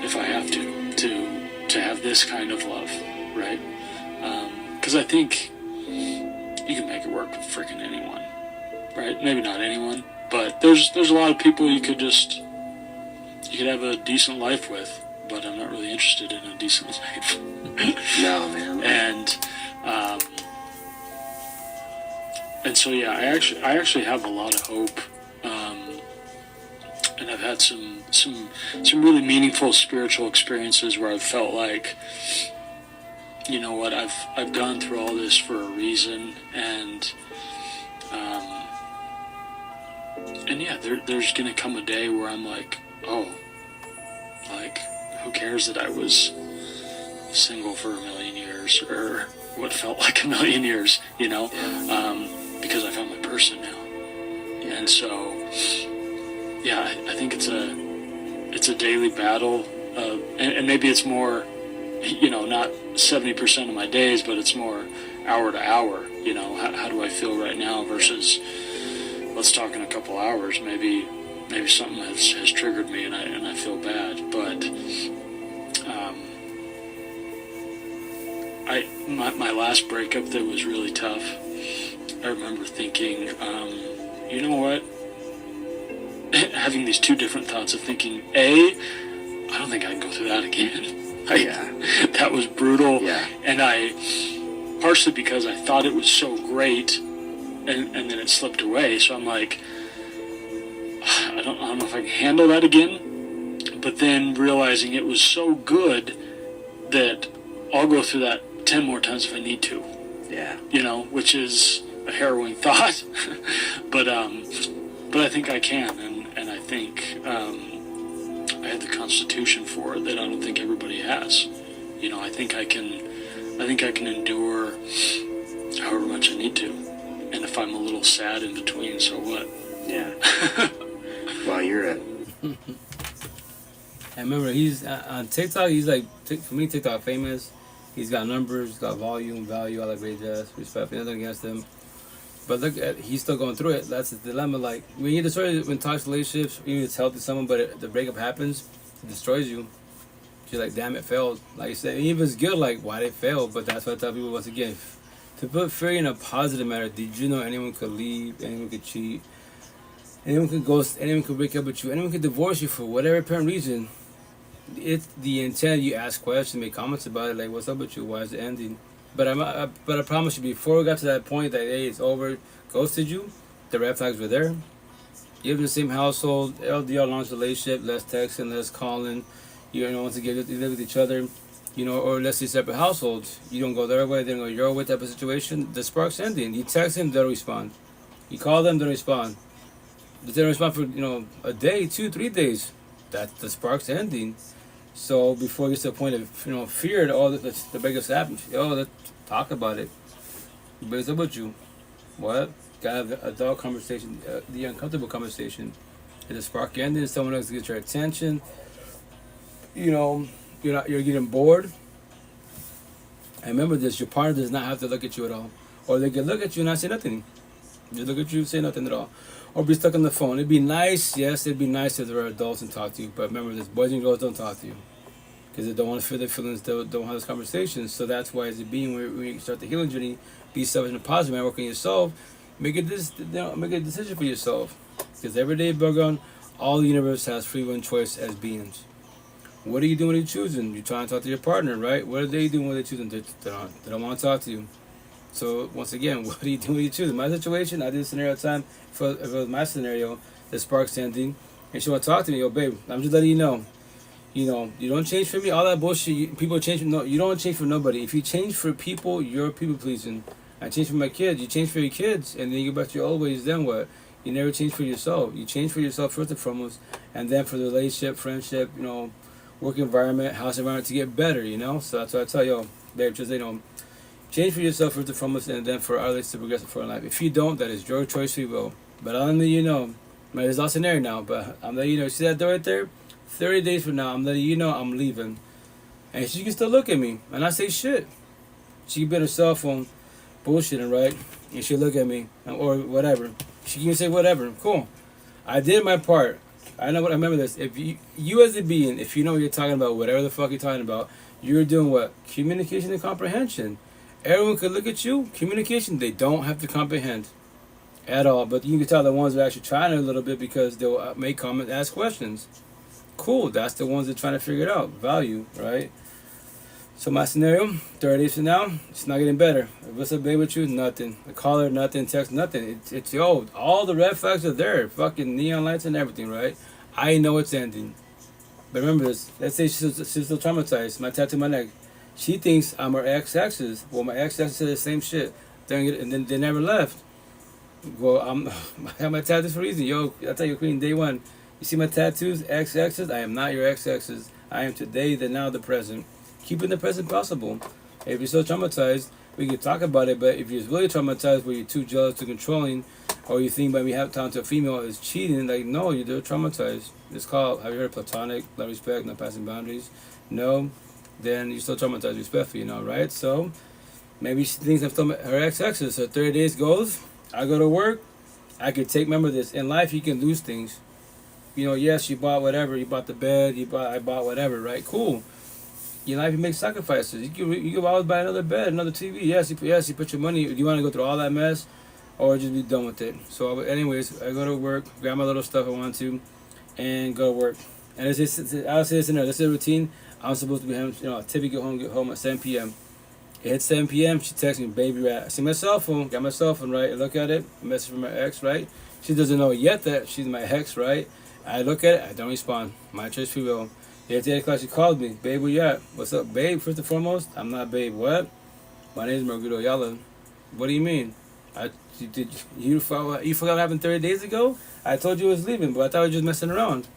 if I have to have this kind of love, right? Because I think you can make it work with freaking anyone, right? Maybe not anyone, but there's a lot of people you could have a decent life with, but I'm not really interested in a decent life. No, man. And so yeah, I actually have a lot of hope, and I've had some really meaningful spiritual experiences where I've felt like, you know what, I've gone through all this for a reason, and yeah, there's gonna come a day where I'm like, oh, like, who cares that I was single for 1,000,000 years, or what felt like 1,000,000 years, you know, because I found my person now. And so, yeah, I think it's a daily battle, and maybe it's more, you know, not 70% of my days, but it's more hour to hour, you know, how do I feel right now versus let's talk in a couple hours, maybe something has triggered me and I feel bad, but my last breakup that was really tough, I remember thinking, you know what, having these two different thoughts of thinking, I don't think I can go through that again. That was brutal. Yeah. And partially because I thought it was so great, and then it slipped away, so I'm like, I don't know if I can handle that again. But then realizing it was so good that I'll go through that 10 more times if I need to. Yeah. You know, which is a harrowing thought. but I think I can, and I think I have the constitution for it that I don't think everybody has. You know, I think I can endure however much I need to. And if I'm a little sad in between, so what? Yeah. Well, you're a... I remember he's on TikTok. He's like, for me, TikTok famous. He's got numbers, he's got volume, value, all that great jazz. Respect, nothing against him. But look at, he's still going through it. That's the dilemma. Like, when you destroy, when toxic relationships, even if it's healthy someone, but the breakup happens, it destroys you. You're like, damn, it failed. Like you said, even if it's good, like, why did it fail? But that's what I tell people once again. To put fear in a positive manner, did you know anyone could leave, anyone could cheat, anyone could ghost, anyone could break up with you, anyone could divorce you for whatever apparent reason? it's the intent. You ask questions, make comments about it, like, what's up with you? Why is it ending? But I promise you, before we got to that point that, hey, it's over, ghosted you, the red flags were there. You live in the same household, LDR, long relationship, less texting, less calling. You know, once again, you live with each other, you know, or let's say separate households. You don't go their way, they don't go your way type of situation. The spark's ending. You text them, they'll respond. You call them, they'll respond. If they don't respond for, you know, a day, 2, 3 days, that the spark's ending. So before it gets to a point of, you know, fear, all the biggest happens. Oh, let's talk about it. What's up with you? What? Gotta have the adult conversation, the uncomfortable conversation. If the spark ending, someone else gets your attention. You know, you're getting bored. And remember this: your partner does not have to look at you at all, or they can look at you and not say nothing. Just look at you, say nothing at all, or be stuck on the phone. It'd be nice, yes, it'd be nice if there were adults and talk to you. But remember this: boys and girls don't talk to you because they don't want to feel their feelings. They don't have those conversations. So that's why, as a being, when you start the healing journey, be selfish and positive, man, work on yourself. Make a decision for yourself. Because every day, background, all the universe has free will and choice as beings. What are you doing when you're choosing? You're trying to talk to your partner, right? What are they doing when they're choosing? They don't want to talk to you. So, once again, what are you doing when you're choosing? My situation, I did a scenario at the time. If it was my scenario, the spark's ending, and she want to talk to me, yo, babe, I'm just letting you know. You know, you don't change for me. All that bullshit, people change for, no, you don't change for nobody. If you change for people, you're people pleasing. I changed for my kids. You change for your kids, and then you go back to your old ways. Then what? You never change for yourself. You change for yourself first and foremost, and then for the relationship, friendship, you know, work environment, house environment to get better. You know, so that's what I tell you, babe. Just change for yourself first and foremost, and then for our relationship to progress for our life. If you don't, that is your choice. We will. But I'm letting you know. There's lots in there now, but I'm letting you know. See that door right there? 30 days from now, I'm letting you know I'm leaving, and she can still look at me, and I say shit. She can be on her cell phone, bullshitting, right? And she'll look at me, or whatever. She can say whatever. Cool. I did my part. I remember this. If you as a being, if you know what you're talking about, whatever the fuck you're talking about, you're doing what? Communication and comprehension. Everyone could look at you. Communication, they don't have to comprehend at all. But you can tell the ones that are actually trying a little bit because they'll make comments, ask questions. Cool. That's the ones that are trying to figure it out. Value, right? So my scenario, 30 days from now, it's not getting better. What's up, babe, with you? Nothing. I call her, nothing. Text, nothing. It's all the red flags are there. Fucking neon lights and everything, right? I know it's ending. But remember this. Let's say she's still traumatized. My tattoo on my neck. She thinks I'm her ex-exes. Well, my ex-exes said the same shit. And then they never left. Well, I have my tattoos for a reason. Yo, I tell you, Queen, day one. You see my tattoos, ex-exes? I am not your ex-exes. I am today, the now, the present. Keeping the present possible. If you're so traumatized, we can talk about it, but if you're really traumatized where you're too jealous, too controlling, or you think by me having time to a female is cheating, like, no, you're traumatized. It's called, have you heard of platonic, love, respect, not passing boundaries? No? Then you're still traumatized, respectfully, you know, right? So, maybe she thinks I'm still her ex-exes. So 30 days goes, I go to work, I could take, remember this, in life you can lose things. You know, yes, you bought whatever, you bought the bed, I bought whatever, right? Cool. In life, you make sacrifices. You can always buy another bed, another TV. Yes, you put your money. Do you want to go through all that mess, or just be done with it? So, anyways, I go to work, grab my little stuff I want to, and go to work. And I'll say this in there. This is a routine. I'm supposed to be home. You know, Tiffany get home at 7 p.m. It hits 7 p.m. She texts me, baby rat. I see my cell phone. Got my cell phone, right? I look at it. A message from my ex, right? She doesn't know yet that she's my ex, right? I look at it. I don't respond. My choice, free will. At 8 o'clock, she called me. Babe, where you at? What's up, babe? First and foremost, I'm not babe. What? My name is Margudo Yala. What do you mean? You forgot what happened 30 days ago? I told you I was leaving, but I thought I was just messing around.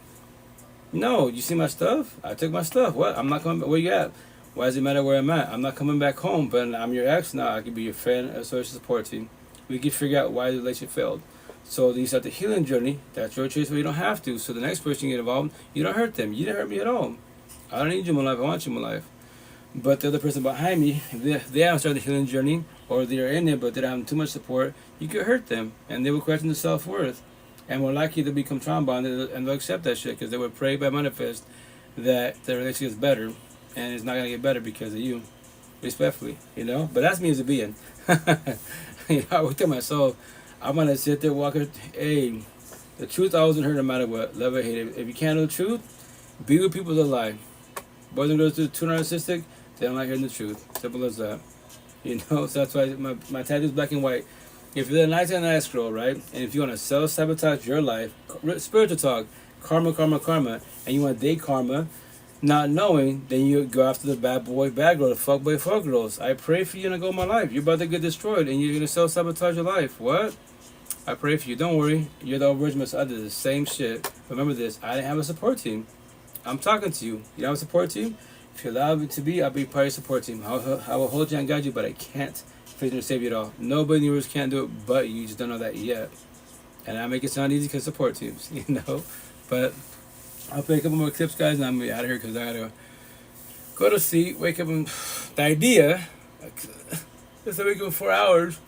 No, you see my stuff? I took my stuff. What? I'm not coming back. Where you at? Why does it matter where I'm at? I'm not coming back home, but I'm your ex now. I could be your friend, a social support team. We can figure out why the relationship failed. So you start the healing journey. That's your choice, but you don't have to. So the next person you get involved, you don't hurt them. You didn't hurt me at all. I don't need you in my life. I want you in my life. But the other person behind me, if they haven't started the healing journey, or they're in it but they don't have too much support, you could hurt them, and they will question their self-worth. And more likely to become trauma bonded, and they'll accept that shit because they would pray by manifest that their relationship is better, and it's not gonna get better because of you, respectfully, you know. But that's me as a being. You know, I look at myself. I'm gonna sit there walking. Hey, the truth always hurt no matter what. Love or hate it. If you can't know the truth, be with people that lie. Boys and girls too narcissistic, they don't like hearing the truth. Simple as that. You know, so that's why my tattoo is black and white. If you're a nice and nice girl, right, and if you want to self-sabotage your life, spiritual talk, karma, and you want to date karma, not knowing, then you go after the bad boy, bad girl, the fuck boy, fuck girls. I pray for you to go my life. You're about to get destroyed, and you're going to self-sabotage your life. What? I pray for you. Don't worry. You're the original. I did the same shit. Remember this. I didn't have a support team. I'm talking to you. You don't have a support team? If you allow me to be, I'll be part of your support team. I will hold you and guide you, but I can't fix or save you at all. Nobody in the universe can do it, but you just don't know that yet. And I make it sound easy because support teams, you know. But I'll play a couple more clips, guys, and I'm going to be out of here because I got to go to sleep, wake up, and the idea, just to wake up in 4 hours.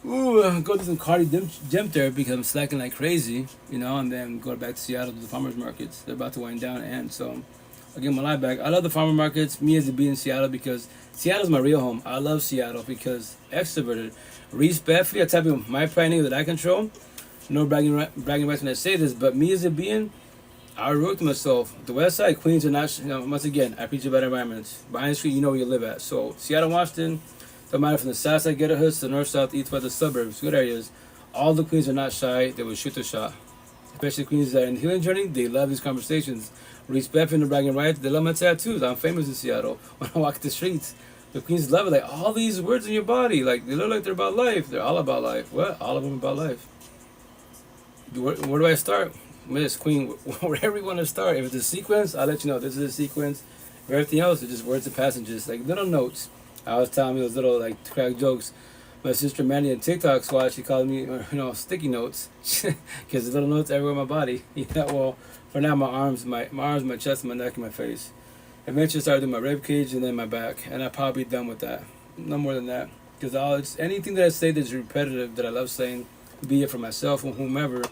Ooh, go to some cardio gym therapy because I'm slacking like crazy, you know, and then go back to Seattle to the farmers markets. They're about to wind down, and so I'll get my life back. I love the farmer markets, me as a bee in Seattle, because Seattle's my real home. I love Seattle because extroverted, respectfully, a type of my planning that I control. No bragging rights when I say this, but me as a being, I wrote to myself, the West Side, Queens are not, you know, once again, I preach about environments. Behind the street, you know where you live at. So Seattle, Washington, don't matter from the south side ghetto hoods to the north, south, east, west, the suburbs, good areas. All the queens are not shy. They will shoot the shot. Especially queens that are in the healing journey, they love these conversations. Respect and the bragging rights. They love my tattoos. I'm famous in Seattle. When I walk the streets, the queens love it. Like, all these words in your body, like, they look like they're about life. They're all about life. What? All of them about life. Where do I start? Miss Queen, wherever you want to start. If it's a sequence, I'll let you know this is a sequence. Everything else is just words and passages, like little notes. I was telling me those little like crack jokes. My sister Mandy on TikTok squad, she called me, you know, sticky notes, because the little notes everywhere in my body. You know, well, for now, my arms, my chest, my neck, and my face. Eventually, started doing my rib cage and then my back, and I'll probably be done with that. No more than that, because anything that I say that's repetitive that I love saying, be it for myself or whomever,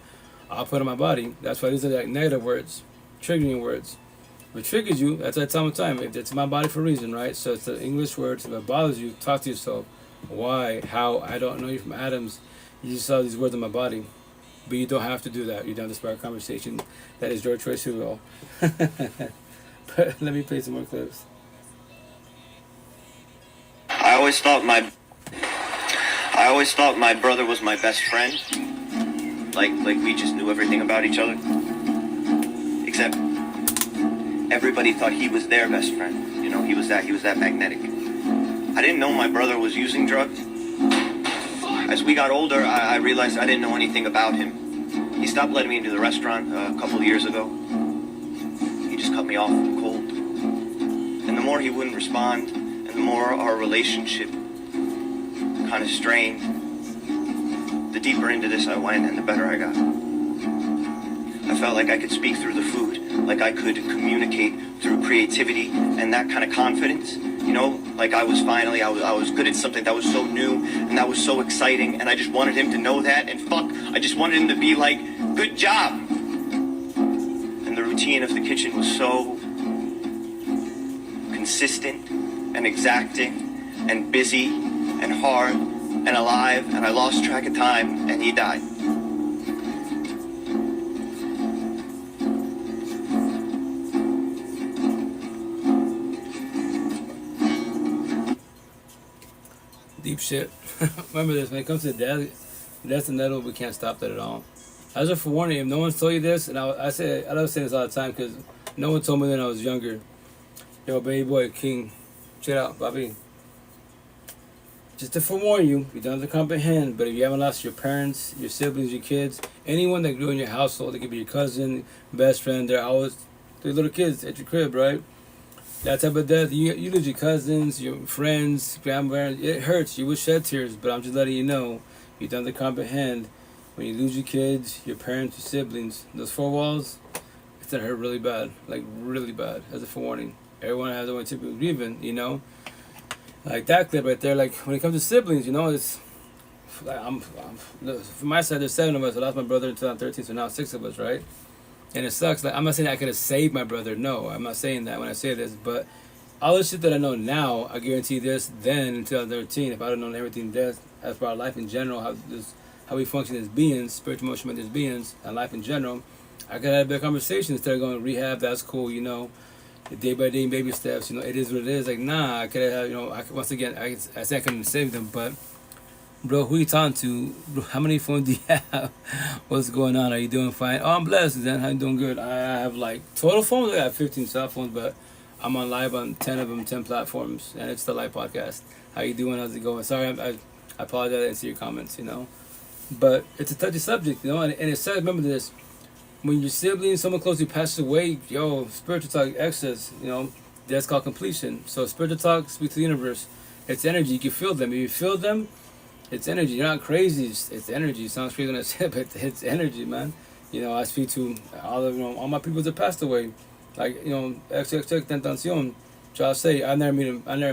I'll put on my body. That's why these are like negative words, triggering words. If it triggers you, that's at time of time. It's my body for a reason, right? So it's the English words. If it bothers you, talk to yourself. Why? How? I don't know you from Adams. You just saw these words on my body. But you don't have to do that. You don't have to spark a conversation. That is your choice, who will. But let me play some more clips. I always thought my brother was my best friend. Like we just knew everything about each other. Except everybody thought he was their best friend. You know, he was that magnetic. I didn't know my brother was using drugs. As we got older, I realized I didn't know anything about him. He stopped letting me into the restaurant a couple of years ago. He just cut me off cold. And the more he wouldn't respond, and the more our relationship kind of strained, the deeper into this I went and the better I got. I felt like I could speak through the food, like I could communicate through creativity and that kind of confidence. You know, like I was good at something that was so new and that was so exciting, and I just wanted him to know that, and I just wanted him to be like, good job. And the routine of the kitchen was so consistent and exacting and busy and hard and alive, and I lost track of time, and he died. Deep shit. Remember this, when it comes to death, that's inevitable. We can't stop that at all. As a forewarning, if no one's told you this, and I love saying this all the time because no one told me when I was younger. Yo, baby boy, King, chill out, Bobby. Just to forewarn you, you don't have to comprehend, but if you haven't lost your parents, your siblings, your kids, anyone that grew in your household, it could be your cousin, best friend, they're little kids at your crib, right? That type of death, you lose your cousins, your friends, grandparents, it hurts. You will shed tears, but I'm just letting you know, you don't have to comprehend. When you lose your kids, your parents, your siblings, those four walls, it's gonna hurt really bad, like really bad, as a forewarning. Everyone has their own typical grieving, you know? Like that clip right there, like when it comes to siblings, you know, it's like from my side, there's 7 of us. I lost my brother in 2013, so now 6 of us, right? And it sucks. Like, I'm not saying I could have saved my brother. No, I'm not saying that when I say this. But all the shit that I know now, I guarantee this. Then in 2013, if I'd have known everything as far as life in general, how we function as beings, spiritual, emotional as beings, and life in general, I could have a better conversation instead of going to rehab. That's cool, you know. the day by day baby steps. It is what it is. Like, nah, I could have, once again, I said I couldn't save them, but bro, who you talking to? Bro, how many phones do you have? What's going on? Are you doing fine? Oh, I'm blessed. Then how you doing? Good. I have like total phones. I have 15 cell phones, but I'm on live on 10 of them, 10 platforms, and it's the live podcast. How you doing? How's it going? Sorry, I apologize. I didn't see your comments. But it's a touchy subject. And it's sad. Remember this: when your sibling, someone close to you passes away, spiritual talk excess. That's called completion. So spiritual talk, speak to the universe. It's energy. You can feel them. If you feel them, it's energy. You're not crazy. It's energy. It sounds crazy when I say it, but it's energy, man. I speak to all my people that passed away. Like, XXX Tentacion. So I'll say I never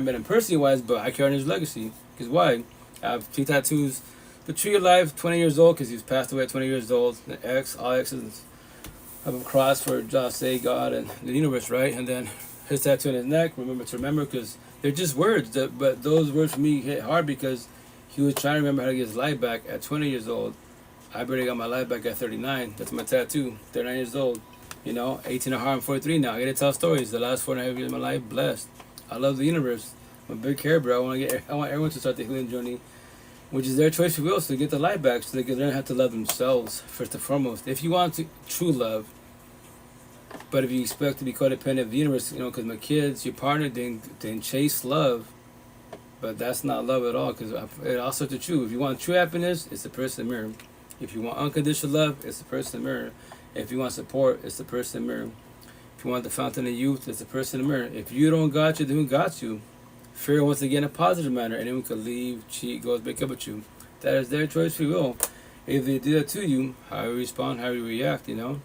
met him personally wise, but I carry on his legacy. Because why? I have 2 tattoos. The tree of life, 20 years old, because he was passed away at 20 years old. The X, all X's have a cross for say God and the universe, right? And then his tattoo on his neck, remember, because they're just words. But those words for me hit hard because he was trying to remember how to get his life back at 20 years old. I barely got my life back at 39. That's my tattoo. 39 years old. 18 at heart, I'm 43 now. I get to tell stories. The last 4.5 years of my life, blessed. I love the universe. I'm a big care, bro. I want everyone to start the healing journey, which is their choice of will, so they get the life back, so they can learn how to love themselves first and foremost. If you want true love, but if you expect to be codependent of the universe, because my kids, your partner, then chase love. But that's not love at all, because it also is true. If you want true happiness, it's the person in the mirror. If you want unconditional love, it's the person in the mirror. If you want support, it's the person in the mirror. If you want the fountain of youth, it's the person in the mirror. If you don't got you, then who got you? Fear, once again, a positive manner. Anyone could leave, cheat, go break up with you. That is their choice, free will. If they do that to you, how you respond, how you react, And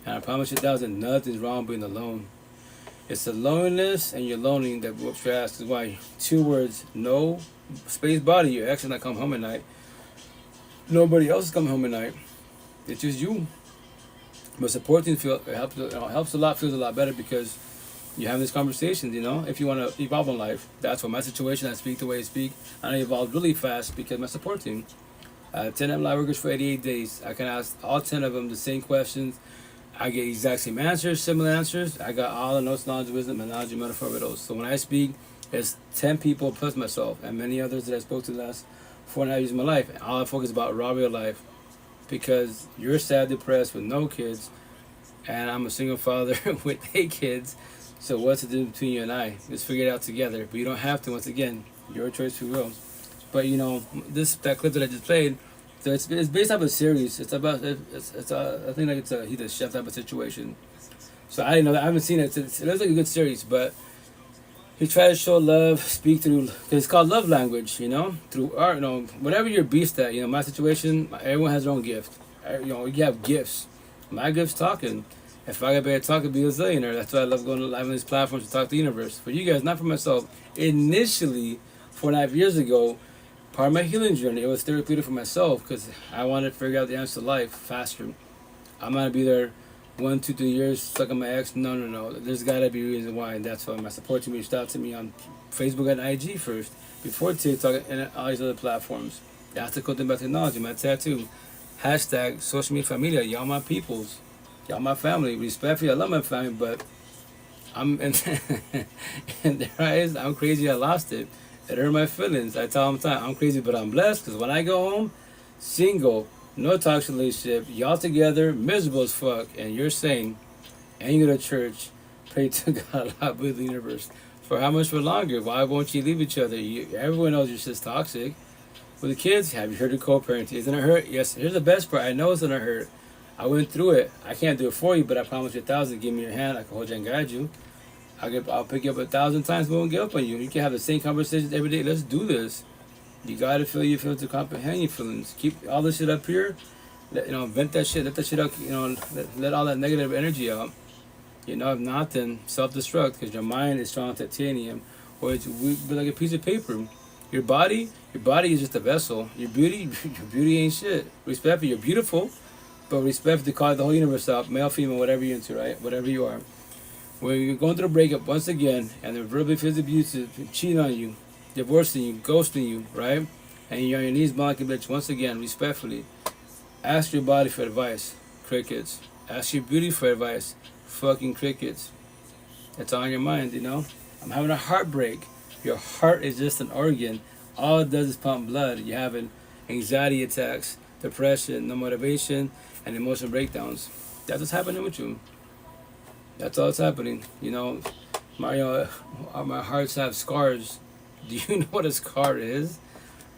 I promise you, nothing's wrong being alone. It's the loneliness and your loneliness that whoops your ass. Is why 2 words: no space body. Your ex is not come home at night. Nobody else is coming home at night. It's just you. But supporting helps a lot. Feels a lot better because you have these conversations. If you want to evolve in life, that's what my situation. I speak the way I speak. I evolved really fast because my support team. 10 live workers for 88 days. I can ask all 10 of them the same questions. I get exact same answers, similar answers. I got all the notes, knowledge, wisdom, analogy, metaphor, riddles. So when I speak, it's 10 people plus myself and many others that I spoke to the last 4.5 years of my life. And all I focus about raw real life, because you're sad, depressed with no kids, and I'm a single father with 8 kids. So what's the difference between you and I? Let's figure it out together. But you don't have to. Once again, your choice, free will. But that clip that I just played. So it's based off a series. It's about I think like he's a chef type of situation. So I didn't know that. I haven't seen it. It looks like a good series, but he tried to show love, speak through. Cause it's called love language, through art. Whatever your beast at. My situation. Everyone has their own gift. You have gifts. My gift's talking. If I got better talk, I'd be a zillionaire. That's why I love going live on these platforms to talk to the universe. For you guys, not for myself. Initially, 4.5 years ago. Part of my healing journey, it was therapeutic for myself because I wanted to figure out the answer to life faster. I'm not going to be there 1, 2, 3 years stuck on my ex. No. There's got to be a reason why, and that's why my support team reached out to me on Facebook and IG first, before TikTok and all these other platforms. That's the cool thing about technology, my tattoo. # social media familia, y'all my peoples. Y'all my family. Respectfully, I love my family, but I'm in their eyes, I'm crazy, I lost it. It hurt my feelings. I tell them time, I'm crazy, but I'm blessed. Because when I go home, single, no toxic relationship, y'all together, miserable as fuck, and you're sane, and you go to church, pray to God, I believe the universe. For how much for longer? Why won't you leave each other? Everyone knows you're just toxic. With the kids, have you heard of co-parenting? Isn't it hurt? Yes. Here's the best part. I know it's gonna hurt. I went through it. I can't do it for you, but I promise you 1,000. Give me your hand. I can hold you and guide you. I'll pick you up 1,000 times. We won't give up on you. You can have the same conversations every day. Let's do this. You gotta feel your feelings to comprehend your feelings. Keep all this shit up here. Vent that shit. Let that shit out. Let all that negative energy out. If not, then self-destruct, because your mind is strong titanium, or it's like a piece of paper. Your body is just a vessel. Your beauty ain't shit. Respect, you're beautiful, but respect to call the whole universe out, male, female, whatever you're into, right? Whatever you are. When you're going through a breakup once again, and they're verbally, physically abusive, cheating on you, divorcing you, ghosting you, right? And you're on your knees, blocking bitch. Once again, respectfully, ask your body for advice. Crickets. Ask your beauty for advice. Fucking crickets. It's on your mind, I'm having a heartbreak. Your heart is just an organ. All it does is pump blood. You're having anxiety attacks, depression, no motivation, and emotional breakdowns. That's what's happening with you. That's all that's happening. My hearts have scars. Do you know what a scar is?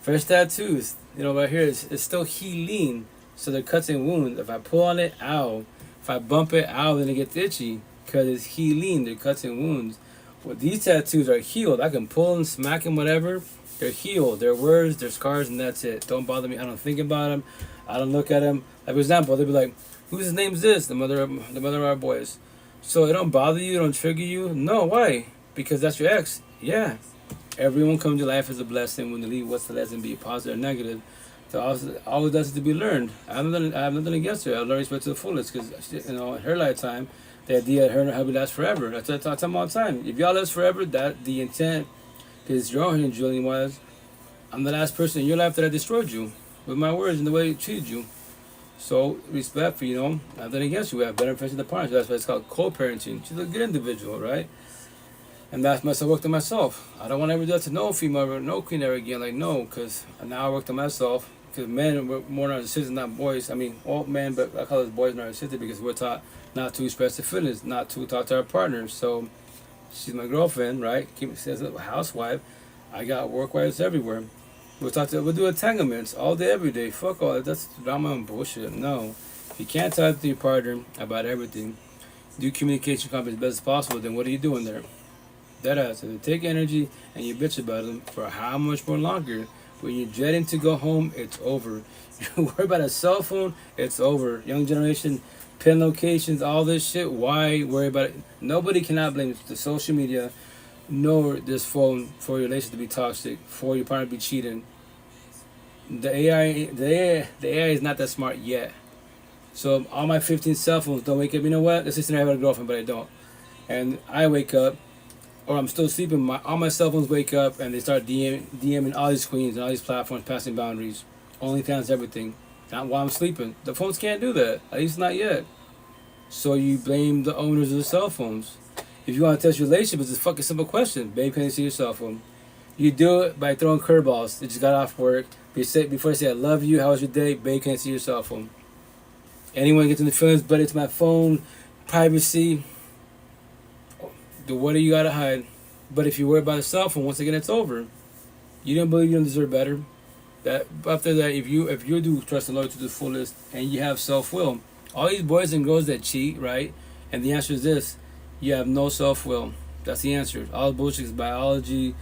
Fresh tattoos. Right here, it's still healing. So they're cuts and wounds. If I pull on it, ow. If I bump it, ow, then it gets itchy. Because it's healing. They're cuts and wounds. Well, these tattoos are healed. I can pull them, smack them, whatever. They're healed. They're words, they're scars, and that's it. Don't bother me. I don't think about them. I don't look at them. Like, for example, they'll be like, whose name's this? The mother of our boys. So it don't bother you, it don't trigger you? No, why? Because that's your ex. Yeah. Everyone comes to life as a blessing. When they leave, what's the lesson? Be positive or negative. So all it does is to be learned. I have nothing against her. I learn respect to the fullest because, in her lifetime, the idea of her and her hubby lasts forever. That's what I tell them all the time. If y'all last forever, that the intent, because your own Julian was, I'm the last person in your life that I destroyed you with my words and the way I treated you. So, respect for, nothing against you. We have better friends than partners. That's why it's called co-parenting. She's a good individual, right? And that's myself, worked on myself. I don't want to ever do that to no female or no queen ever again. Like, no, because now I worked on myself. Because men were more narcissistic, not boys. I mean, all men, but I call it boys narcissistic because we're taught not to express the feelings, not to talk to our partners. So, she's my girlfriend, right? She's a housewife. I got work wives everywhere. We'll do entanglements all day, every day. Fuck all that. That's drama and bullshit. No. If you can't talk to your partner about everything, do communication as best as possible, then what are you doing there? That ass. If you take energy and you bitch about them for how much more longer? When you're dreading to go home, it's over. You worry about a cell phone, it's over. Young generation, pin locations, all this shit. Why worry about it? Nobody cannot blame the social media nor this phone for your relationship to be toxic, for your partner to be cheating. The AI is not that smart yet. So all my 15 cell phones don't wake up. You know what? Let's just say I have a girlfriend, but I don't. And I wake up, or I'm still sleeping. All my cell phones wake up and they start DMing all these queens and all these platforms, passing boundaries, OnlyFans, everything. Not while I'm sleeping. The phones can't do that. At least not yet. So you blame the owners of the cell phones. If you want to test your relationship, it's a fucking simple question. Babe, can you see your cell phone? You do it by throwing curveballs. You just got off work. Before you say, I love you, how was your day? Babe, can you see your cell phone? Anyone gets in the feelings, but it's my phone, privacy. What do you got to hide? But if you worry about a cell phone, once again, it's over. You don't believe you don't deserve better. That after that, if you do trust and loyalty to the fullest, and you have self-will, all these boys and girls that cheat, right? And the answer is this: you have no self-will. That's the answer. All the bullshit is biology,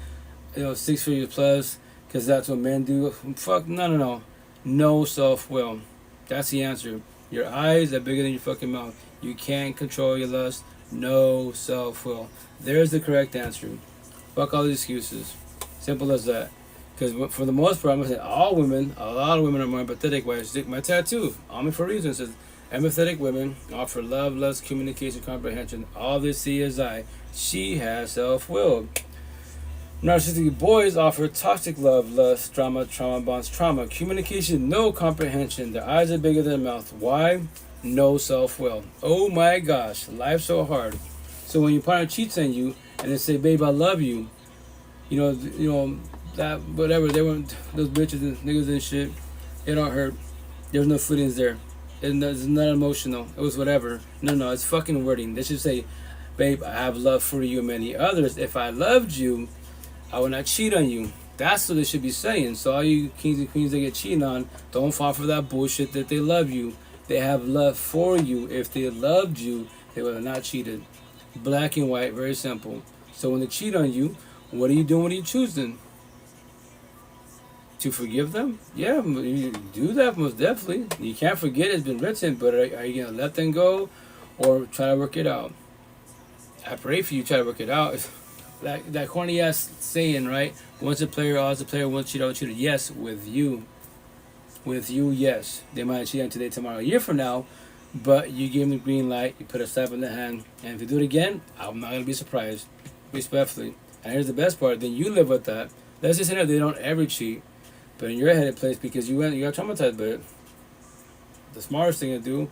6 figures plus, because that's what men do. Fuck, no. No self-will. That's the answer. Your eyes are bigger than your fucking mouth. You can't control your lust. No self-will. There's the correct answer. Fuck all the excuses. Simple as that. Because for the most part, I'm going to say all women, a lot of women are more empathetic. Why? My tattoo, on me for a reason, it says, empathetic women offer love, lust, communication, comprehension. All they see is I. She has self-will. Narcissistic boys offer toxic love, lust, trauma bonds, trauma. Communication, no comprehension. Their eyes are bigger than their mouth. Why? No self-will. Oh my gosh, life's so hard. So when your partner cheats on you and they say, babe, I love you, that whatever, they weren't those bitches and niggas and shit, it don't hurt. There's no feelings there. It's not emotional. It was whatever. No, it's fucking wording. They should say, babe, I have love for you and many others. If I loved you, I would not cheat on you. That's what they should be saying. So all you kings and queens that get cheated on, don't fall for that bullshit that they love you. They have love for you. If they loved you, they would have not cheated. Black and white, very simple. So when they cheat on you, what are you doing? What are you choosing? To forgive them? Yeah, you do that most definitely. You can't forget it's been written, but are you going to let them go or try to work it out? I pray for you, try to work it out. That corny ass saying, right? Once a player, always a player, once cheater, always cheater. Yes, with you. With you, yes. They might cheat on today, tomorrow, a year from now, but you give them the green light, you put a slap in the hand, and if they do it again, I'm not going to be surprised. Respectfully. And here's the best part, then you live with that. Let's just say that they don't ever cheat, but in your head it plays because you got traumatized by it. The smartest thing to do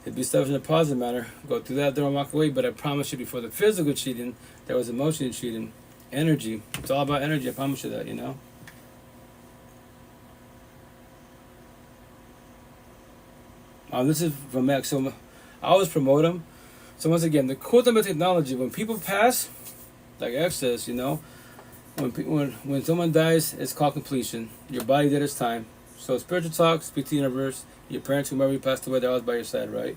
It'd be stuff in a positive manner. Go through that door and walk away. But I promise you, before the physical cheating, there was emotional cheating. Energy. It's all about energy. I promise you that, you know. This is from Max. So I always promote them. So once again, the cool thing about technology, when people pass, like X says, you know, when someone dies, it's called completion. Your body did its time. So spiritual talk, speak to the universe. Your parents, whomever you passed away, they're always by your side, right?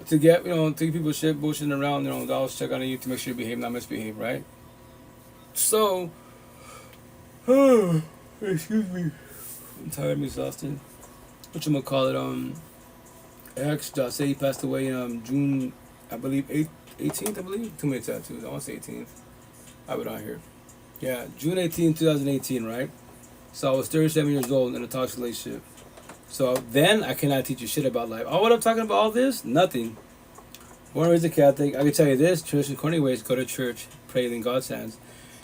To get, you know, to people shit bullshitting around, you know, they always check on you to make sure you behave, not misbehave, right? So, excuse me, I'm tired, I'm exhausted. Whatchamacallit, X, say he passed away June, I believe, 18th, I believe? Too many tattoos, I want to say 18th. I have it on here. Yeah, June 18th, 2018, right? So I was 37 years old in a toxic relationship. So then I cannot teach you shit about life. Oh, what I'm talking about, all this? Nothing. Born and raised a Catholic. I can tell you this, traditional corny ways, go to church, pray in God's hands.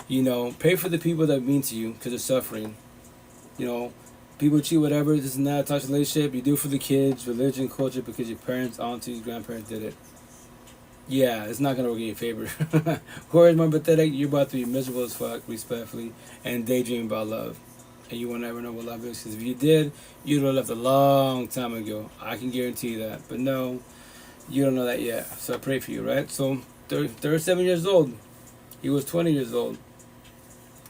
You know, pray for the people that mean to you because they're suffering. You know, people cheat, whatever, this is not a toxic relationship. You do it for the kids, religion, culture, because your parents, aunties, grandparents did it. Yeah, it's not going to work in your favor. Who is more pathetic? You're about to be miserable as fuck, respectfully, and daydream about love. And you will never know what love is. Because if you did, you'd have left a long time ago. I can guarantee you that. But no, you don't know that yet. So I pray for you, right? So, 37 years old. He was 20 years old.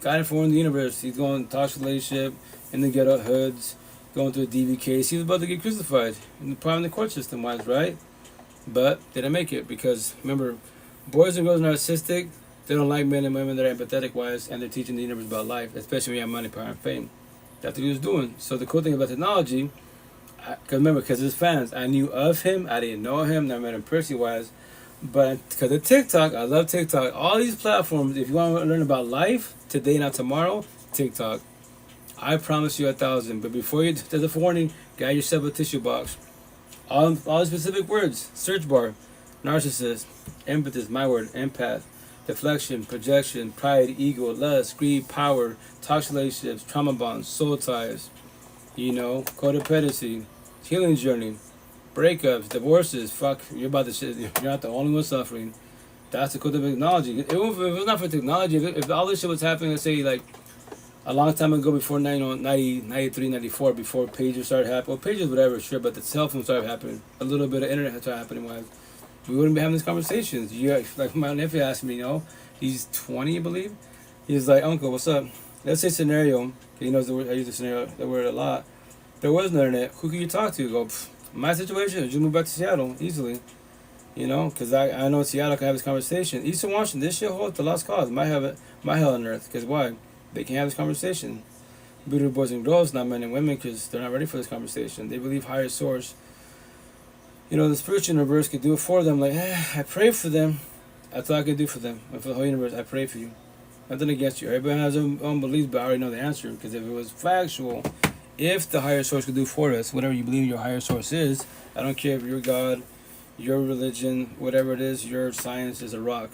Got him for in the universe. He's going to toxic relationship, in the ghetto hoods, going through a DV case. He was about to get crucified. Probably in the court system-wise, right? But didn't make it. Because, remember, boys and girls are narcissistic. They don't like men and women that are empathetic wise, and they're teaching the universe about life, especially when you have money, power, and fame. That's what he was doing. So the cool thing about technology, because his fans, I knew of him, I didn't know him, never met him personally wise, but because of TikTok, I love TikTok. All these platforms, if you want to learn about life, today, not tomorrow, TikTok. I promise you 1,000. But before you, there's a forewarning, guide yourself a tissue box. All the specific words, search bar, narcissist, empathist, my word, empath. Deflection, projection, pride, ego, lust, greed, power, toxic relationships, trauma bonds, soul ties, you know, codependency, healing journey, breakups, divorces, fuck, you're about to shit, you're not the only one suffering. That's the code of technology. If it was not for technology, if all this shit was happening, let's say, like, a long time ago, before 90, 93, 94, before pages started happening, well, pages, whatever, sure, but the cell phone started happening, a little bit of internet started happening, we wouldn't be having these conversations. Like my nephew asked me, you know, he's 20, I believe. He's like, Uncle, what's up? Let's say scenario. He knows the word, I use the word a lot. There was no internet. Who could you talk to? Go, my situation, just move back to Seattle easily. You know, because I know in Seattle I can have this conversation. Eastern Washington, this shit holds the lost cause. Might have it, my hell on earth. Because why? They can't have this conversation. Beautiful boys and girls, not men and women, because they're not ready for this conversation. They believe higher source. You know, the spiritual universe could do it for them. Like, I pray for them. That's all I can do for them. And for the whole universe, I pray for you. Nothing against you. Everybody has their own beliefs, but I already know the answer. Because if it was factual, if the higher source could do for us, whatever you believe your higher source is, I don't care if your God, your religion, whatever it is, your science is a rock.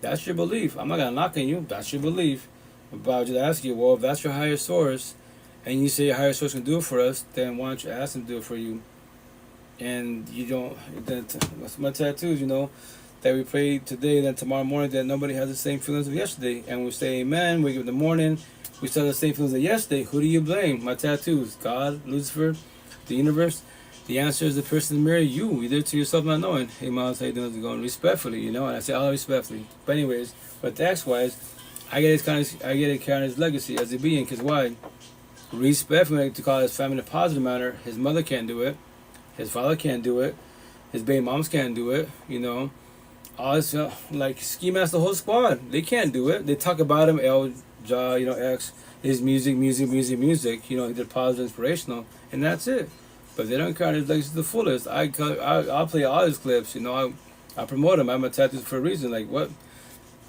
That's your belief. I'm not going to knock on you. That's your belief. But I would just ask you, well, if that's your higher source, and you say your higher source can do it for us, then why don't you ask them to do it for you? And you don't, then my tattoos, you know, that we pray today, then tomorrow morning, that nobody has the same feelings of yesterday. And we say amen, wake up in the morning, we still have the same feelings of yesterday. Who do you blame? My tattoos, God, Lucifer, the universe? The answer is the person in the mirror, you. You did it to yourself not knowing. Hey, Miles, how you doing? Going respectfully, you know, and I say all respectfully. But anyways, but X-wise, I get it carrying his legacy as a being, because why? Respectfully, to call his family in a positive manner, his mother can't do it. His father can't do it. His baby moms can't do it. You know, all this, like Ski Mask, the whole squad, they can't do it. They talk about him, L, Ja, you know, X, his music. You know, he did positive, inspirational, and that's it. But they don't carry his legacy to the fullest. I'll play all his clips. You know, I promote him. I'm a tattoo for a reason. Like what?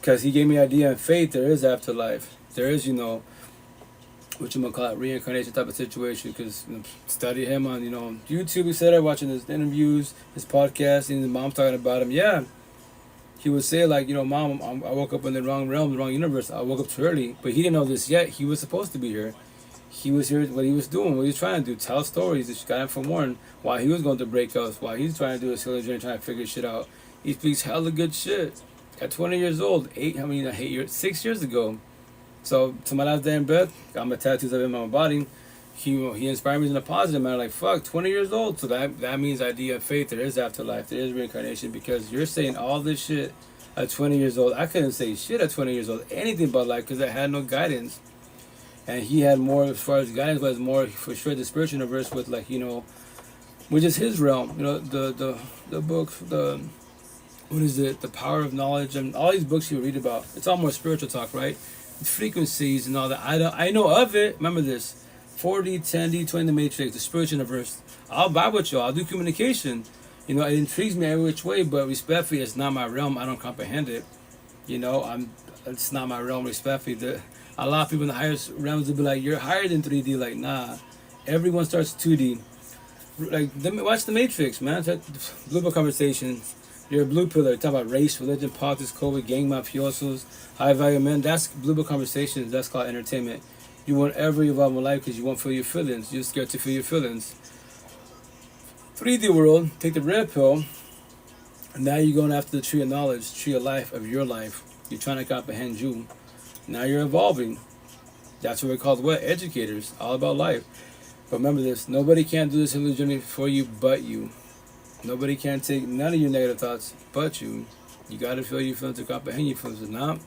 Because he gave me idea and faith. There is afterlife. There is, you know, what you might call it, reincarnation type of situation. Because study him on, you know, YouTube, etc., watching his interviews, his podcast, and his mom talking about him. Yeah, he would say like, you know, Mom, I woke up in the wrong realm, the wrong universe. I woke up too early, but he didn't know this yet. He was supposed to be here. he was here, what he was doing, what he was trying to do, tell stories that she got him from Warren while he was going through breakups, while he's trying to do his healing journey, trying to figure shit out. He speaks hella good shit. At 20 years old, 6 years ago. So to my last day in bed, got my tattoos of him on my body. He inspired me in a positive manner. Like, fuck, 20 years old. So that means idea of faith. There is afterlife. There is reincarnation. Because you're saying all this shit at 20 years old. I couldn't say shit at 20 years old. Anything about life because I had no guidance. And he had more, as far as guidance was, more for sure the spiritual universe with, like, you know, which is his realm. You know, the books, what is it? The Power of Knowledge and all these books you read about. It's all more spiritual talk, right? Frequencies and all that. I know of it. Remember this. 4D, 10D, 20 the Matrix, the spiritual universe. I'll vibe with y'all. I'll do communication. You know, it intrigues me every which way, but respectfully, it's not my realm. I don't comprehend it. You know, it's not my realm, respectfully. A lot of people in the higher realms will be like, you're higher than 3D. Like, nah. Everyone starts 2D. Like, watch the Matrix, man. Blue Book Conversations. You're a blue pillar. Talk about race, religion, politics, COVID, gang mafiosos, high value men. That's Blue Book Conversations. That's called entertainment. You won't ever evolve in life because you won't feel your feelings. You're scared to feel your feelings. 3D world, take the red pill. And now you're going after the tree of knowledge, tree of life, of your life. You're trying to comprehend you. Now you're evolving. That's what we're called what? Educators. All about life. But remember this. Nobody can do this healing journey for you but you. Nobody can take none of your negative thoughts but you. You got to feel your feelings to comprehend your feelings. If not,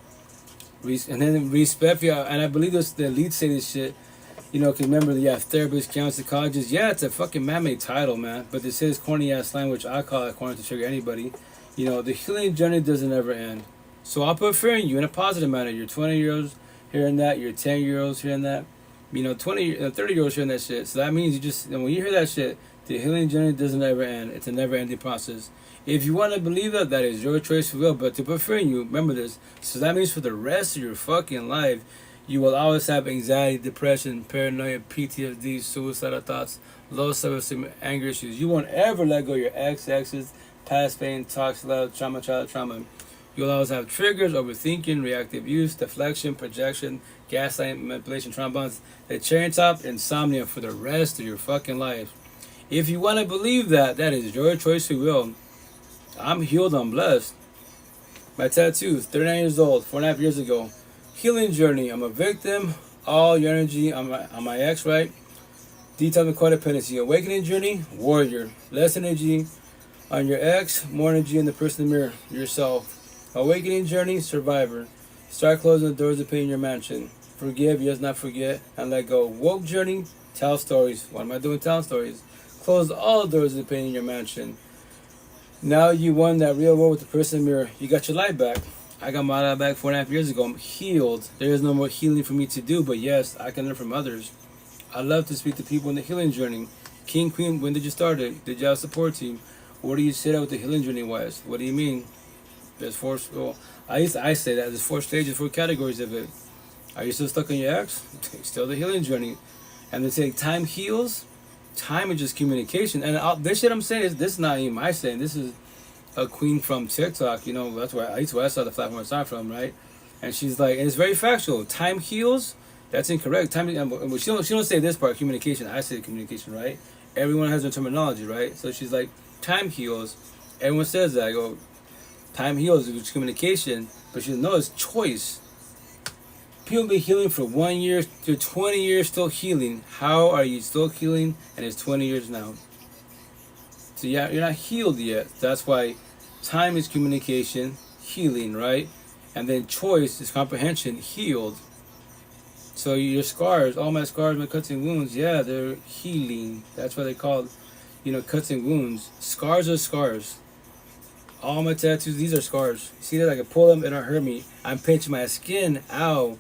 and then respect, and I believe this, the elites say this shit, you know, because remember, you have therapists, counselors, psychologists. Yeah, it's a fucking man-made title, man. But this is corny-ass slang, which I call it corny to trigger anybody. You know, the healing journey doesn't ever end. So I'll put fear in you in a positive manner. You're 20-year-olds hearing that. You're 10-year-olds hearing that. You know, 30-year-olds hearing that shit. So that means you just, and when you hear that shit, the healing journey doesn't ever end. It's a never-ending process. If you want to believe that, that is your choice of will. But to put fear in you, remember this. So that means for the rest of your fucking life, you will always have anxiety, depression, paranoia, PTSD, suicidal thoughts, low self-esteem, anger issues. You won't ever let go of your exes, past pain, toxic love, trauma, childhood trauma. You'll always have triggers, overthinking, reactive use, deflection, projection, gaslighting, manipulation, trauma bonds, the cherry top, insomnia for the rest of your fucking life. If you want to believe that, that is your choice of will. I'm healed, I'm blessed. My tattoos, 39 years old, 4.5 years ago. Healing journey, I'm a victim. All your energy on my ex, right? Detox and codependency. Awakening journey, warrior. Less energy on your ex, more energy in the person in the mirror, yourself. Awakening journey, survivor. Start closing the doors of pain in your mansion. Forgive, yes, not forget, and let go. Woke journey, tell stories. What am I doing? Telling stories. Close all the doors of pain in your mansion. Now you won that real war with the person in the mirror. You got your life back. I got my life back 4.5 years ago. I'm healed. There is no more healing for me to do, but yes, I can learn from others. I love to speak to people in the healing journey. King, queen, when did you start it? Did you have a support team? Where do you sit at with the healing journey wise? What do you mean? There's four, well, I say that there's 4 stages, 4 categories of it. Are you still stuck on your ex? Still the healing journey. And they say time heals. Time is just communication. And this shit I'm saying is, this is not even my saying. This is a queen from TikTok. You know, that's where I saw the platform I started from, right? And she's like, and it's very factual. Time heals. That's incorrect. Time. She don't say this part, communication. I say communication, right? Everyone has their terminology, right? So she's like, time heals. Everyone says that. I go, time heals, which is communication. But she knows it's choice. People be healing for 1 year to 20 years still healing. How are you still healing? And it's 20 years now. So yeah, you're not healed yet. That's why time is communication, healing, right? And then choice is comprehension, healed. So your scars, all my scars, my cuts and wounds, yeah, they're healing. That's why they call it, you know, cuts and wounds. Scars are scars. All my tattoos, these are scars. See that? I can pull them, they don't hurt me. I'm pinching my skin, ow.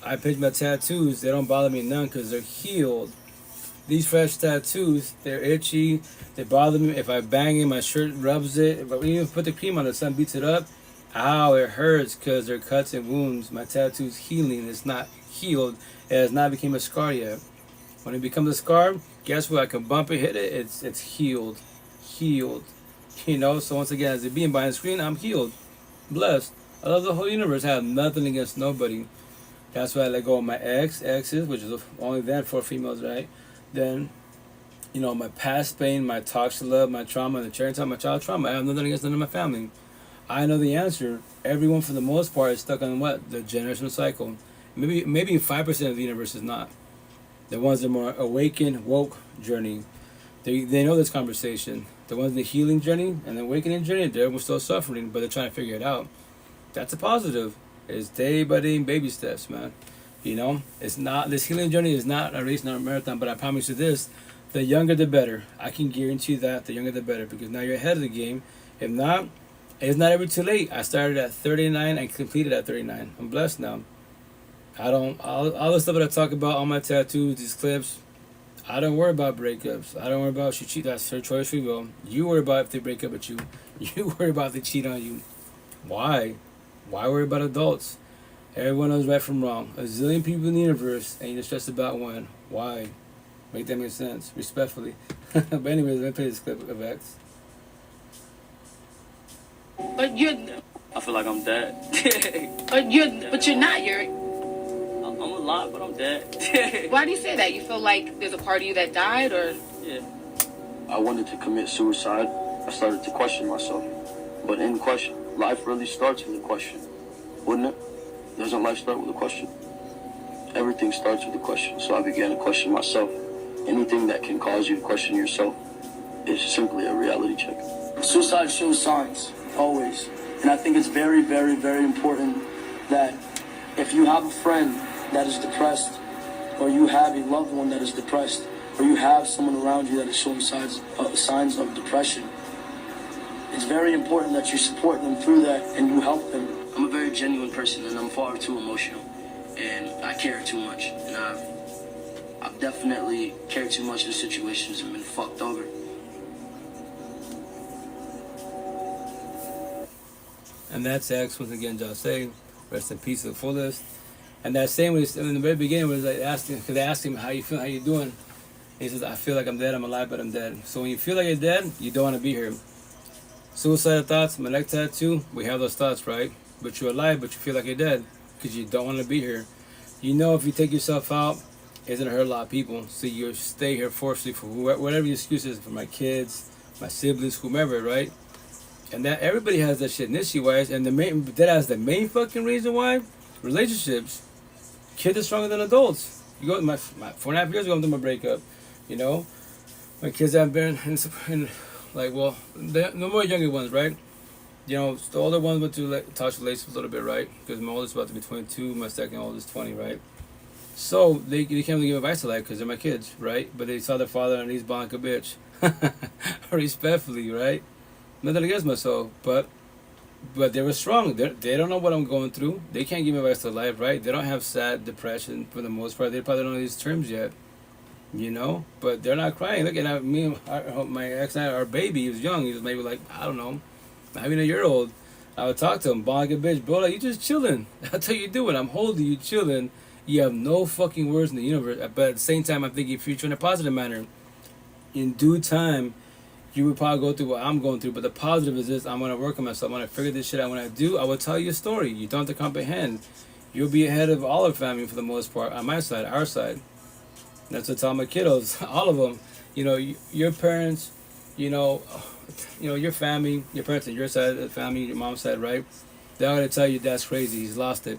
I pinch my tattoos, they don't bother me none because they're healed. These fresh tattoos, they're itchy, they bother me. If I bang it, my shirt rubs it. If I even put the cream on, the sun beats it up, ow, it hurts because they're cuts and wounds. My tattoo's healing, it's not healed. It has not become a scar yet. When it becomes a scar, guess what? I can bump it, hit it, it's healed. Healed. You know, so once again, as a being behind the screen, I'm healed. Blessed. I love the whole universe. I have nothing against nobody. That's why I let go of my exes, which is only then 4 females, right? Then, my past pain, my toxic love, my trauma, the cherry time, my child trauma. I have nothing against none of my family. I know the answer. Everyone, for the most part, is stuck on what? The generational cycle. Maybe 5% of the universe is not. The ones that are more awakened, woke journey, they know this conversation. The ones in the healing journey and the awakening journey, they're still suffering, but they're trying to figure it out. That's a positive. It's day by day baby steps, man. It's not, this healing journey is not a race, not a marathon, but I promise you this, the younger the better. I can guarantee that, the younger the better, because now you're ahead of the game. If not, it's not ever too late. I started at 39 and completed at 39. I'm blessed now. All the stuff that I talk about on my tattoos, these clips, I don't worry about breakups. I don't worry about if she cheat. That's her choice, free will. You worry about if they break up with you. You worry about if they cheat on you. Why? Why worry about adults? Everyone knows right from wrong. A zillion people in the universe, and you're stressed about one. Why? Make that make sense, respectfully. But anyways, let me play this clip of X. But you're. I feel like I'm dead. But you're not. I'm alive, but I'm dead. Why do you say that? You feel like there's a part of you that died, or? Yeah. I wanted to commit suicide. I started to question myself. But in question, life really starts with a question, wouldn't it? Doesn't life start with a question? Everything starts with a question. So I began to question myself. Anything that can cause you to question yourself is simply a reality check. Suicide shows signs, always. And I think it's very, very, very important that if you have a friend that is depressed, or you have a loved one that is depressed, or you have someone around you that is showing signs of depression, it's very important that you support them through that and you help them. I'm a very genuine person, and I'm far too emotional, and I care too much, and I've definitely cared too much in situations and been fucked over. And that's X, once again, just saying, rest in peace to the fullest. And that same was in the very beginning was like asking, because they asked him how you feel, how you doing. He says, I feel like I'm dead, I'm alive, but I'm dead. So when you feel like you're dead, you don't want to be here. Suicidal thoughts, my neck tattoo, we have those thoughts, right? But you're alive, but you feel like you're dead because you don't want to be here. If you take yourself out, it's going to hurt a lot of people. So you stay here forcefully for whatever your excuse is, for my kids, my siblings, whomever, right? And that everybody has that shit issue-wise. And the main fucking reason why, relationships, kids are stronger than adults. You go, my 4.5 years ago, I'm doing my breakup. My kids have been in the more younger ones, right? The older ones went to toxic relationships a little bit, right? Because my oldest is about to be 22, my second oldest is 20, right? So they can't really give advice to life because they're my kids, right? But they saw their father and he's like a bitch. Respectfully, right? Nothing against myself, but they were strong. They don't know what I'm going through. They can't give me advice to life, right? They don't have sad depression for the most part. They probably don't know these terms yet, But they're not crying. Look at me, my ex and I, our baby, he was young. He was maybe like, I don't know, not even a year old. I would talk to him, like a bitch, bro, like, you just chilling. That's how you doing. I'm holding you, chilling. You have no fucking words in the universe. But at the same time, I'm thinking future in a positive manner. In due time, you would probably go through what I'm going through, but the positive is this: I'm going to work on myself. I'm going to figure this shit out. When I do, I will tell you a story. You don't have to comprehend. You'll be ahead of all our family for the most part, on my side, our side. That's what I tell my kiddos, all of them. Your parents, your family, your parents on your side of the family, your mom's side, right? They're going to tell you that's crazy. He's lost it.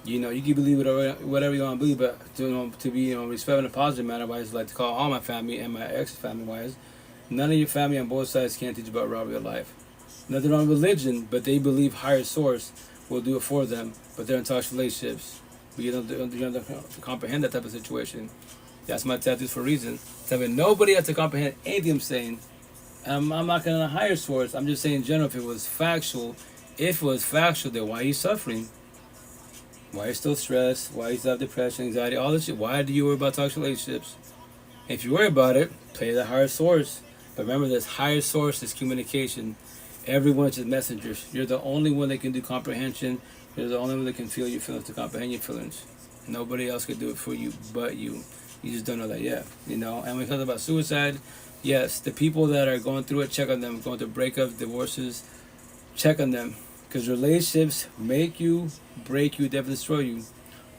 You can believe whatever you want to believe, but to be respectful in a positive manner, wise, like to call all my family and my ex family wise. None of your family on both sides can't teach about real life. Nothing wrong with religion, but they believe higher source will do it for them. But they're in toxic relationships. But you don't comprehend that type of situation. That's my tattoos for a reason. Telling nobody has to comprehend anything I'm saying. I'm not going to a higher source. I'm just saying in general, if it was factual, then why are you suffering? Why are you still stressed? Why you still have depression, anxiety, all this shit? Why do you worry about toxic relationships? If you worry about it, play the higher source. But remember, this higher source is communication. Everyone's just messengers. You're the only one that can do comprehension. You're the only one that can feel your feelings, to comprehend your feelings. Nobody else can do it for you but you. You just don't know that yet, And when we talk about suicide, yes, the people that are going through it, check on them. Going through breakups, divorces, check on them. Because relationships make you, break you, definitely destroy you.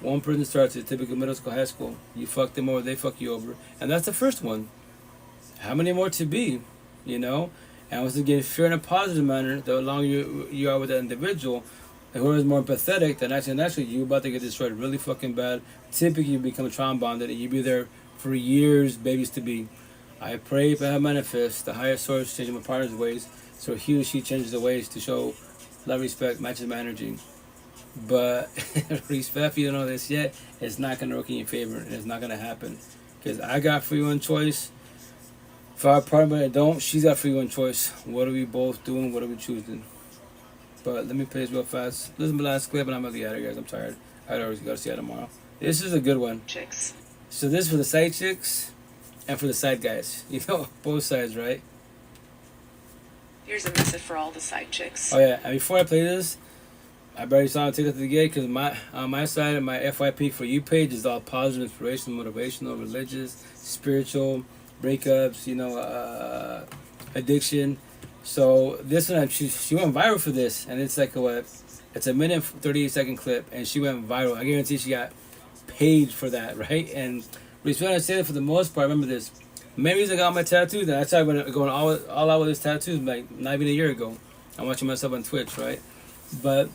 One person starts at typical middle school, high school. You fuck them over, they fuck you over. And that's the first one. How many more to be? You know? And once again, fear in a positive manner, the longer you are with that individual, and whoever is more empathetic, then actually you're about to get destroyed really fucking bad. Typically, you become trauma bonded, and you be there for years, babies to be. I pray, but I manifest the higher source changing my partner's ways, so he or she changes the ways to show love, respect, matches my energy. But respect, if you don't know this yet, it's not going to work in your favor, and it's not going to happen. Because I got free will and choice. If our partner don't, she's got free will and choice. What are we both doing? What are we choosing? But let me play this real fast. Listen to the last clip, and I'm going to get out of here, guys. I'm tired. I always got to see you tomorrow. This is a good one. Chicks. So this is for the side chicks and for the side guys. You know, both sides, right? Here's a message for all the side chicks. Oh, yeah. And before I play this, I barely saw it take it to the gate because on my side of my FYP for you page is all positive, inspirational, motivational, religious, spiritual, breakups, you know, addiction. So this one, she went viral for this, and it's like it's a minute 38-second clip, and she went viral. I guarantee she got paid for that, right? And when I say that for the most part, remember this. Memories I got on my tattoos, and I started going all out with this tattoos like not even a year ago. I'm watching myself on Twitch, right? But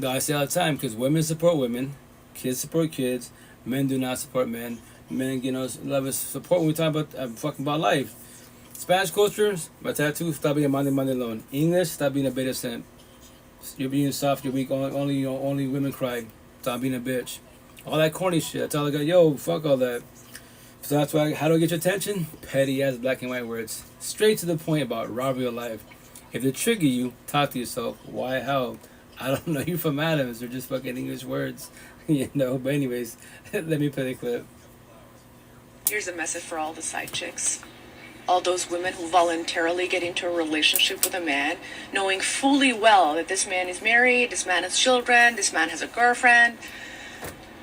I say all the time, because women support women, kids support kids, men do not support men. Men, you know, love is support when we talk about life. Spanish culture, my tattoo, stop being a Monday alone. English, stop being a beta simp. You're being soft, you're weak, only women cry. Stop being a bitch. All that corny shit. I tell the guy, yo, fuck all that. So that's why, how do I get your attention? Petty ass black and white words. Straight to the point about robbery of life. If they trigger you, talk to yourself. Why, how? I don't know. You're from Adams. They're just fucking English words. You know, but anyways, let me play the clip. Here's a message for all the side chicks. All those women who voluntarily get into a relationship with a man, knowing fully well that this man is married, this man has children, this man has a girlfriend.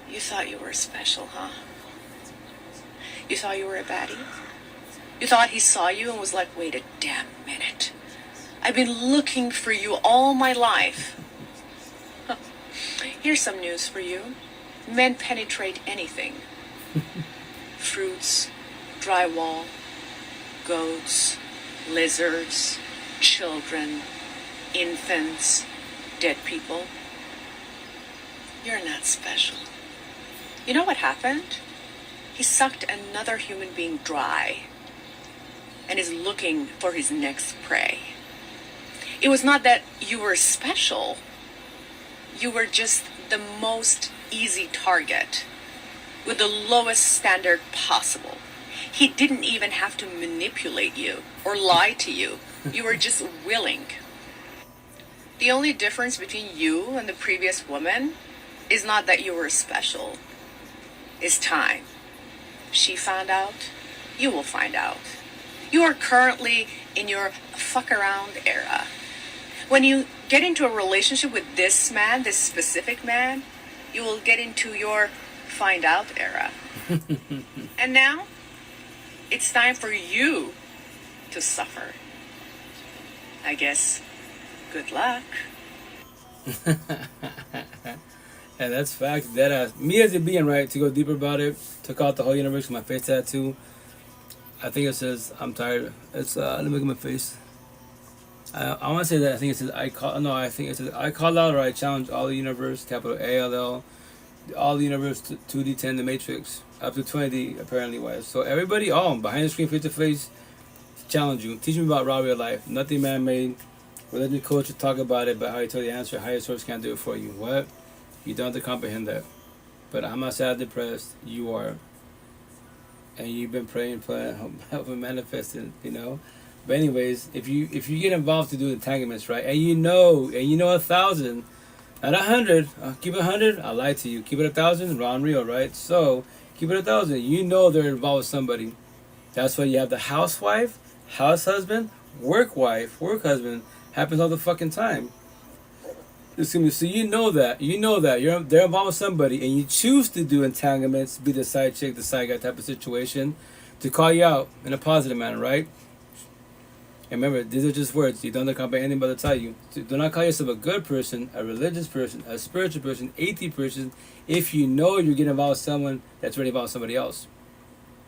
You thought you were special, huh? You thought you were a baddie? You thought he saw you and was like, wait a damn minute. I've been looking for you all my life. Huh. Here's some news for you. Men penetrate anything. Fruits, drywall, goats, lizards, children, infants, dead people. You're not special. You know what happened? He sucked another human being dry and is looking for his next prey. It was not that you were special. You were just the most easy target with the lowest standard possible. He didn't even have to manipulate you or lie to you. You were just willing. The only difference between you and the previous woman is not that you were special. It's time. She found out, you will find out. You are currently in your fuck around era. When you get into a relationship with this man, this specific man, you will get into your find out era. And now, it's time for you to suffer. I guess, good luck. And that's fact. That me as a being, right, to go deeper about it, took out the whole universe with my face tattoo. I think it says, I'm tired. It's, let me look at my face. I want to say that I think it says, I call out or I challenge all the universe, capital ALL, all the universe, 2D10, the Matrix, up to 20D, apparently wise. So everybody, behind the screen, face to face, challenge you. Teach me about robbery of life. Nothing man-made. Religion, culture, talk about it, but how you tell the answer, higher source can't do it for you. What? You don't have to comprehend that. But I'm not sad, depressed. You are. And you've been praying, helping manifesting, you know. But anyways, if you get involved to do entanglements, right, and you know 1,000, not 100, keep it 100, I'll lie to you. Keep it 1,000, raw and real, right? So keep it 1,000. You know they're involved with somebody. That's why you have the housewife, house husband, work wife, work husband. Happens all the fucking time. Excuse me. So you know that they're involved with somebody, and you choose to do entanglements, be the side chick, the side guy type of situation, to call you out in a positive manner, right? And remember, these are just words. You don't comprehend anything but to tell you. Do not call yourself a good person, a religious person, a spiritual person, atheist person, if you know you're getting involved with someone that's ready involved with somebody else.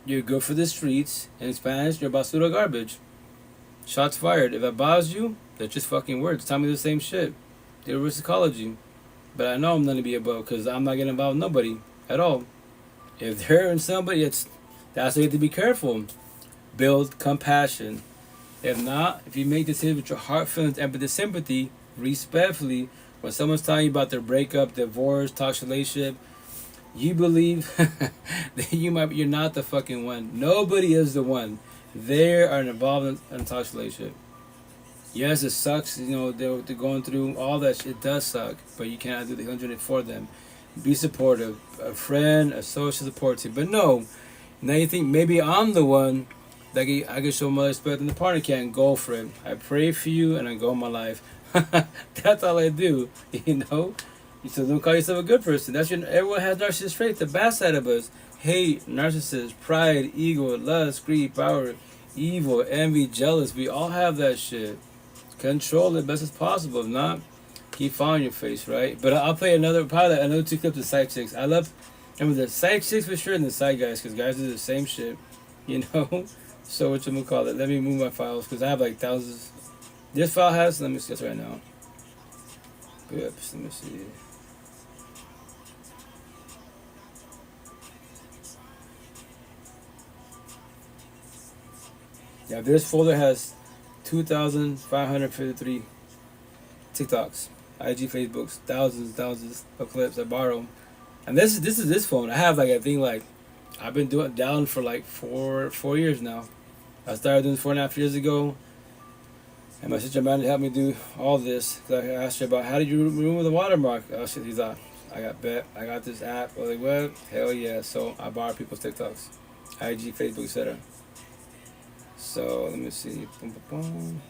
You're good for the streets. In Spanish, you're basura garbage. Shots fired. If it bothers you, they're just fucking words. Tell me the same shit. They're reverse psychology. But I know I'm going to be above because I'm not getting involved with nobody at all. If they're in somebody, that's why you have to be careful. Build compassion. If not, if you make decisions with your heart, feelings, empathy, sympathy, respectfully, when someone's telling you about their breakup, divorce, toxic relationship, you believe that you're not the fucking one. Nobody is the one. They are involved in a toxic relationship. Yes, it sucks, they're going through all that shit. It does suck, but you cannot do the healing journey for them. Be supportive. A friend, a social support team. But no, now you think maybe I'm the one that I can show my respect and the partner can't. Go for it. I pray for you and I go my life. That's all I do, So don't call yourself a good person. Everyone has narcissist traits, the bad side of us. Hate, narcissist, pride, ego, lust, greed, power, evil, envy, jealous. We all have that shit. Control it best as possible. If not, keep following your face, right? But I'll play another 2 clips of side chicks. I love the side chicks for sure and the side guys, because guys do the same shit, So whatchamacallit, let me move my files, because I have like thousands. This file has, let me see this right now. Oops, let me see. Yeah, this folder has 2,553 TikToks, IG, Facebooks, thousands of clips I borrow. And this is this phone. I have I've been down for like four years now. I started doing this 4.5 years ago. And my sister man helped me do all this. Cause I asked her about how did you remove the watermark? He's like, I got this app. I was like, what? Hell yeah. So I borrow people's TikToks, IG, Facebook, etc. So let me see. Boom, boom, boom.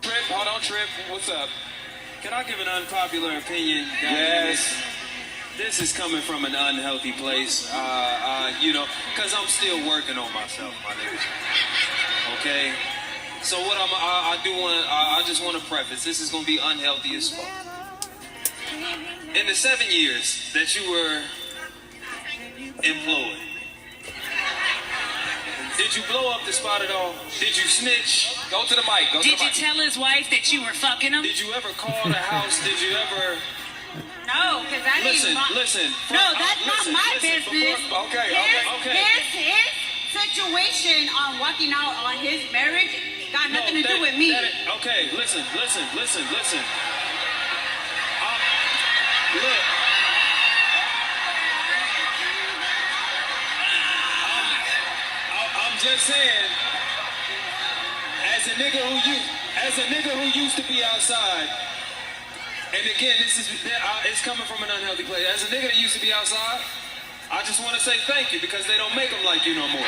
Trip, hold on, Trip. What's up? Can I give an unpopular opinion? Yes. This is coming from an unhealthy place, because I'm still working on myself, my niggas. Okay? So what I just want to preface, this is going to be unhealthy as fuck. In the 7 years that you were employed, did you blow up the spot at all? Did you snitch? Go to the mic. Did you tell his wife that you were fucking him? Did you ever call the house? Did you ever... No, because I didn't... Listen. No, that's not my business. Okay. His situation on walking out on his marriage got nothing to do with me. Okay, listen. Look. I'm just saying, as a nigga who used to be outside, and again, it's coming from an unhealthy place. As a nigga that used to be outside, I just want to say thank you, because they don't make them like you no more.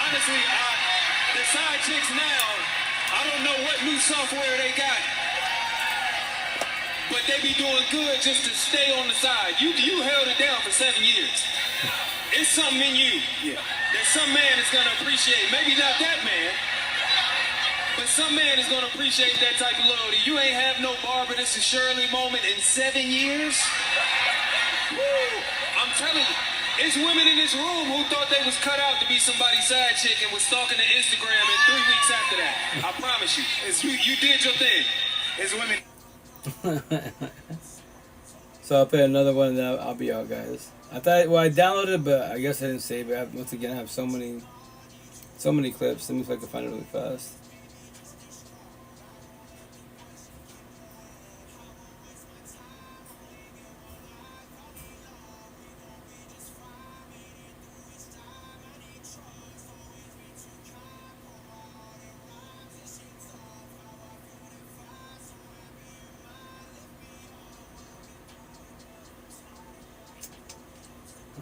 Honestly, the side chicks now, I don't know what new software they got, but they be doing good just to stay on the side. You held it down for 7 years. It's something in you that some man is going to appreciate. Maybe not that man, but some man is going to appreciate that type of loyalty. You ain't have no Barbara, this is Shirley moment in 7 years. Woo! I'm telling you, it's women in this room who thought they was cut out to be somebody's side chick and was stalking the Instagram in 3 weeks after that. I promise you. You did your thing. It's women. So I'll play another one and then I'll be out, guys. I downloaded it, but I guess I didn't save it. Once again, I have so many clips. Let me see if I can find it really fast.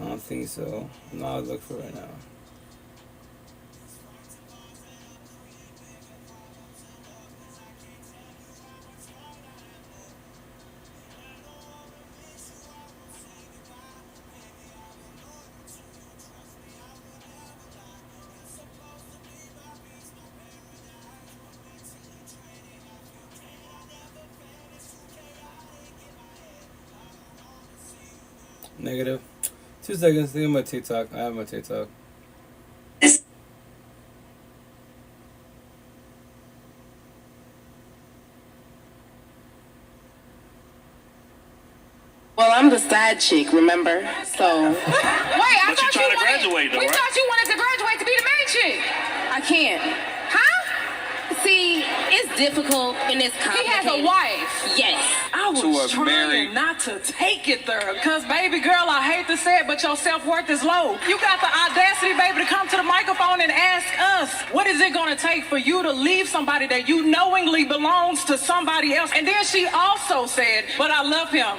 I don't think so. I'm not looking for it right now. Negative. 2 seconds. Think of my TikTok. I have my TikTok. Well, I'm the side chick, remember? So. Wait, I But you're trying to graduate, though, we right? thought you wanted to graduate to be the main chick. I can't. Huh? See, it's difficult and it's He complicated. has a wife. Yes. I was trying not to take it there, because, baby girl, I hate to say it, but your self-worth is low. You got the audacity, baby, to come to the microphone and ask us, what is it going to take for you to leave somebody that you knowingly belongs to somebody else? And then she also said, but I love him.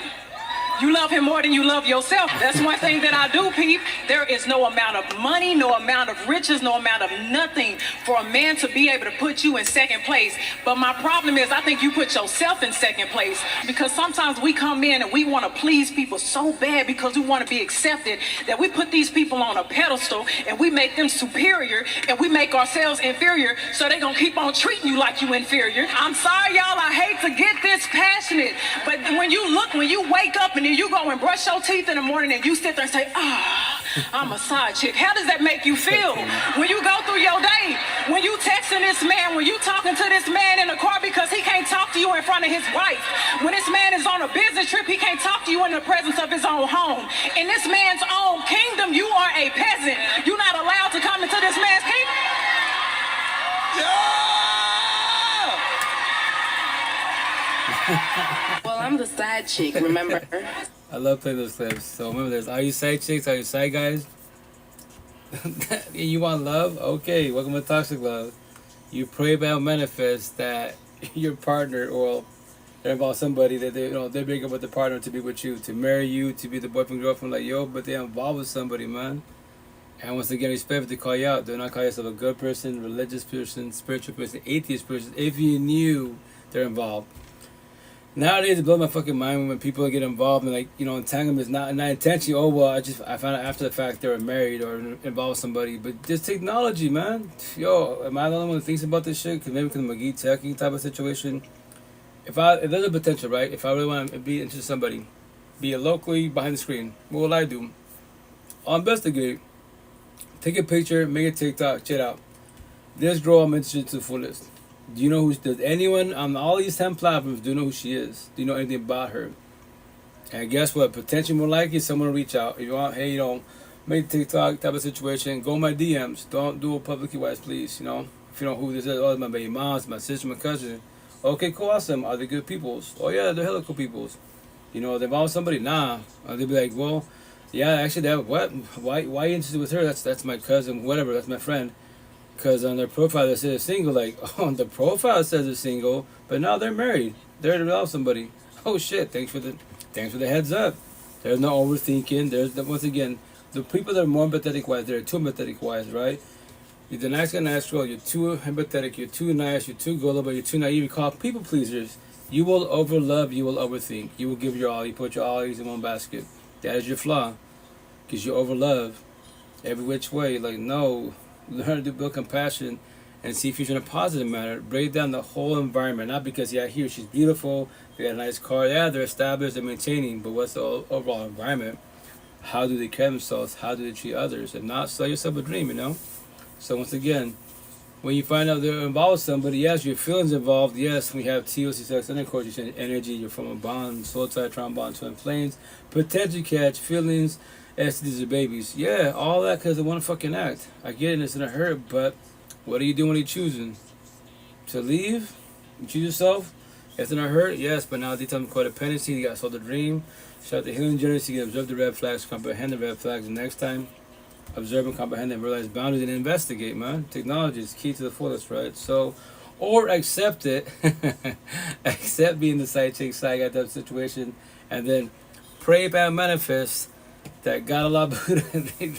You love him more than you love yourself. That's one thing that I do, peep. There is no amount of money, no amount of riches, no amount of nothing for a man to be able to put you in second place. But my problem is I think you put yourself in second place, because sometimes we come in and we want to please people so bad because we want to be accepted that we put these people on a pedestal and we make them superior and we make ourselves inferior, so they're going to keep on treating you like you inferior. I'm sorry, y'all. I hate to get this passionate, but when you wake up and then you go and brush your teeth in the morning and you sit there and say, I'm a side chick. How does that make you feel? When you go through your day, when you texting this man, when you talking to this man in the car because he can't talk to you in front of his wife. When this man is on a business trip, he can't talk to you in the presence of his own home. In this man's own kingdom, you are a peasant. You're not allowed to come into this man's kingdom. Well, I'm the side chick, remember? I love playing those clips. So remember this. Are you side chicks? Are you side guys? You want love? Okay, welcome to Toxic Love. You pray about manifest that your partner or they're about somebody that they break up with the partner to be with you, to marry you, to be the boyfriend, girlfriend, like yo, but they're involved with somebody, man. And once again, respect to call you out. Do not call yourself a good person, religious person, spiritual person, atheist person, if you knew they're involved. Nowadays, it blows my fucking mind when people get involved in, like, entanglements, not intentionally. Oh, well, I found out after the fact they were married or involved with somebody. But just technology, man. Yo, am I the only one who thinks about this shit? Because maybe because I'm a geek techie type of situation. If there's a potential, right? If I really want to be into somebody, be it locally, behind the screen, what will I do? I'll investigate. Take a picture, make a TikTok, check it out. This girl I'm interested to the fullest. Do you know does anyone on all these 10 platforms do you know who she is? Do you know anything about her? And guess what? Potentially more likely someone will reach out. If you want, hey, make a TikTok type of situation, go my DMs. Don't do it publicly wise, please. If you know who this is, oh, it's my baby mom, it's my sister, my cousin. Okay, cool, awesome. Are they good peoples? Oh yeah, they're hella cool peoples. They involve somebody? Nah. They'll be like, well, yeah, actually, what? Why are you interested with her? That's my cousin, whatever, that's my friend. Because on their profile it says they're single, like, on the profile it says they're single, but now they're married. They're involved with somebody. Oh shit, thanks for the heads up. There's no overthinking. Once again, the people that are more empathetic wise, they're too empathetic wise, right? You're the nice guy, nice girl, you're too empathetic, you're too nice, you're too gullible, you're too naive, you call people pleasers. You will overlove, you will overthink. You will give your all, you put your all eggs in one basket. That is your flaw. Because you overlove every which way. Like, no. Learn to build compassion and see future in a positive manner. Break down the whole environment. Not because, yeah, here she's beautiful, they got a nice car, yeah, they're established, they're maintaining, but what's the overall environment? How do they care themselves? How do they treat others? And not sell yourself a dream, So once again, when you find out they're involved with somebody, yes, your feelings involved, yes, we have TOC, sex, intercourse, you send energy, you're from a bond, soul tie, trombone, twin flames, potential catch, feelings, STDs or babies. Yeah, all that because they want to fucking act. I get it, it's in a hurt, but what are you doing when you're choosing? To leave? You choose yourself? It's in a hurt? Yes, but now they tell them codependency, you got sold the dream. Shout out to healing journey so you can observe the red flags, comprehend the red flags, and next time, observe and comprehend and realize boundaries and investigate, man. Technology is key to the fullest, right? So, or accept it. Accept being the side chick, side guy type situation, and then pray about manifest that God, Allah, Buddha,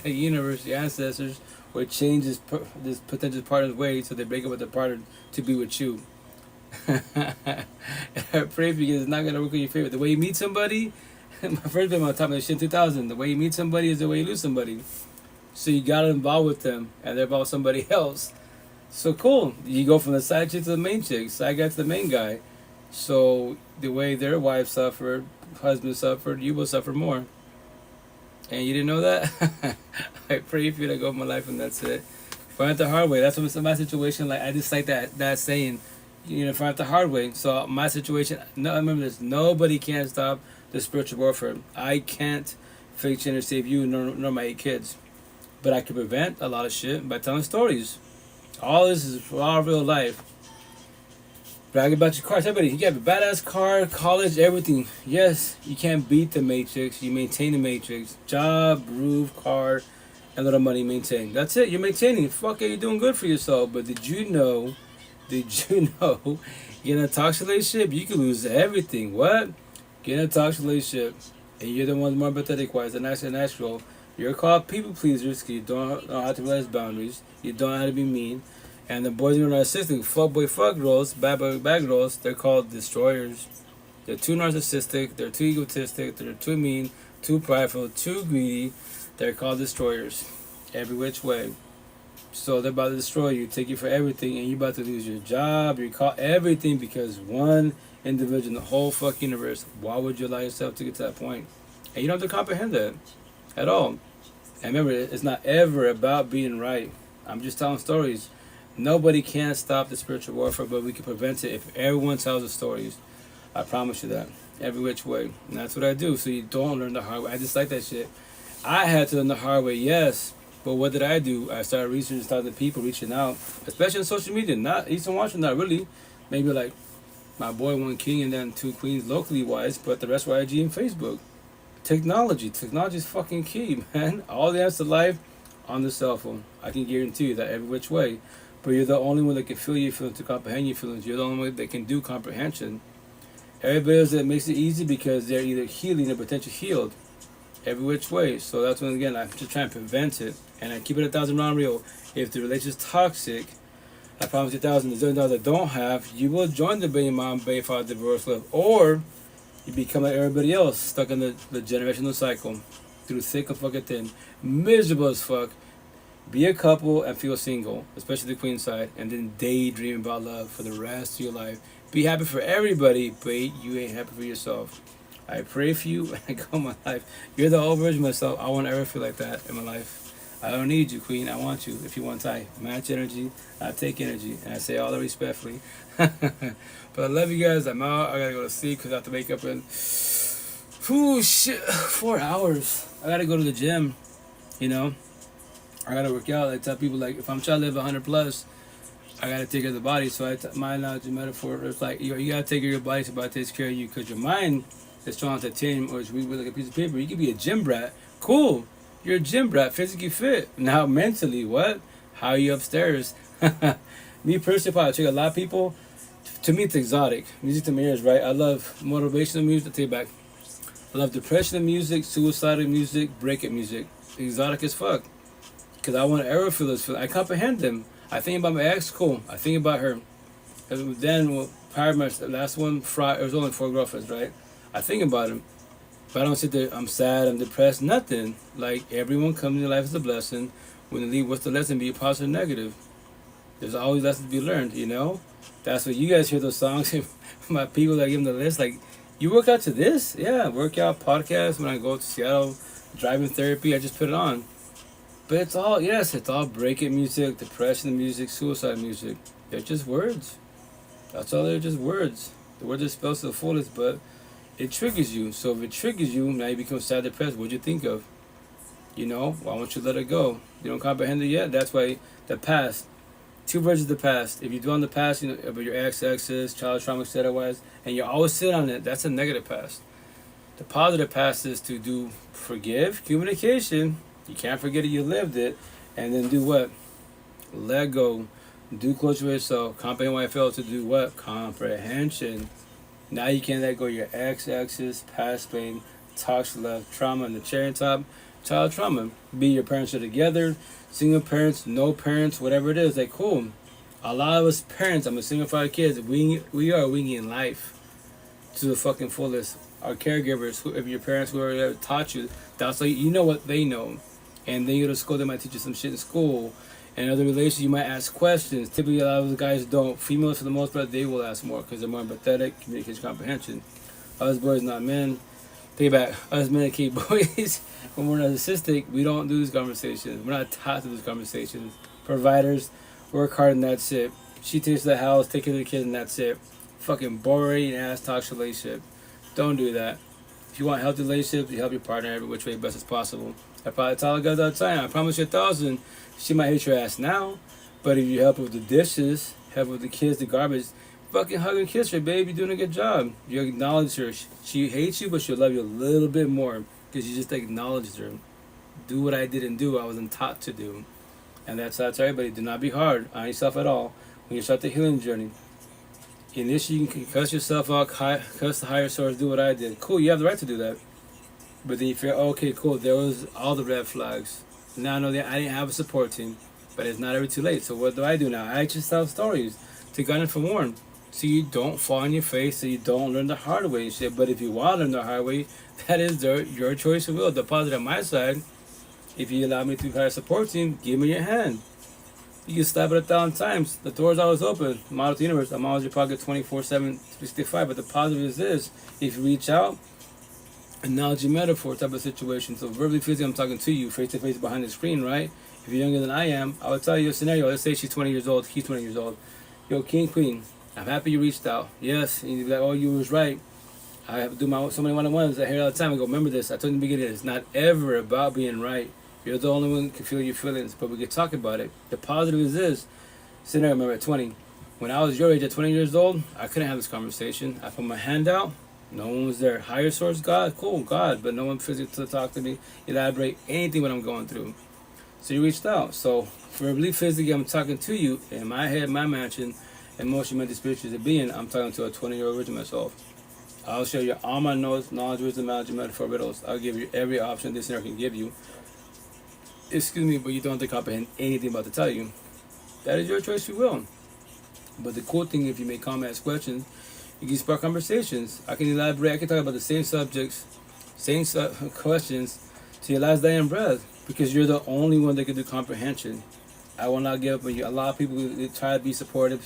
the universe, the ancestors, will change this potential partner's way so they break up with the partner to be with you. I pray because it's not going to work in your favor. The way you meet somebody, my first time on top of this shit in 2000, the way you meet somebody is the way you lose somebody. So you got to involve with them, and they're about somebody else. So cool. You go from the side chick to the main chick, side guy to the main guy. So the way their wife suffered, husband suffered, you will suffer more. and you didn't know that, I pray for you to go in my life, and that's it. Find it the hard way. That's what my situation. Like, I just like that saying, you know, find it the hard way. So my situation. No, I remember this. Nobody can stop the spiritual warfare. I can't fix and save you, nor my 8 kids, but I can prevent a lot of shit by telling stories. All this is all real life. Brag about your cars. Everybody, you have a badass car, college, everything. Yes, you can't beat the matrix. You maintain the matrix. Job, roof, car, and a little money maintained. That's it. You're maintaining. Fuck it, you're doing good for yourself. But did you know, in a toxic relationship, you can lose everything. What? Get in a toxic relationship, and you're the one more empathetic wise, and that's natural. You're called people pleasers because you don't know how to realize boundaries. You don't know how to be mean. And the boys who are narcissistic, fuck boy, fuck girls, bad boy, bad girls, they're called destroyers. They're too narcissistic, they're too egotistic, they're too mean, too prideful, too greedy. They're called destroyers. Every which way. So they're about to destroy you, take you for everything, and you're about to lose your job, you're caught everything because one individual in the whole fucking universe. Why would you allow yourself to get to that point? And you don't have to comprehend that at all. And remember, it's not ever about being right. I'm just telling stories. Nobody can stop the spiritual warfare, but we can prevent it if everyone tells the stories. I promise you that. Every which way. And that's what I do, so you don't learn the hard way. I just like that shit. I had to learn the hard way, yes. But what did I do? I started researching, started the people reaching out, especially on social media. Not Eastern Washington, not really. Maybe like my boy, 1 king, and then 2 queens locally wise, but the rest were IG and Facebook. Technology is fucking key, man. All the answers to life on the cell phone. I can guarantee you that every which way. But you're the only one that can feel your feelings, to comprehend your feelings. You're the only one that can do comprehension. Everybody else that makes it easy because they're either healing or potentially healed. Every which way. So that's when, again, I'm just trying to prevent it. And I keep it 1,000 round real. If the relationship's toxic, I promise you 1,000. There's $1,000 that don't have, you will join the baby mom, baby father, divorce, love. Or you become like everybody else, stuck in the generational cycle. Through thick and fucking thin. Miserable as fuck. Be a couple and feel single, especially the queen side, and then daydream about love for the rest of your life. Be happy for everybody, but you ain't happy for yourself. I pray for you and go my life. You're the whole version of myself. I won't ever feel like that in my life. I don't need you, queen. I want you. If you want I match energy, I take energy. And I say all that respectfully. But I love you guys. I'm out. I gotta go to sleep because I have to wake up in 4 hours. I gotta go to the gym, you know. I gotta work out. I tell people, like, if I'm trying to live 100 plus, I gotta take care of the body. So my analogy, metaphor, it's like you gotta take care of your body, so body takes care of you. Because your mind is strong to 10, or it's weak with like a piece of paper. You could be a gym brat. Cool. You're a gym brat, physically fit. Now mentally, what? How are you upstairs? Me personally, probably take a lot of people. To me, it's exotic. Music to me is right. I love motivational music. I take it back. I love depression music, suicidal music, breakup music. Exotic as fuck. Because I want to ever feel this feeling. I comprehend them. I think about my ex, cool. I think about her. And then, prior to my last one, it was only 4 girlfriends, right? I think about them. But I don't sit there, I'm sad, I'm depressed, nothing. Like, everyone comes in your life as a blessing. When they leave, what's the lesson? Be positive or negative. There's always lessons to be learned, you know? That's what you guys hear those songs. My people that give them the list, like, you work out to this? Yeah, workout, podcast. When I go to Seattle, driving therapy, I just put it on. But it's all, yes, it's all breakup music, depression music, suicide music. They're just words. That's all, they're just words. The words are spelled to the fullest, but it triggers you. So if it triggers you, now you become sad, depressed. What'd you think of? You know, why won't you let it go? You don't comprehend it yet? That's why the past, 2 versions of the past. If you dwell on the past, you know, about your exes, child trauma, etc., and you always sit on it, that's a negative past. The positive past is to do forgive, communication. You can't forget it, you lived it. And then do what? Let go. Do closure with yourself. Comprehend why I failed to do what? Comprehension. Now you can let go of your exes, past pain, toxic love, trauma, and the cherry on top, child trauma. Be your parents are together, single parents, no parents, whatever it is. Like, cool. A lot of us parents, I'm a single father of kids, we are winging life to the fucking fullest. Our caregivers, if your parents who ever taught you, that's like, you know what they know. And then you go to school, they might teach you some shit in school. And other relations, you might ask questions. Typically, a lot of the guys don't. Females, for the most part, they will ask more because they're more empathetic, communication, comprehension. Us boys, not men. take it back. Us Medicaid boys, when we're narcissistic, we don't do these conversations. We're not taught to do these conversations. Providers, work hard and that's it. She takes the house, take care of the kids and that's it. Fucking boring ass toxic relationship. Don't do that. If you want a healthy relationship, you help your partner every which way best as possible. I probably tell her guys all the time, I promise you 1,000, she might hate your ass now, but if you help her with the dishes, help her with the kids, the garbage, fucking hug and kiss her, babe, you're doing a good job. You acknowledge her. She hates you, but she'll love you a little bit more because you just acknowledged her. Do what I didn't do, I wasn't taught to do. And that's everybody. Do not be hard on yourself at all when you start the healing journey. Initially, you can cuss yourself out, cuss the higher source, do what I did. Cool, you have the right to do that. But then you figure, okay, cool, there was all the red flags. Now I know that I didn't have a support team, but it's not ever too late. So what do I do now? I just tell stories to guide and forewarn. So you don't fall on your face, so you don't learn the hard way and shit. But if you want to learn the hard way, that is your choice of will. The positive on my side, if you allow me to hire a support team, give me your hand. You can slap it 1,000 times. The door's always open. Model to the universe. I'm always your pocket 24/7, 365. But the positive is this: if you reach out, analogy metaphor type of situation. So verbally, physically, I'm talking to you, face to face behind the screen, right? If you're younger than I am, I would tell you a scenario. Let's say she's 20 years old, he's 20 years old. Yo, king, queen, I'm happy you reached out. Yes, and you'd be like, oh, you was right. I have to do so many one-on-ones. I hear it all the time. I go, remember this. I told you in the beginning, it's not ever about being right. You're the only one who can feel your feelings, but we can talk about it. The positive is this. Scenario, remember at 20. When I was your age, at 20 years old, I couldn't have this conversation. I put my hand out. No one was there. Higher source, God, cool, God, but no one physically to talk to me, elaborate anything what I'm going through. So you reached out. So verbally, physically, I'm talking to you in my head, my mansion, emotion, mental, spiritual being. I'm talking to a 20-year-old version of myself. I'll show you all my knowledge, wisdom, knowledge, metaphor, riddles. I'll give you every option this scenario can give you. Excuse me, but you don't have to comprehend anything about to tell you. That is your choice, you will. But the cool thing, if you make comments, questions, you can spark conversations. I can elaborate. I can talk about the same subjects, same questions to your last day in breath, because you're the only one that can do comprehension. I will not give up on you. A lot of people, they try to be supportive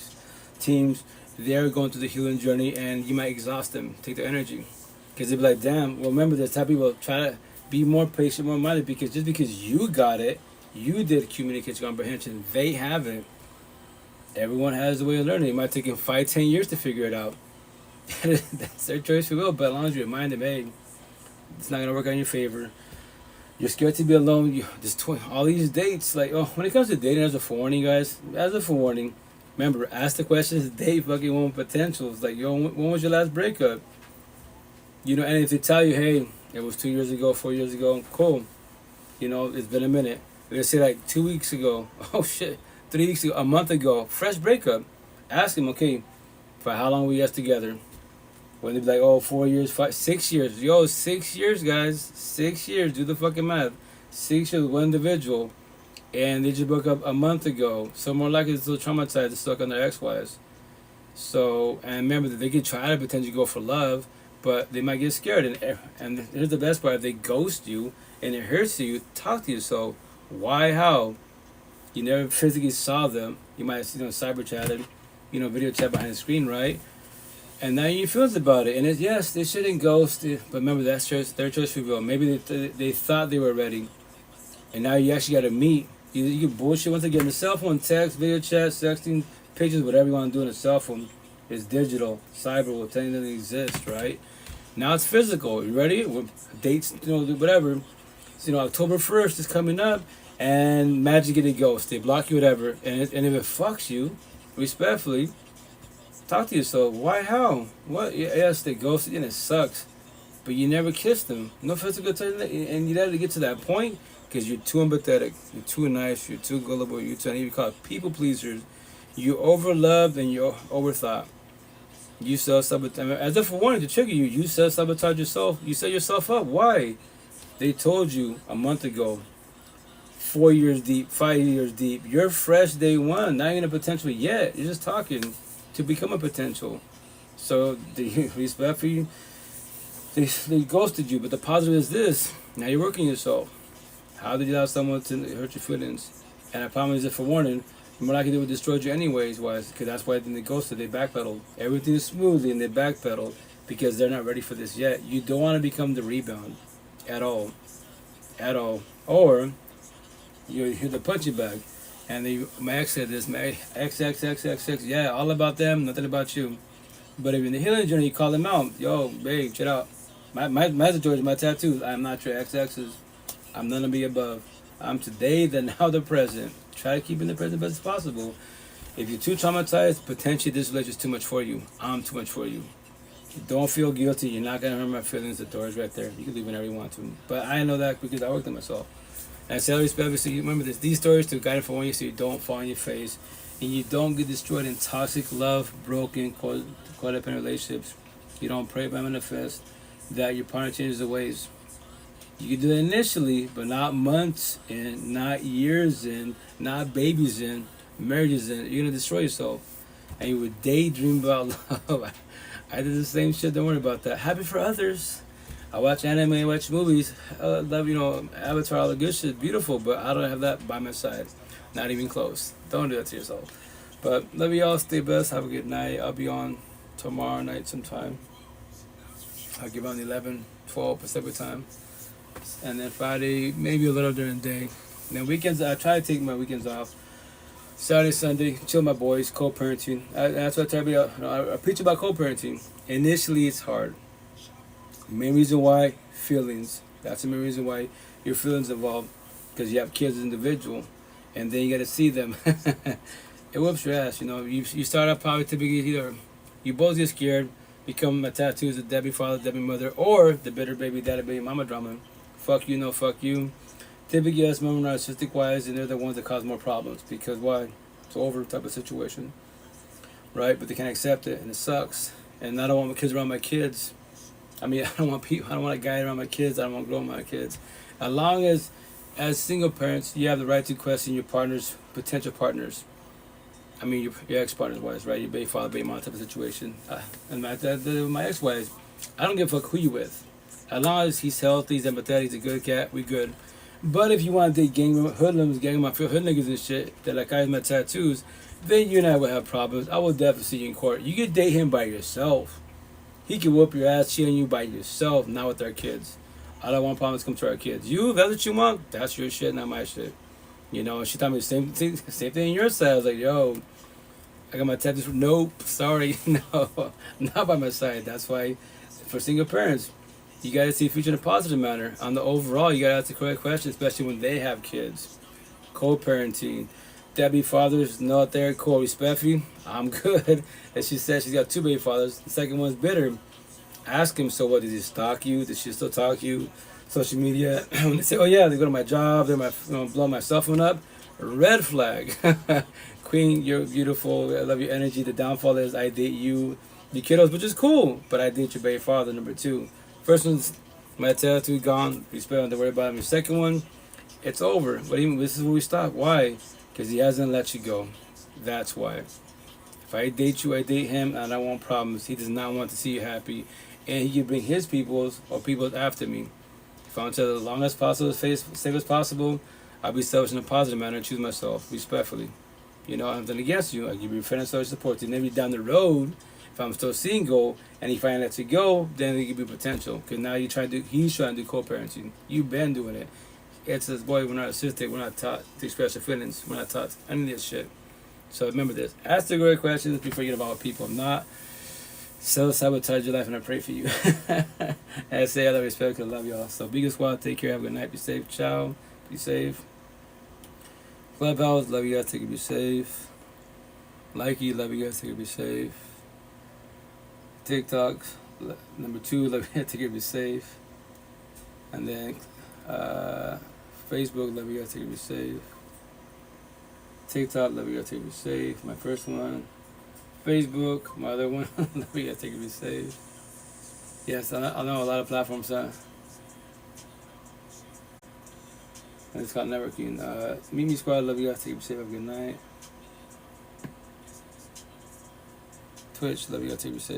teams. They're going through the healing journey, and you might exhaust them, take their energy, because they'll be like, damn. Well, remember this. Type of people try to be more patient, more minded, because just because you got it, you did communication comprehension, they haven't. Everyone has a way of learning. It might take them 5-10 years to figure it out. That's their choice, we will. But as long as you remind them, hey, it's not gonna work on your favor. You're scared to be alone. All these dates, like, oh, when it comes to dating, as a forewarning, guys, as a forewarning, remember, ask the questions. Date fucking one potentials. Like, yo, when was your last breakup? You know, and if they tell you, hey, it was 2 years ago, 4 years ago, cool. You know, it's been a minute. They say like 2 weeks ago, oh shit, 3 weeks ago, a month ago, fresh breakup. Ask them, okay, for how long were you guys together? When they be like, oh, 4 years, 6 years. Yo, 6 years, guys. 6 years. Do the fucking math. 6 years with one individual. And they just broke up a month ago. So more likely they're still traumatized, they're stuck on their ex-wives. So, and remember that they can try to potentially go for love, but they might get scared. And here's the best part. If they ghost you and it hurts you, talk to yourself. Why, how? You never physically saw them. You might have, cyber chatted, video chat behind the screen, right? And now you feels about it. And yes, they shouldn't ghost it, but remember, that's their choice for will. Maybe they thought they were ready. And now you actually got to meet. You can bullshit once again. The cell phone, text, video chat, sexting, pictures, whatever you want to do on a cell phone is digital. Cyber will tell you that it exists, right? Now it's physical. You ready? Dates, whatever. So, October 1st is coming up, and magic get a ghost. They block you, whatever. And if it fucks you, respectfully, talk to yourself. Why? How? What? Yes, they ghosted you and it sucks. But you never kissed them. No physical touch. And you had to get to that point because you're too empathetic. You're too nice. You're too gullible. You're too, you call it people pleasers. You're overloved and you're overthought. You self-sabotage. As if for wanting to trigger you, you self-sabotage yourself. You set yourself up. Why? They told you a month ago, 4 years deep, 5 years deep. You're fresh day one. Not even a potential yet. You're just talking to become a potential. So they respect for you. They ghosted you, but the positive is this. Now you're working yourself. How did you allow someone to hurt your feelings? And I promise that for warning, more likely they would destroy you anyways, because that's why they ghosted, they backpedaled. Everything is smoothly and they backpedaled. because they're not ready for this yet. You don't want to become the rebound at all. Or you hit the punching bag. And my ex said this, my ex, yeah, all about them, nothing about you. But if in the healing journey, you call them out. Yo, babe, check out. My George, my tattoos. I'm not your ex-exes. I'm none of be above. I'm today, the now, the present. Try to keep in the present best as possible. If you're too traumatized, potentially this relationship is too much for you. I'm too much for you. Don't feel guilty. You're not going to hurt my feelings. The door is right there. You can leave whenever you want to. But I know that because I worked on myself. And I say all respect, so you remember this. These stories to guide for you so you don't fall on your face. And you don't get destroyed in toxic love, broken, codependent relationships. You don't pray by manifest that your partner changes their ways. You can do it initially, but not months in, not years in, not babies in, marriages in. You're going to destroy yourself. And you would daydream about love. I did the same shit. Don't worry about that. Happy for others. I watch anime, I watch movies. I love, Avatar, all the good shit. Beautiful, but I don't have that by my side. Not even close. Don't do that to yourself. But love you all. Stay blessed. Have a good night. I'll be on tomorrow night sometime. I'll give on 11, 12 Pacific time. And then Friday, maybe a little during the day. And then weekends, I try to take my weekends off. Saturday, Sunday, chill with my boys, co-parenting. That's what I tell you. I preach about co-parenting. Initially, it's hard. The main reason why, feelings. That's the main reason why your feelings involved. Because you have kids as an individual. And then you got to see them. It whoops your ass, You start out probably typically either you both get scared, become a tattoos, a Debbie father, Debbie mother, or the bitter baby, daddy, baby, mama drama. Fuck you, no fuck you. Typically, yes, mom narcissistic wise, and they're the ones that cause more problems. Because why? It's over type of situation. Right? But they can't accept it, and it sucks. And I don't want my kids around my kids. I don't want a guy around my kids. I don't want to grow my kids. As long as single parents, you have the right to question your partner's potential partners. Your ex-partner's wives, right? Your baby father, baby mom type of situation. And my ex-wives, I don't give a fuck who you with. As long as he's healthy, he's empathetic, he's a good cat, we good. But if you want to date hoodlums, gang my hood niggas and shit, that like I have my tattoos, then you and I will have problems. I will definitely see you in court. You can date him by yourself. He can whoop your ass, cheat on you by yourself, not with our kids. I don't want problems come to our kids. You, that's what you want, that's your shit, not my shit. And she told me the same thing on your side. I was like, yo, I got my tattoos. Nope, sorry, no, not by my side. That's why, for single parents, you got to see future in a positive manner. On the overall, you got to ask the correct question, especially when they have kids. Co-parenting. Debbie fathers, not there, cool, respectfully. I'm good. And she said she's got 2 baby fathers. The second one's bitter. Ask him, so what, did he stalk you? Did she still talk to you? Social media. When they say, oh yeah, they go to my job, they're blow my cell phone up. Red flag. Queen, you're beautiful. I love your energy. The downfall is I date you. Your kiddos, which is cool. But I date your baby father, number 2. First one's my tattoo gone. Respect, don't worry about him. Your second one, it's over. But even this is where we stop. Why? Because he hasn't let you go. That's why. If I date you, I date him, and I don't want problems. He does not want to see you happy. And he can bring his peoples or people after me. If I want to the longest possible, safe as possible, I'll be selfish in a positive manner and choose myself, respectfully. I'm nothing against you. I give you friend and social support. Then maybe down the road, if I'm still single and he finally lets you go, then there could be potential. Because now he's trying to do co-parenting. You've been doing it. It says, boy, we're not narcissistic. We're not taught to express our feelings. We're not taught any of this shit. So remember this. Ask the great questions before you get involved with people. I'm not self-sabotage your life, and I pray for you. And I say I love, respect, and love y'all. So be good, squad. Take care. Have a good night. Be safe. Ciao. Be safe. Clubhouse, love you guys. Take it. Be safe. Likee, love you guys. Take it. Be safe. TikTok, number 2, love you guys. Take it. Be safe. And then Facebook, love you guys. Take it. Be safe. TikTok, love you guys. Take it. Be safe. My first one. Facebook, my other one. Love you guys. Take it. Be safe. Yes, I know a lot of platforms. And it's called networking. Meet me squad. Love you guys. Take it. Be safe. Have a good night. Twitch, love you guys. Take it. Be safe.